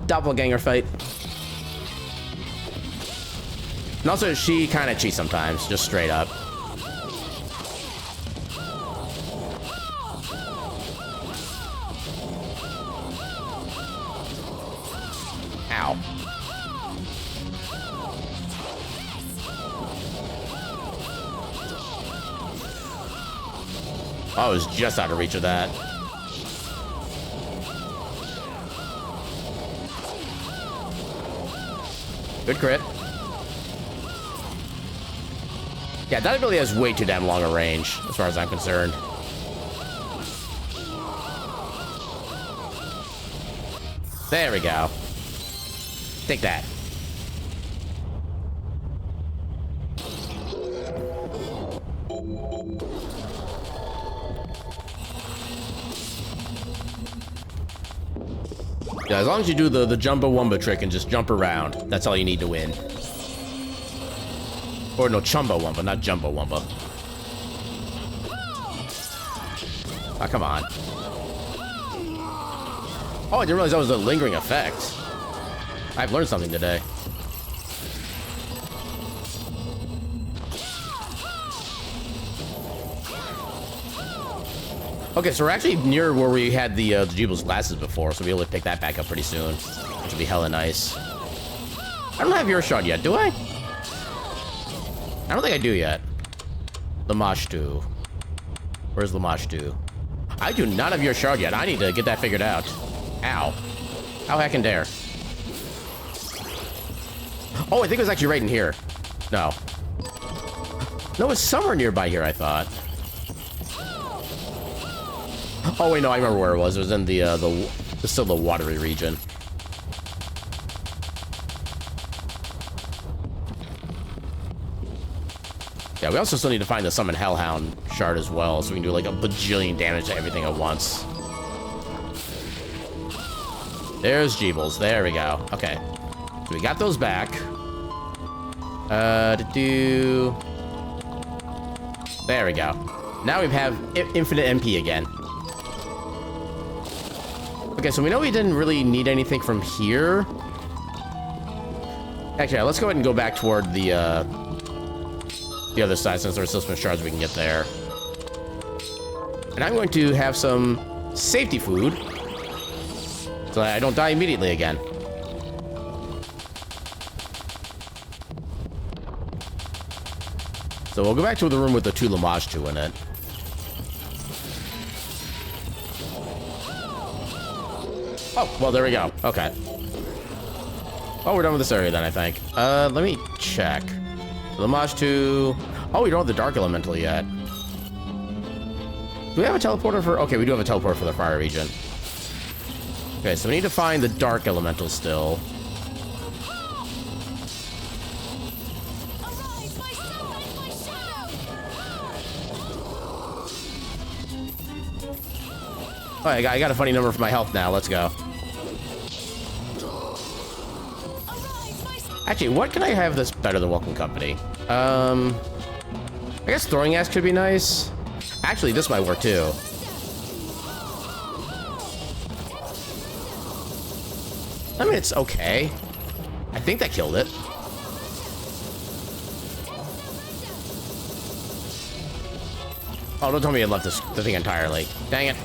Doppelganger fight. And also, she kind of cheats sometimes, just straight up. Ow. I was just out of reach of that. Good crit. Yeah, that ability has way too damn long a range, as far as I'm concerned. There we go. Take that. Yeah, as long as you do the Jumbo Wumba trick and just jump around, that's all you need to win. Or no, Chumbo Wumba, not Jumbo Wumba. Ah, come on. Oh, I didn't realize that was a lingering effect. I've learned something today. Okay, so we're actually near where we had the Jubal's glasses before, so we'll be able to pick that back up pretty soon, which will be hella nice. I don't have your shot yet, do I? I don't think I do yet. Lamash 2. Where's Lamash 2? I do not have your shard yet. I need to get that figured out. Ow. How heckin' dare. Oh, I think it was actually right in here. No. No, it's somewhere nearby here, I thought. Oh, wait, no, I remember where it was. It was in still the watery region. Yeah, we also still need to find the Summon Hellhound shard as well, so we can do like a bajillion damage to everything at once. There's Jeebles. There we go. Okay. So we got those back. There we go. Now we have infinite MP again. Okay, so we know we didn't really need anything from here. Actually, let's go ahead and go back toward the other side, since there's still some shards we can get there. And I'm going to have some safety food so that I don't die immediately again. So we'll go back to the room with the 2 Lamash 2 in it. Oh, well, there we go. Okay. Oh, we're done with this area then, I think. Let me check. Lamash 2. Oh, we don't have the Dark Elemental yet. Do we have a teleporter for... Okay, we do have a teleporter for the Fire region. Okay, so we need to find the Dark Elemental still. Oh, I got a funny number for my health now. Let's go. Actually, what can I have that's better than Welcome Company? I guess Throwing Axe could be nice. Actually, this might work too. I mean, it's okay. I think that killed it. Oh, don't tell me it left the thing entirely. Dang it.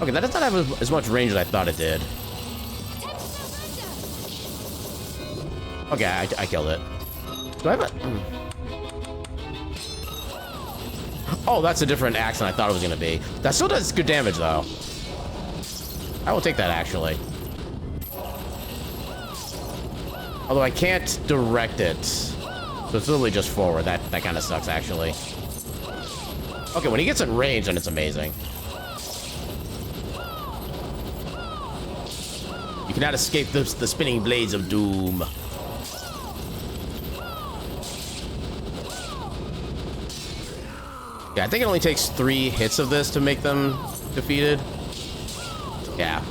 Okay, that does not have as much range as I thought it did. Okay, I killed it. Do I have a... Oh, that's a different axe than I thought it was going to be. That still does good damage, though. I will take that, actually. Although I can't direct it. So it's literally just forward. That kind of sucks, actually. Okay, when he gets in range, then it's amazing. You cannot escape the spinning blades of doom. Yeah, I think it only takes 3 hits of this to make them defeated. Yeah.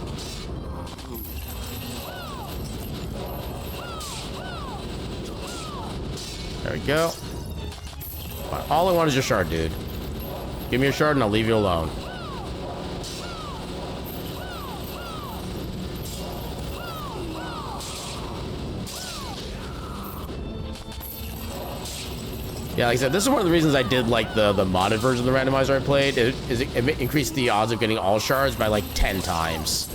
There we go. All I want is your shard, dude. Give me your shard and I'll leave you alone. Yeah, like I said, this is one of the reasons I did like the modded version of the randomizer I played. It increased the odds of getting all shards by like 10 times.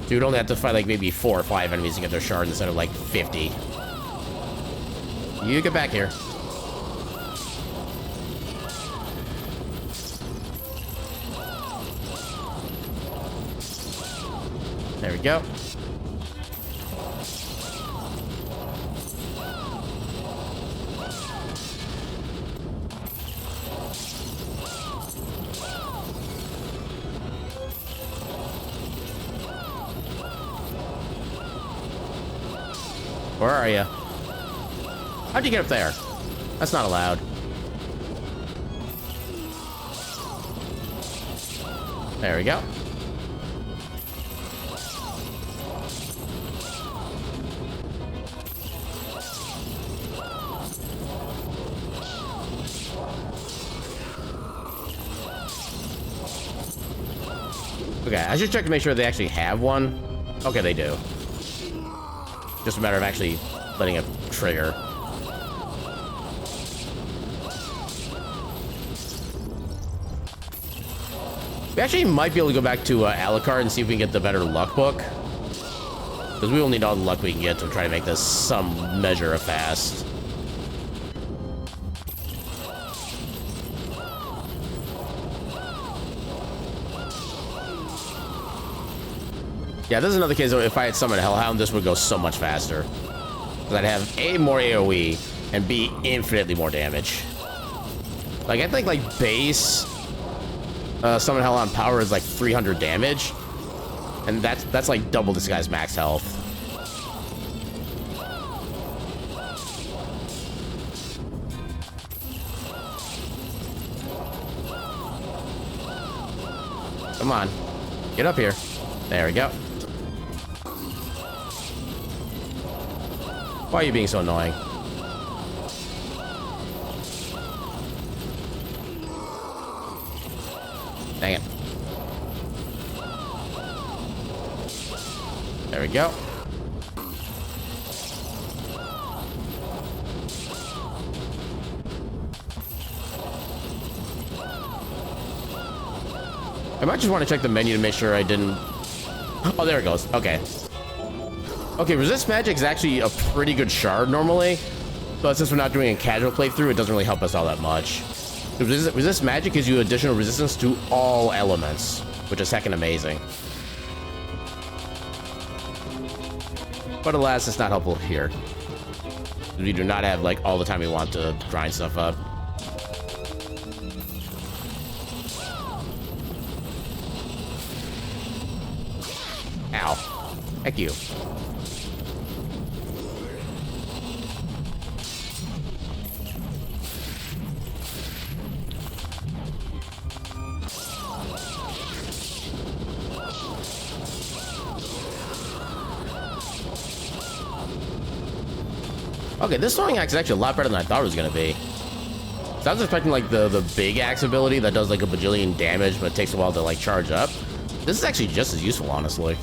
So you'd only have to fight like maybe 4 or 5 enemies to get their shard instead of like 50. You get back here. There we go. Where are you? How'd you get up there? That's not allowed. There we go. Okay, I should check to make sure they actually have one. Okay, they do. Just a matter of actually letting it trigger. We actually might be able to go back to Alucard and see if we can get the better luck book. Because we will need all the luck we can get to try to make this some measure of fast. Yeah, this is another case where if I had summoned Hellhound, this would go so much faster. Because I'd have A, more AoE, and B, infinitely more damage. Like, I think, like, base summon Hellhound power is, like, 300 damage. And that's like, double this guy's max health. Come on. Get up here. There we go. Why are you being so annoying? Dang it. There we go. I might just want to check the menu to make sure I didn't... Oh, there it goes. Okay. Okay, resist magic is actually a pretty good shard normally, but since we're not doing a casual playthrough, it doesn't really help us all that much. Resist magic gives you additional resistance to all elements, which is heckin' amazing. But alas, it's not helpful here. We do not have like all the time we want to grind stuff up. Ow. Heck you. Okay, this throwing axe is actually a lot better than I thought it was going to be. So I was expecting, like, the big axe ability that does, like, a bajillion damage, but it takes a while to, like, charge up. This is actually just as useful, honestly.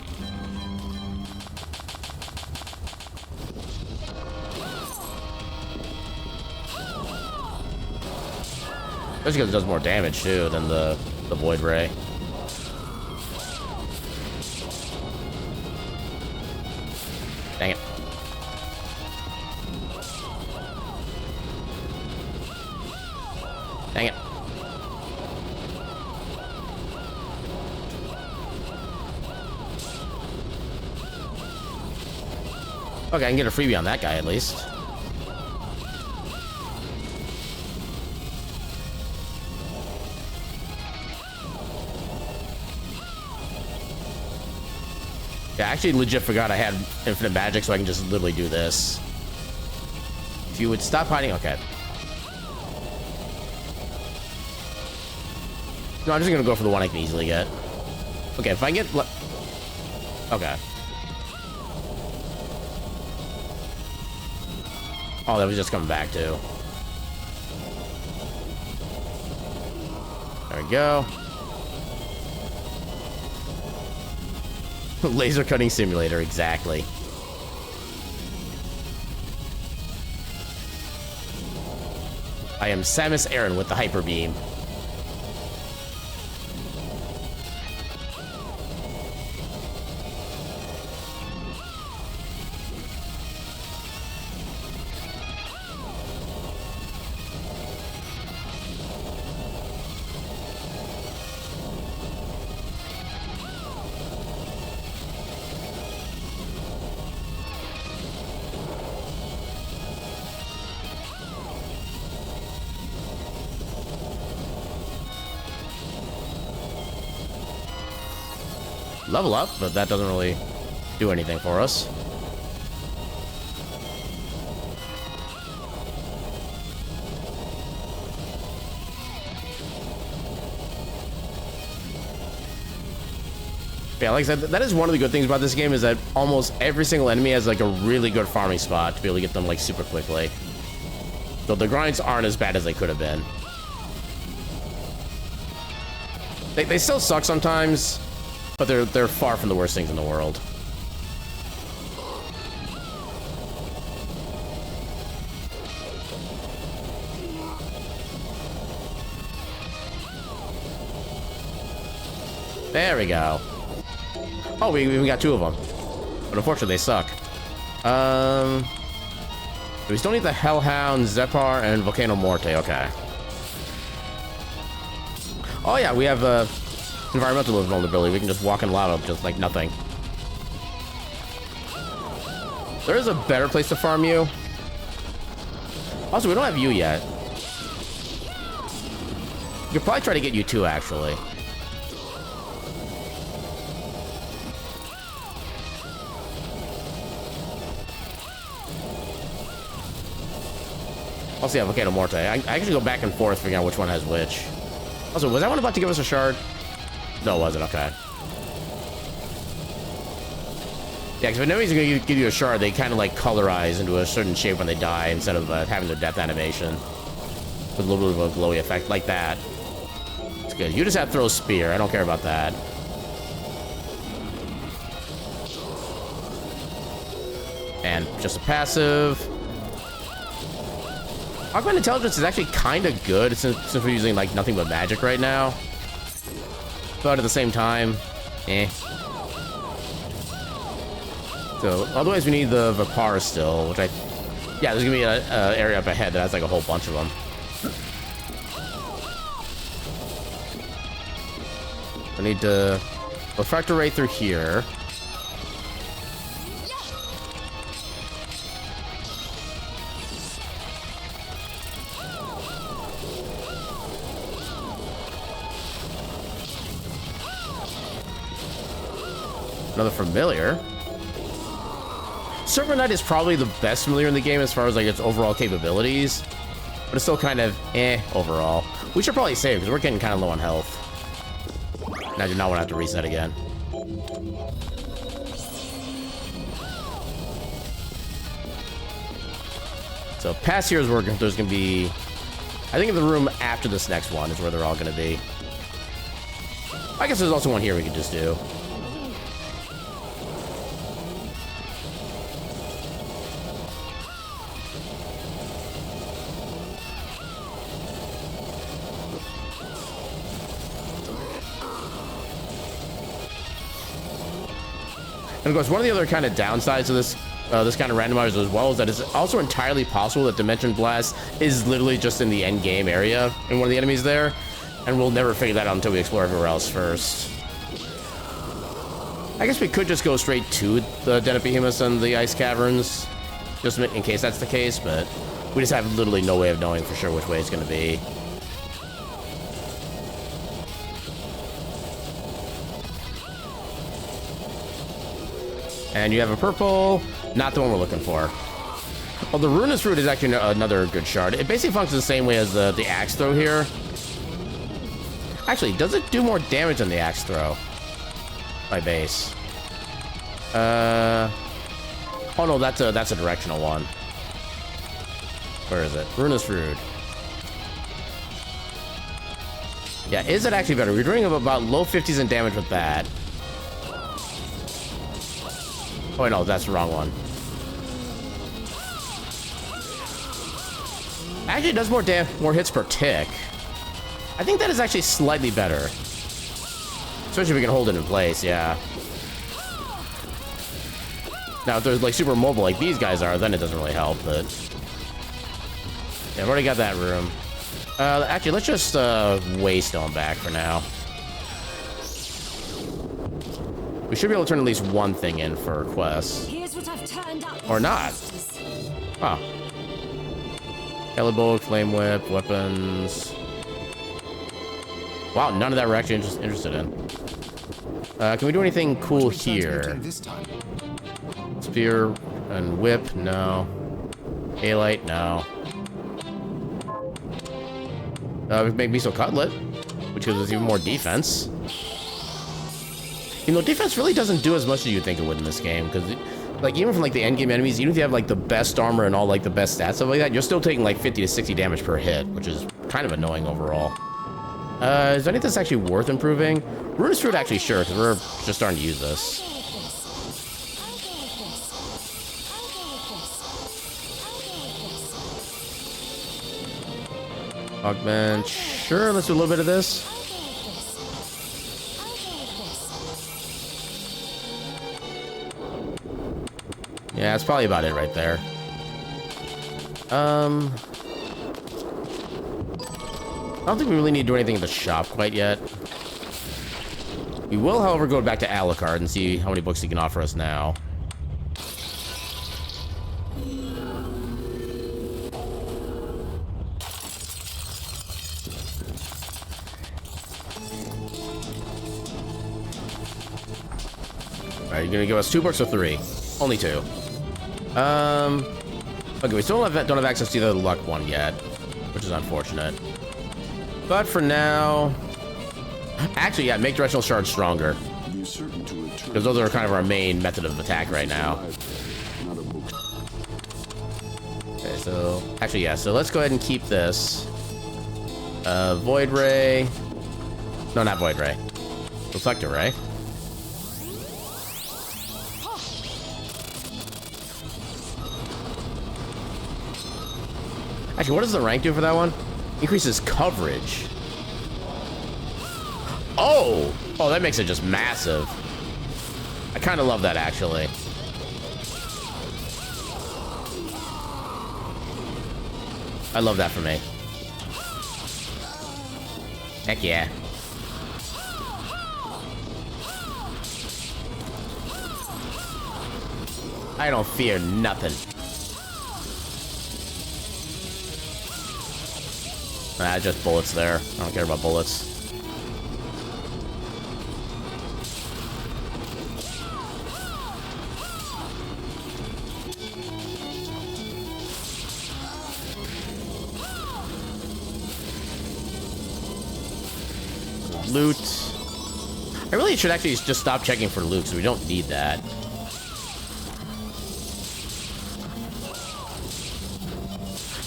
Especially because it does more damage, too, than the Void Ray. Dang it. Dang it. Okay, I can get a freebie on that guy at least. Yeah, I actually legit forgot I had infinite magic, so I can just literally do this. If you would stop hiding, okay. No, I'm just gonna go for the one I can easily get. Okay, if I can get... Okay. Oh, that was just coming back too. There we go. Laser cutting simulator, exactly. I am Samus Aran with the Hyper Beam. Level up, but that doesn't really do anything for us. Yeah, like I said, that is one of the good things about this game is that almost every single enemy has like a really good farming spot to be able to get them like super quickly. So the grinds aren't as bad as they could have been. They still suck sometimes, but they're far from the worst things in the world. There we go. Oh, we even got 2 of them. But unfortunately, they suck. We still need the Hellhound, Zephyr, and Volcano Morte. Okay. Oh yeah, we have environmental vulnerability. We can just walk in lava, just like nothing. There is a better place to farm you. Also, we don't have you yet. We could probably try to get you too, actually. Also, yeah, Volcano Morte. I actually go back and forth figuring out which one has which. Also, was that one about to give us a shard? No, it wasn't. Okay. Yeah, because if enemies are going to give you a shard, they kind of like colorize into a certain shape when they die instead of having their death animation. With a little bit of a glowy effect like that. It's good. You just have to throw a spear. I don't care about that. And just a passive. Augmented Intelligence is actually kind of good since we're using like nothing but magic right now. But at the same time, eh. So otherwise we need the Vipar still, which yeah, there's gonna be an area up ahead that has like a whole bunch of them. I need to refractor right through here. Another familiar. Serpent Knight is probably the best familiar in the game as far as like its overall capabilities, but it's still kind of eh overall. We should probably save because we're getting kind of low on health. And I do not want to have to reset again. So past here is where there's going to be, I think in the room after this next one is where they're all going to be. I guess there's also one here we could just do. And of course, one of the other kind of downsides of this this kind of randomizer as well is that it's also entirely possible that Dimension Blast is literally just in the end game area in one of the enemies there, and we'll never figure that out until we explore everywhere else first. I guess we could just go straight to the Den of Behemoths and the Ice Caverns, just in case that's the case, but we just have literally no way of knowing for sure which way it's going to be. And you have a purple, not the one we're looking for. Well, the Ruinous Root is actually another good shard. It basically functions the same way as the axe throw here. Actually, does it do more damage than the axe throw? By base. Oh no, that's a directional one. Where is it? Ruinous Fruit. Yeah, is it actually better? We're doing about low 50s in damage with that. Oh, wait, no, that's the wrong one. Actually, it does more hits per tick. I think that is actually slightly better. Especially if we can hold it in place, yeah. Now, if they're like super mobile like these guys are, then it doesn't really help, but... Yeah, I've already got that room. Actually, let's just Waystone back for now. We should be able to turn at least one thing in for quests. Here's what I've turned up. Or not. Oh. Elbow, Flame Whip, weapons. Wow, none of that we're actually interested in. Can we do anything cool here? Spear and Whip, no. Halite, no. We can make Miso Cutlet, which gives us even more defense. You know, defense really doesn't do as much as you think it would in this game, because, like, even from, like, the endgame enemies, even if you have, like, the best armor and all, like, the best stats, stuff like that, you're still taking, like, 50 to 60 damage per hit, which is kind of annoying overall. Is any of this actually worth improving? Ruinous Fruit, actually, sure, because we're just starting to use this. Augment, sure, let's do a little bit of this. Yeah, that's probably about it right there. I don't think we really need to do anything in the shop quite yet. We will, however, go back to Alucard and see how many books he can offer us now. Alright, you're gonna give us 2 books or 3? Only 2. Okay, we still don't have access to the luck one yet, which is unfortunate. But for now... Actually, yeah, make directional shards stronger. Because those are kind of our main method of attack right now. Okay, so... Actually, yeah, so let's go ahead and keep this. Void Ray... No, not Void Ray. Reflector Ray. Actually, what does the rank do for that one? Increases coverage. Oh! Oh, that makes it just massive. I kind of love that, actually. I love that for me. Heck yeah. I don't fear nothing. Just bullets there. I don't care about bullets. Loot. I really should actually just stop checking for loot, because we don't need that.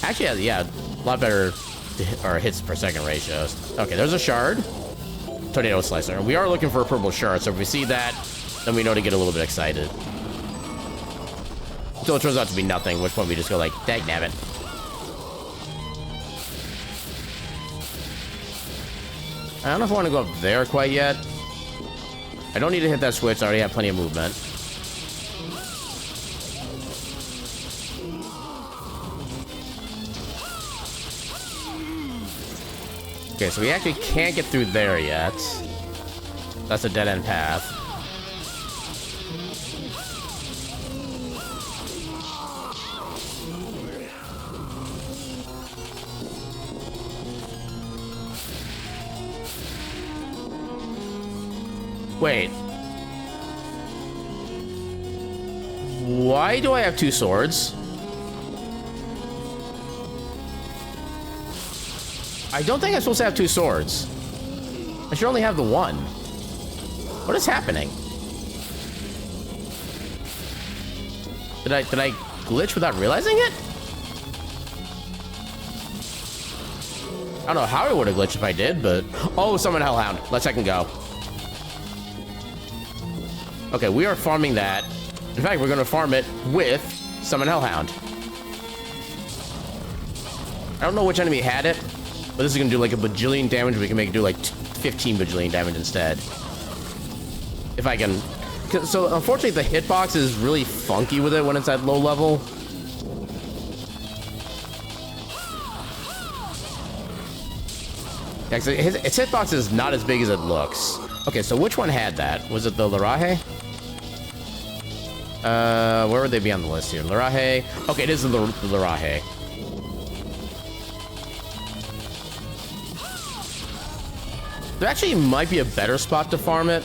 Actually, yeah, a lot better or hits per second ratios. Okay, there's a shard. Tornado Slicer. And we are looking for a purple shard, so if we see that, then we know to get a little bit excited. Until it turns out to be nothing, which point we just go like, dagnabbit. I don't know if I want to go up there quite yet. I don't need to hit that switch. I already have plenty of movement. Okay, so we actually can't get through there yet. That's a dead-end path. Wait. Why do I have 2 swords? I don't think I'm supposed to have 2 swords. I should only have the 1. What is happening? Did I glitch without realizing it? I don't know how it would have glitched if I did, but... Oh, summon Hellhound. Let's second go. Okay, we are farming that. In fact, we're going to farm it with summon Hellhound. I don't know which enemy had it, but this is going to do like a bajillion damage. We can make it do like 15 bajillion damage instead. If I can... So, unfortunately, the hitbox is really funky with it when it's at low level. Yeah, its hitbox is not as big as it looks. Okay, so which one had that? Was it the Laraje? Where would they be on the list here? Laraje. Okay, it is the Laraje. There actually might be a better spot to farm it.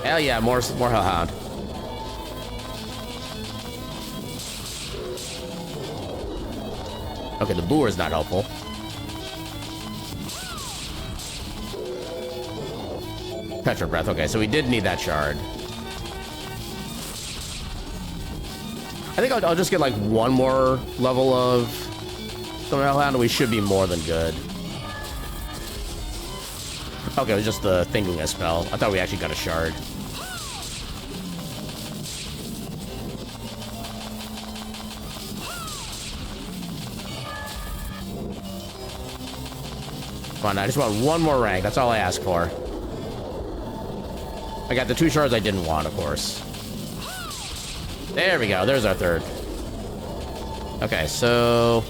Hell yeah, more Hellhound. Okay, the boar is not helpful. Petra Breath. Okay, so we did need that shard. I think I'll just get like one more level of Summon Hellhound, and we should be more than good. Okay, it was just the thing doing a spell. I thought we actually got a shard. Come on, I just want one more rank. That's all I ask for. I got the 2 shards I didn't want, of course. There we go. There's our third. Okay, so...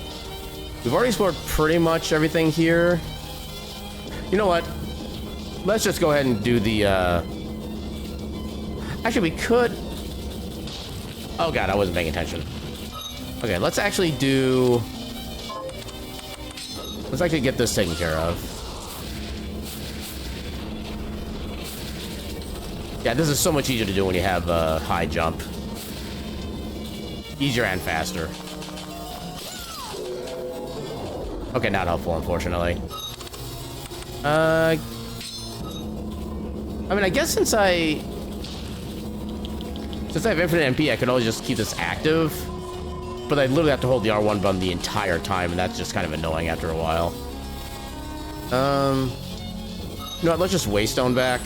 We've already explored pretty much everything here. You know what? Let's just go ahead and do the, Actually, we could... Oh god, I wasn't paying attention. Okay, let's actually do... Let's actually get this taken care of. Yeah, this is so much easier to do when you have a high jump. Easier and faster. Okay, not helpful, unfortunately. I mean, I guess since I have infinite MP, I could always just keep this active. But I literally have to hold the R1 button the entire time, and that's just kind of annoying after a while. You know what, let's just Waystone back.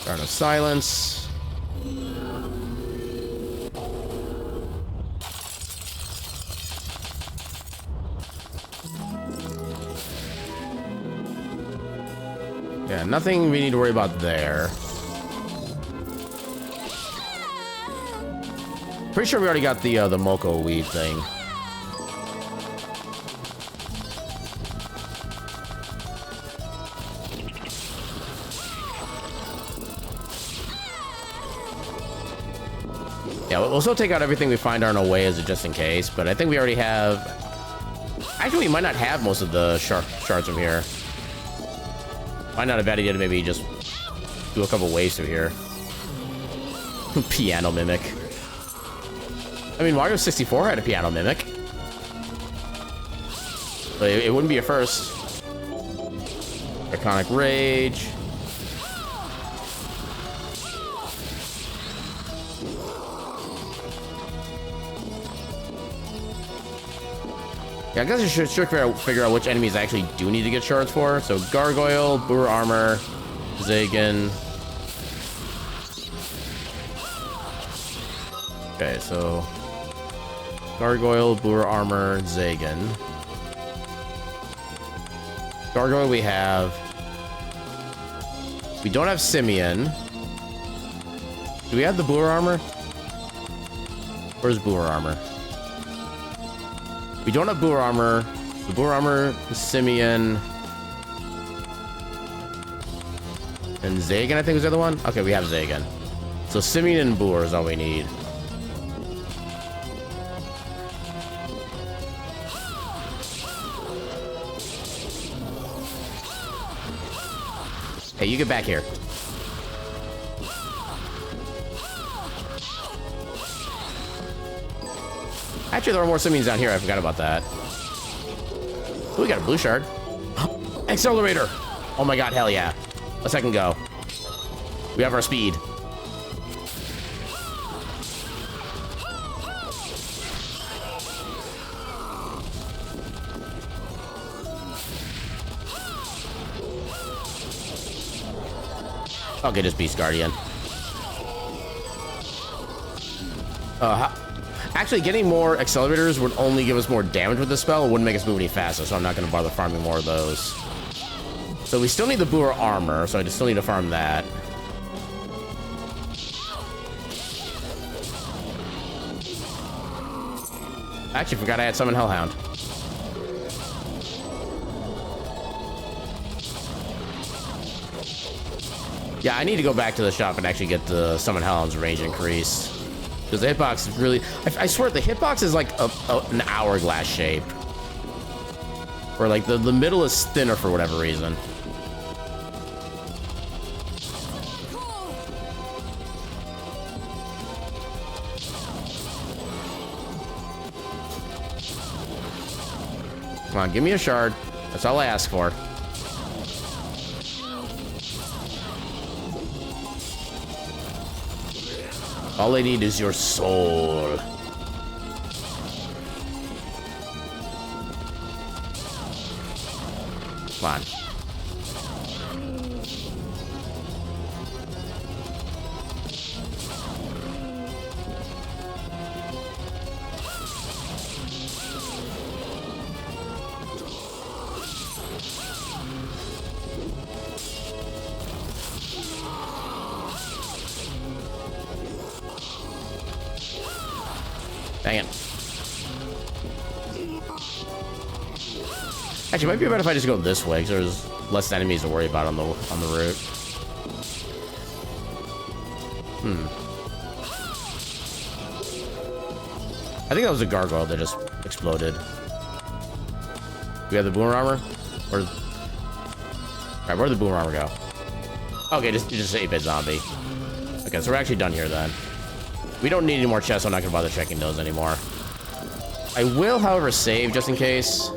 Garden of Silence. Yeah, nothing we need to worry about there. Pretty sure we already got the Moko weed thing. Yeah, we'll still take out everything we find on our way as a just in case, but I think we already have... Actually, we might not have most of the shards from here. Might not a bad idea to maybe just do a couple waves through here. Piano Mimic. I mean, Mario 64 had a Piano Mimic. But it wouldn't be a first. Iconic Rage. Yeah, I guess I should figure out which enemies I actually do need to get shards for. So Gargoyle, Boer Armor, Zagan. Okay, so Gargoyle, Boer Armor, Zagan. Gargoyle we have. We don't have Simeon. Do we have the Boer Armor? Where's Boer Armor? We don't have Boer Armor. The Boer Armor, the Simeon, and Zagan, I think was the other one. Okay, we have Zagan. So Simeon and Boer is all we need. Hey, you get back here. Actually, there are more Simians down here. I forgot about that. Ooh, we got a blue shard. Accelerator! Oh my god, hell yeah. A second go. We have our speed. Okay, just Beast Guardian. Actually, getting more accelerators would only give us more damage with this spell. It wouldn't make us move any faster, so I'm not going to bother farming more of those. So we still need the Boer armor, so I just still need to farm that. Actually, forgot I had Summon Hellhound. Yeah, I need to go back to the shop and actually get the Summon Hellhound's range increased. Because the hitbox is really... I swear, the hitbox is like an hourglass shape. Or like the middle is thinner for whatever reason. Come on, give me a shard. That's all I ask for. All I need is your soul. Come on. Dang it. Actually, it might be better if I just go this way, because there's less enemies to worry about on the route. I think that was a gargoyle that just exploded. We have the boomer armor? Alright, where'd the boomer armor go? Okay, just 8-bit zombie. Okay, so we're actually done here then. We don't need any more chests, so I'm not gonna bother checking those anymore. I will, however, save just in case.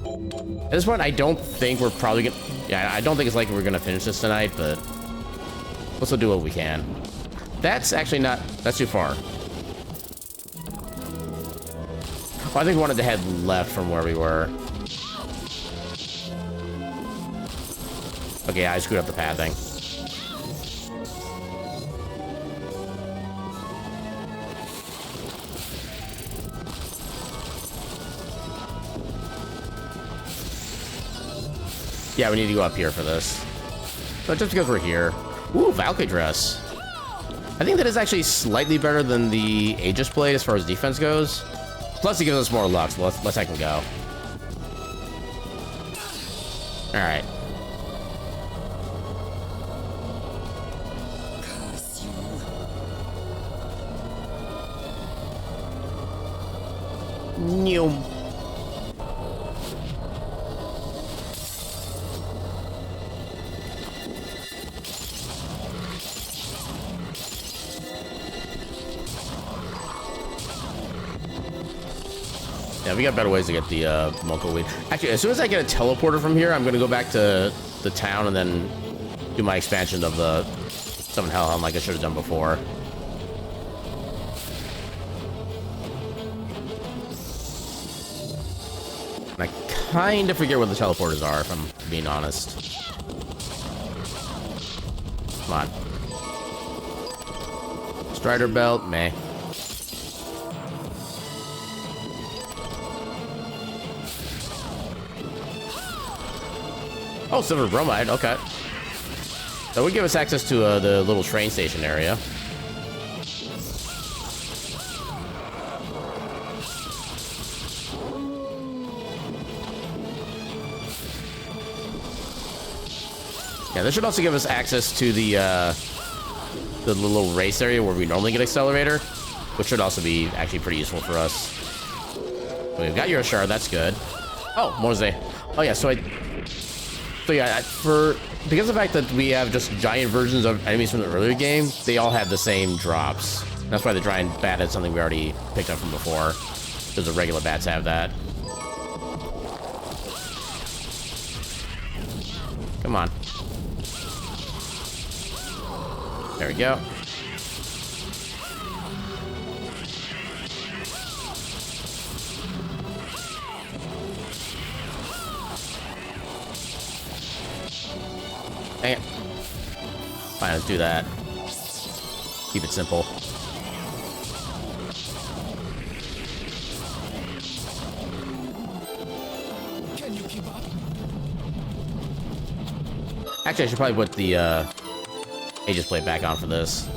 At this point, I don't think we're probably gonna... Yeah, I don't think it's likely we're gonna finish this tonight, but... we'll still do what we can. That's actually not... that's too far. Oh, I think we wanted to head left from where we were. Okay, I screwed up the pathing. Yeah, we need to go up here for this. But just because we're here. Ooh, Valkyrie dress. I think that is actually slightly better than the Aegis blade as far as defense goes. Plus, it gives us more luck, so let's I can go. Alright. New. Yeah, we got better ways to get the Moko weed. Actually, as soon as I get a teleporter from here, I'm gonna go back to the town and then do my expansion of the Summon Hellhound like I should have done before. And I kind of forget where the teleporters are, if I'm being honest. Come on. Strider belt, meh. Oh, silver bromide, okay. That would give us access to the little train station area. Yeah, this should also give us access to the little race area where we normally get accelerator, which should also be actually pretty useful for us. So we've got your shard, that's good. Oh, Morze. Oh yeah, so yeah, because of the fact that we have just giant versions of enemies from the earlier game, they all have the same drops. That's why the giant bat is something we already picked up from before, because the regular bats have that. Come on. There we go. Dang it. Fine, let's do that. Keep it simple. Can you keep up? Actually, I should probably put the Aegis plate back on for this.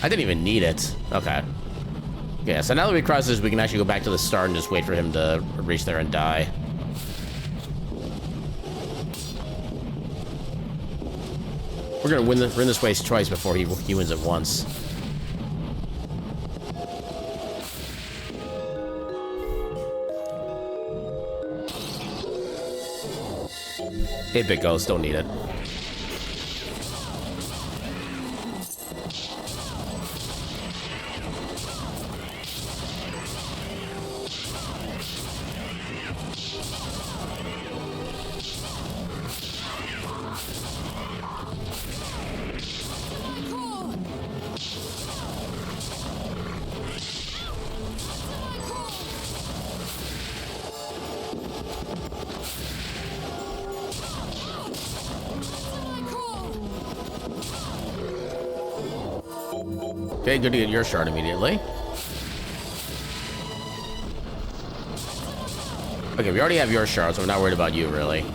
I didn't even need it. Okay. Yeah, so now that we cross this, we can actually go back to the start and just wait for him to reach there and die. We're gonna win this race twice before he wins it once. Hey, Big Ghost, don't need it. Okay, good to get your shard immediately. Okay, we already have your shard, so I'm not worried about you, really.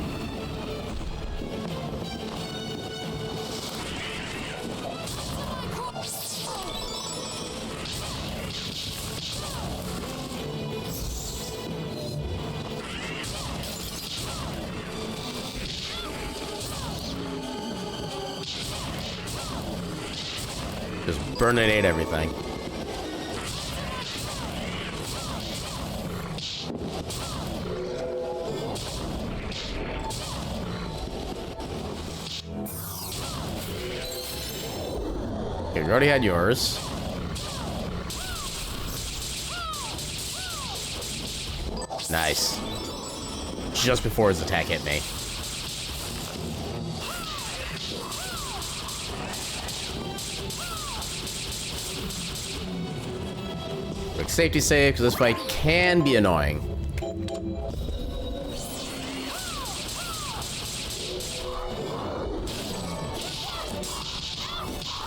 Just burninate everything. Okay, we already had yours. Nice. Just before his attack hit me. Quick safety save, because this fight can be annoying.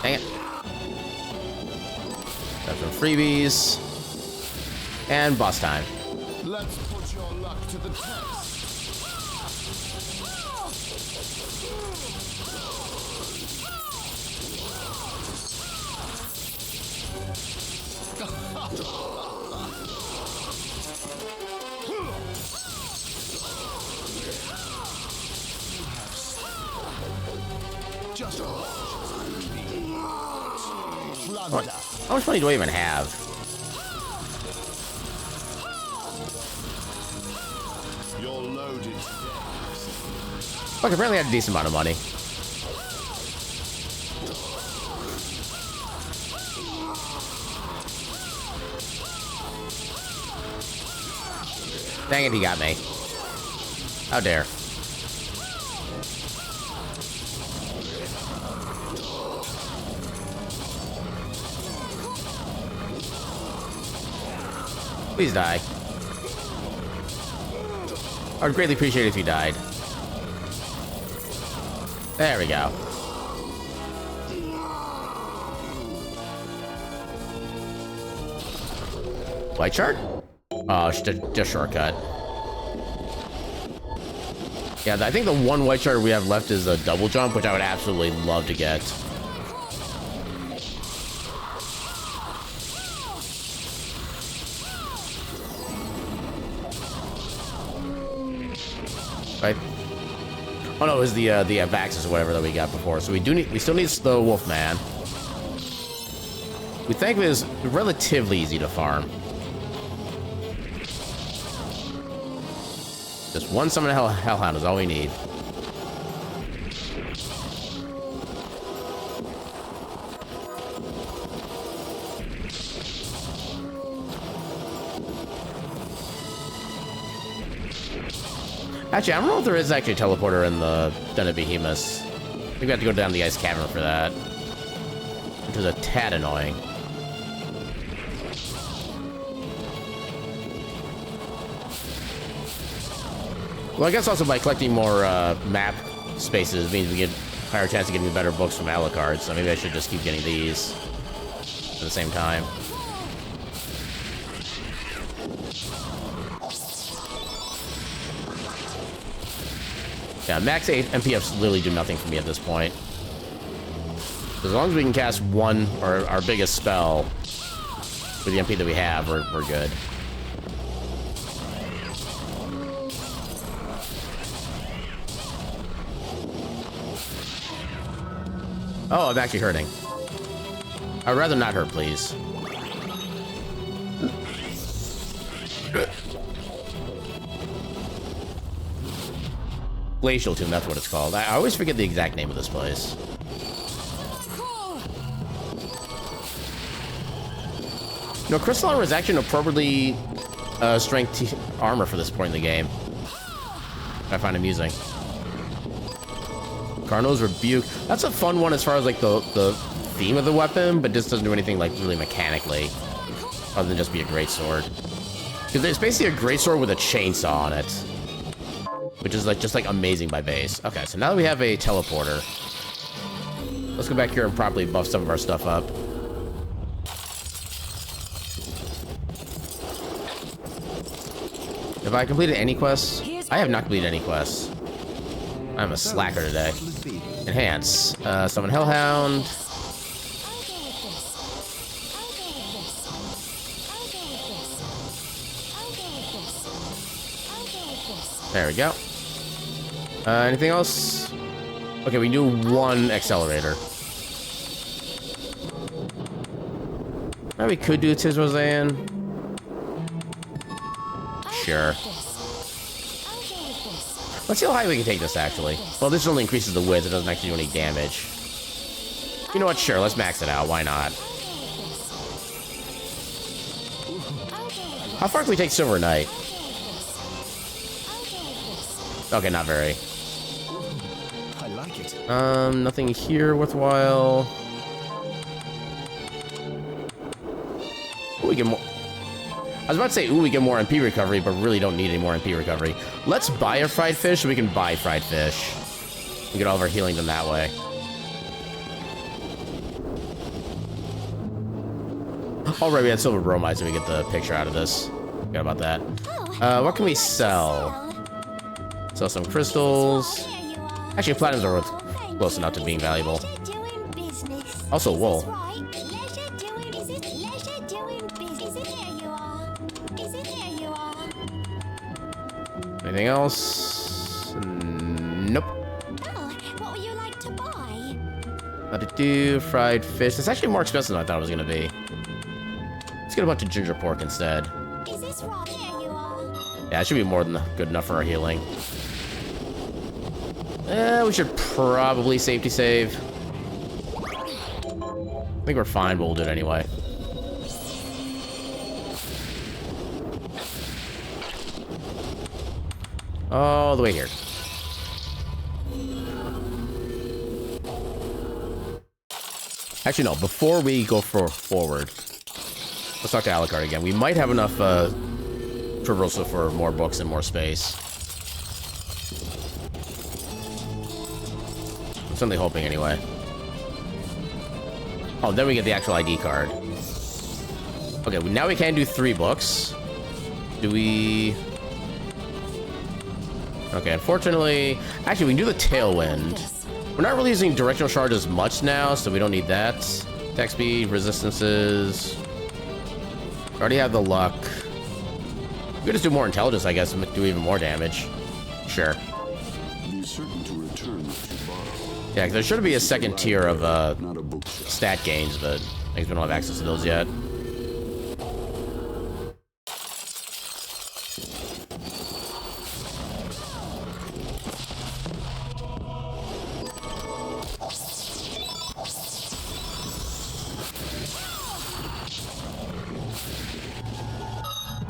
Dang it. Got some freebies. And boss time. Let's put your luck to the test. Just What? How much money do I even have? you're loaded. Look, apparently I had a decent amount of money. Dang it, he got me. How dare. Please die. I would greatly appreciate it if you died. There we go. White chart? Oh, just shortcut. Yeah, I think the one white chart we have left is a double jump, which I would absolutely love to get. Right? Oh no, it was the Avaxis or whatever that we got before. So we still need the Wolfman. We think it is relatively easy to farm. Just one summon Hellhound is all we need. Actually, I don't know if there is actually a teleporter in the Den of Behemoths. I think we have to go down the ice cavern for that. Which is a tad annoying. Well, I guess also by collecting more map spaces means we get a higher chance of getting better books from Alucard, so maybe I should just keep getting these at the same time. Yeah, max 8 MPFs literally do nothing for me at this point. As long as we can cast one, or our biggest spell, with the MP that we have, we're good. Oh, I'm actually hurting. I'd rather not hurt, please. Glacial Tomb, that's what it's called. I always forget the exact name of this place. No, Crystal Armor is actually an appropriately strength armor for this point in the game. I find amusing. Carno's Rebuke. That's a fun one as far as like the theme of the weapon, but this doesn't do anything like really mechanically, other than just be a greatsword. Because it's basically a greatsword with a chainsaw on it, which is like just like amazing by base. Okay, so now that we have a teleporter, let's go back here and properly buff some of our stuff up. Have I completed any quests? I have not completed any quests. I'm a slacker today. Enhance. Summon Hellhound. There we go. Anything else? Okay, we do one accelerator. Maybe we could do Tizrozan. Sure. Let's see how high we can take this, actually. Well, this only increases the width. It doesn't actually do any damage. You know what? Sure, let's max it out. Why not? How far can we take Silver Knight? Okay, not very. I like it. Nothing here worthwhile. Ooh, we get more. I was about to say, ooh, we get more MP recovery, but really don't need any more MP recovery. Let's buy a fried fish so we can buy fried fish. We get all of our healing done that way. Alright, we had silver bromide, so we get the picture out of this. Forgot about that. What can we sell? Sell some crystals. Actually, platinums are worth close enough to being valuable. Also, wool. Anything else? Nope. What would you like to buy? How to do fried fish. It's actually more expensive than I thought it was gonna be. Let's get a bunch of ginger pork instead. Is this right? Here you are. Yeah, it should be more than good enough for our healing. We should probably safety save. I think we're fine, but we'll do it anyway. All the way here. Actually, no. Before we go forward, let's talk to Alucard again. We might have enough traversal for more books and more space. I'm certainly hoping, anyway. Oh, then we get the actual ID card. Okay, now we can do 3 books. Do we... Okay, unfortunately... Actually, we can do the Tailwind. We're not really using Directional Shard as much now, so we don't need that. Attack speed, resistances... Already have the luck. We could just do more intelligence, I guess, and do even more damage. Sure. Be certain to return what you borrow. Yeah, 'cause there should be a second tier of Not a bookshelf. stat gains, but I guess we don't have access to those yet.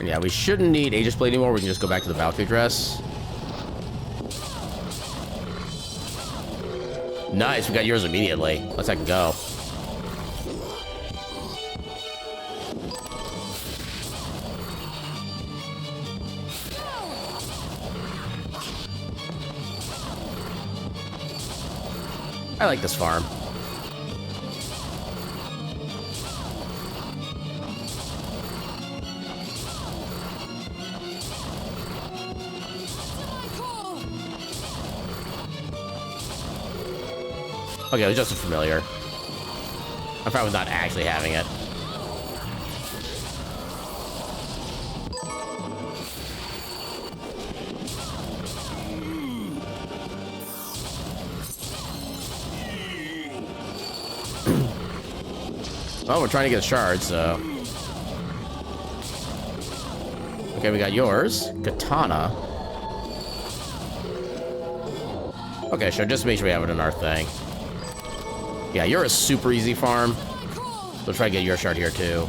Yeah, we shouldn't need Aegis Blade anymore. We can just go back to the Valkyrie dress. Nice, we got yours immediately. Let's heck go. I like this farm. Okay, it was just a familiar. I'm fine with not actually having it. Well, we're trying to get shards, so... Okay, we got yours. Katana. Okay, sure, just make sure we have it in our thing. Yeah, you're a super easy farm. We'll try to get your shard here, too.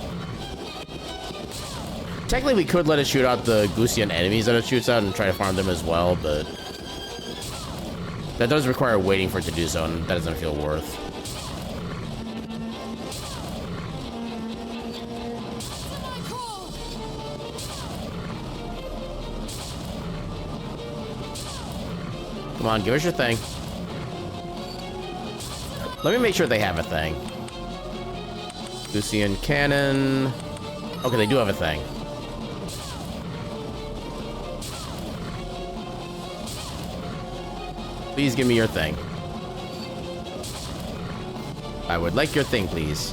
Technically, we could let it shoot out the Gusian enemies that it shoots out and try to farm them as well, but... that does require waiting for it to do so, and that doesn't feel worth. Come on, give us your thing. Let me make sure they have a thing. Gusian cannon. Okay, they do have a thing. Please give me your thing. I would like your thing, please.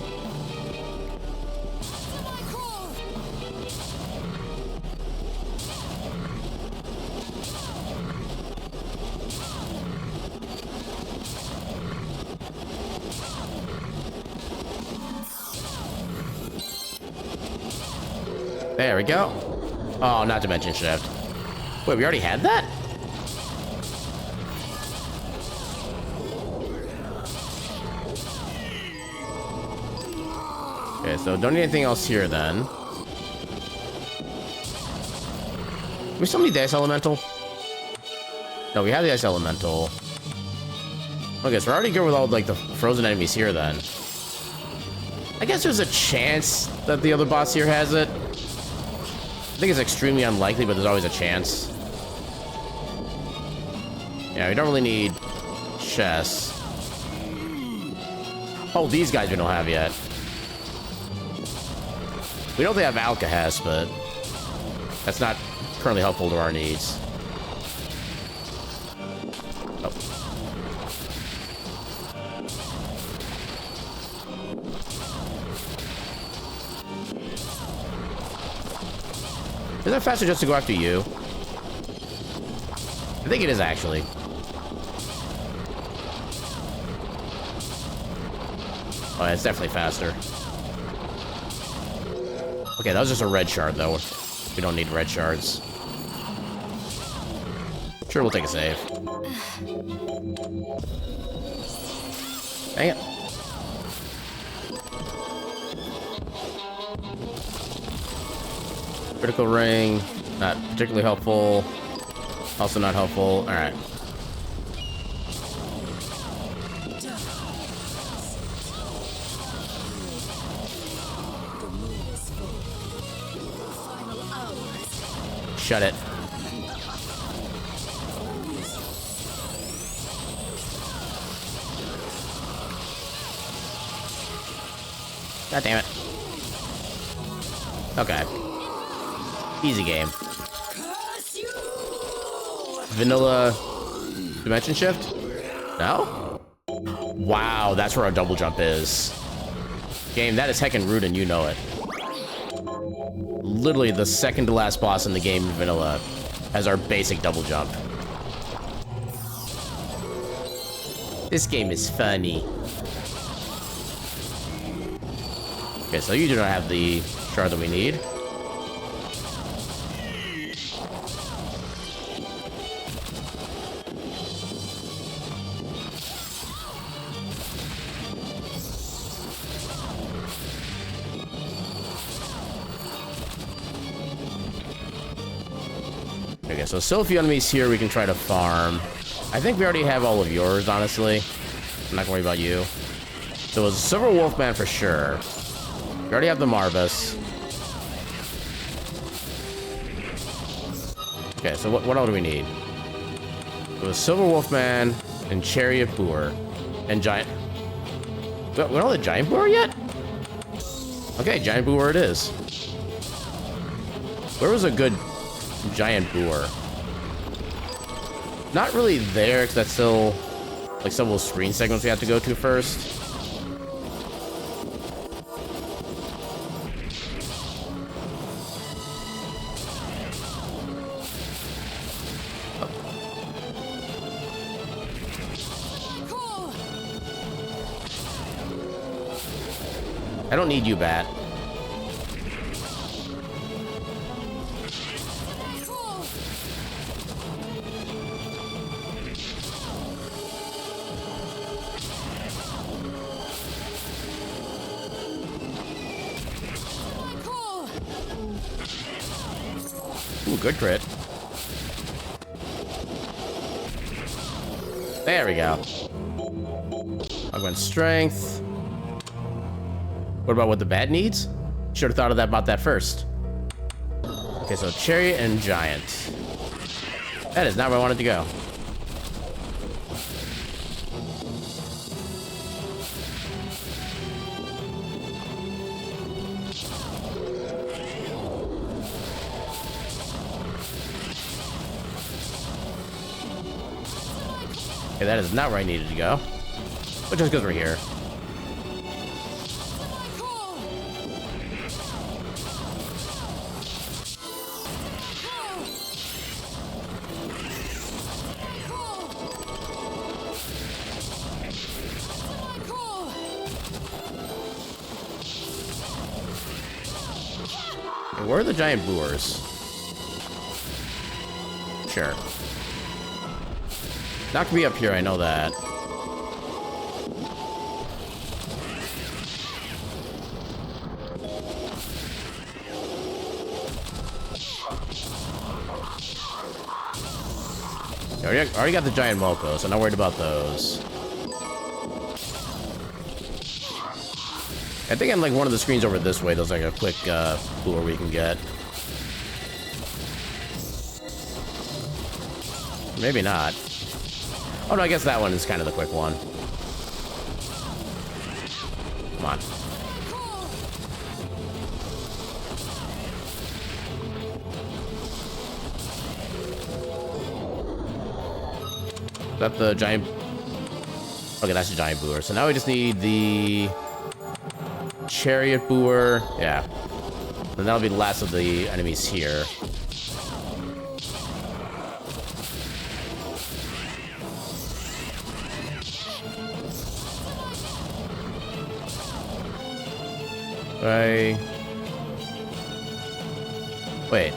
There we go. Oh, not dimension shift. Wait, we already had that? Okay, so don't need anything else here then. We still need the ice elemental? No, we have the ice elemental. Okay, so we're already good with all like the frozen enemies here then. I guess there's a chance that the other boss here has it. I think it's extremely unlikely, but there's always a chance. Yeah, we don't really need chests. Oh, these guys we don't have yet. We know they have Alcahest, but that's not currently helpful to our needs. Oh. Is it faster just to go after you? I think it is, actually. Oh, yeah, it's definitely faster. Okay, that was just a red shard, though. We don't need red shards. Sure, we'll take a save. Dang it. Critical ring, not particularly helpful. Also not helpful. Alright. Shut it. God damn it. Okay. Easy game. Vanilla dimension shift? No? Wow, that's where our double jump is. Game, that is heckin' rude and you know it. Literally the second to last boss in the game in vanilla has our basic double jump. This game is funny. Okay, so you do not have the shard that we need. Okay, so still a few enemies here we can try to farm. I think we already have all of yours, honestly. I'm not gonna worry about you. So it's Silver Wolfman for sure. We already have the Marvis. Okay, so what else do we need? It was Silver Wolfman and Chariot Boar and Giant. We don't have the Giant Boar yet? Okay, Giant Boar it is. Where was a good Giant Boar? Not really there, because that's still like several screen segments we have to go to first. I don't need you, Bat. Ooh, good crit. There we go. Augment strength. What about what the bat needs? Should have thought of that about that first. Okay, so Chariot and Giant. That is not where I wanted to go. Okay, that is not where I needed to go. But just because we're here. Okay, where are the giant boars? Sure. Not gonna be up here, I know that. I already got the giant Moko, so I'm not worried about those. I think on like one of the screens over this way, there's like a quick lure we can get. Maybe not. Oh no, I guess that one is kind of the quick one. Come on. Is that the giant? Okay, that's the giant boar. So now we just need the chariot boar. Yeah. And that'll be the last of the enemies here. Right. Wait.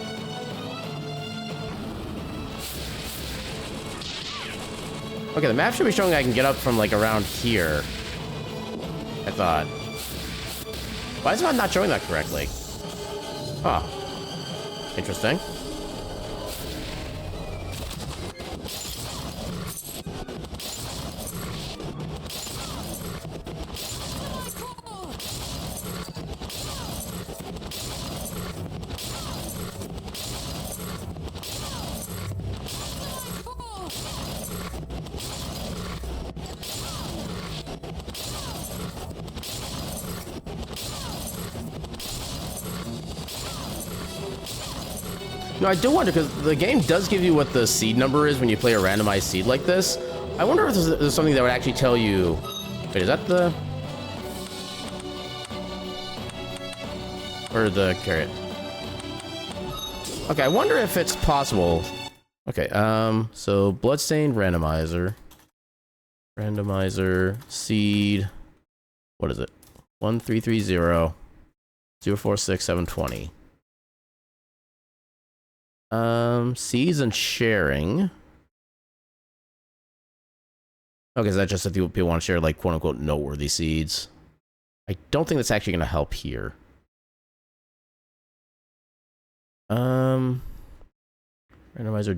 Okay, the map should be showing I can get up from like around here. I thought. Why is it not showing that correctly? Huh. Interesting. No, I do wonder, because the game does give you what the seed number is when you play a randomized seed like this. I wonder if there's something that would actually tell you... Wait, is that the... Or the carrot? Okay, I wonder if it's possible. Okay, so Bloodstained Randomizer. Randomizer, seed... What is it? 1330 046 720. Seeds and sharing. Okay, so that's just if people want to share, like, quote-unquote, noteworthy seeds. I don't think that's actually going to help here. Randomizer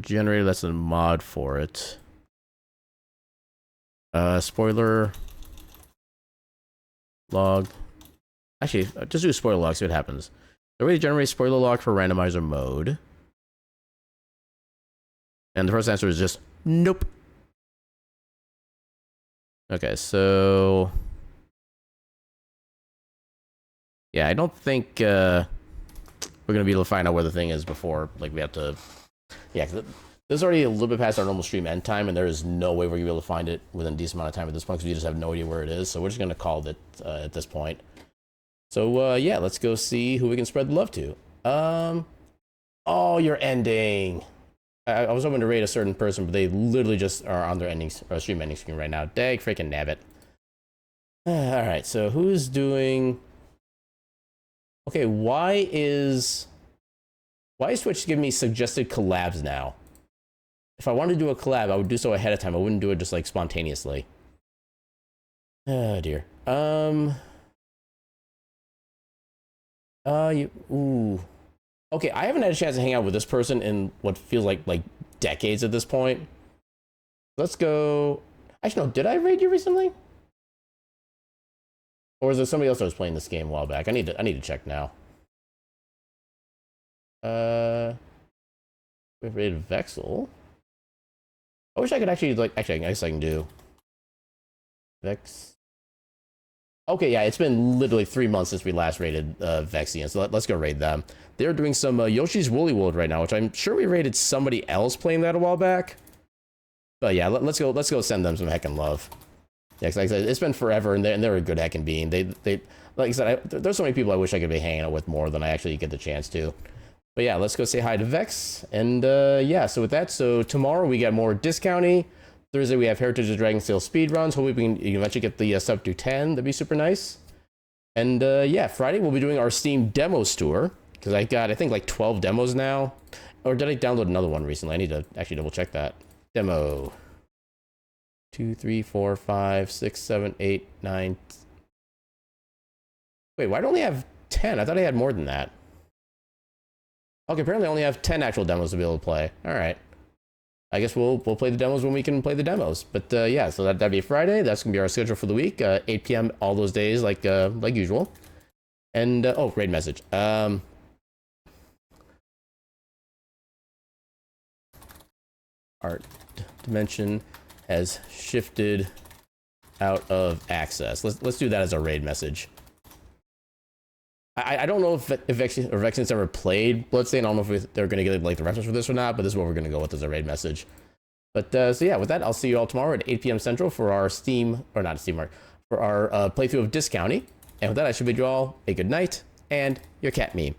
generator, that's a mod for it. Spoiler log. Actually, just do a spoiler log, see what happens. The way to generate spoiler log for randomizer mode. And the first answer is just nope. Okay, so yeah, I don't think we're gonna be able to find out where the thing is before, like, we have to. Yeah, this is already a little bit past our normal stream end time, and there is no way we're gonna be able to find it within a decent amount of time at this point because we just have no idea where it is. So we're just gonna call it at this point. So yeah, let's go see who we can spread the love to. Oh, you're ending. I was hoping to rate a certain person, but they literally just are on their ending stream ending screen right now. Dag freaking nabbit. All right, so who's doing? Okay, why is Twitch giving me suggested collabs now? If I wanted to do a collab, I would do so ahead of time. I wouldn't do it just like spontaneously. Oh dear. Ooh. Okay, I haven't had a chance to hang out with this person in what feels like decades at this point. Let's go. Actually, no, did I raid you recently? Or is there somebody else that was playing this game a while back? I need to check now. We've raided Vexel. I wish I could actually actually I guess I can do Vex. Okay, yeah, it's been literally 3 months since we last raided Vexian, so let's go raid them. They're doing some Yoshi's Woolly World right now, which I'm sure we raided somebody else playing that a while back. But yeah, let's go send them some heckin' love. Yeah, 'cause like I said, it's been forever, and they're a good heckin' bean. They like I said, there's so many people I wish I could be hanging out with more than I actually get the chance to. But yeah, let's go say hi to Vex, and yeah. So with that, so tomorrow we got more discounty. Thursday we have Heritage of Dragon Steel speedruns. Hopefully we can eventually get the sub to 10. That'd be super nice. And yeah, Friday we'll be doing our Steam demos tour because I got I think like 12 demos now. Or did I download another one recently? I need to actually double check that. Demo 2, 3, 4, 5, 6, 7, 8, 9. Wait, why do I only have 10? I thought I had more than that. Okay, apparently I only have 10 actual demos to be able to play. All right. I guess we'll play the demos when we can play the demos. But yeah, so that'd be Friday. That's gonna be our schedule for the week. 8 p.m. all those days, like usual. And oh, raid message. Art dimension has shifted out of access. Let's do that as a raid message. I don't know if Vexian's ever played Bloodstained. I don't know if they're going to get like the reference for this or not, but this is what we're going to go with as a raid message. But so yeah, with that, I'll see you all tomorrow at 8 p.m. Central for our Steam, or not Steam Mark, for our playthrough of Discounty. And with that, I should bid you all a good night and your cat meme.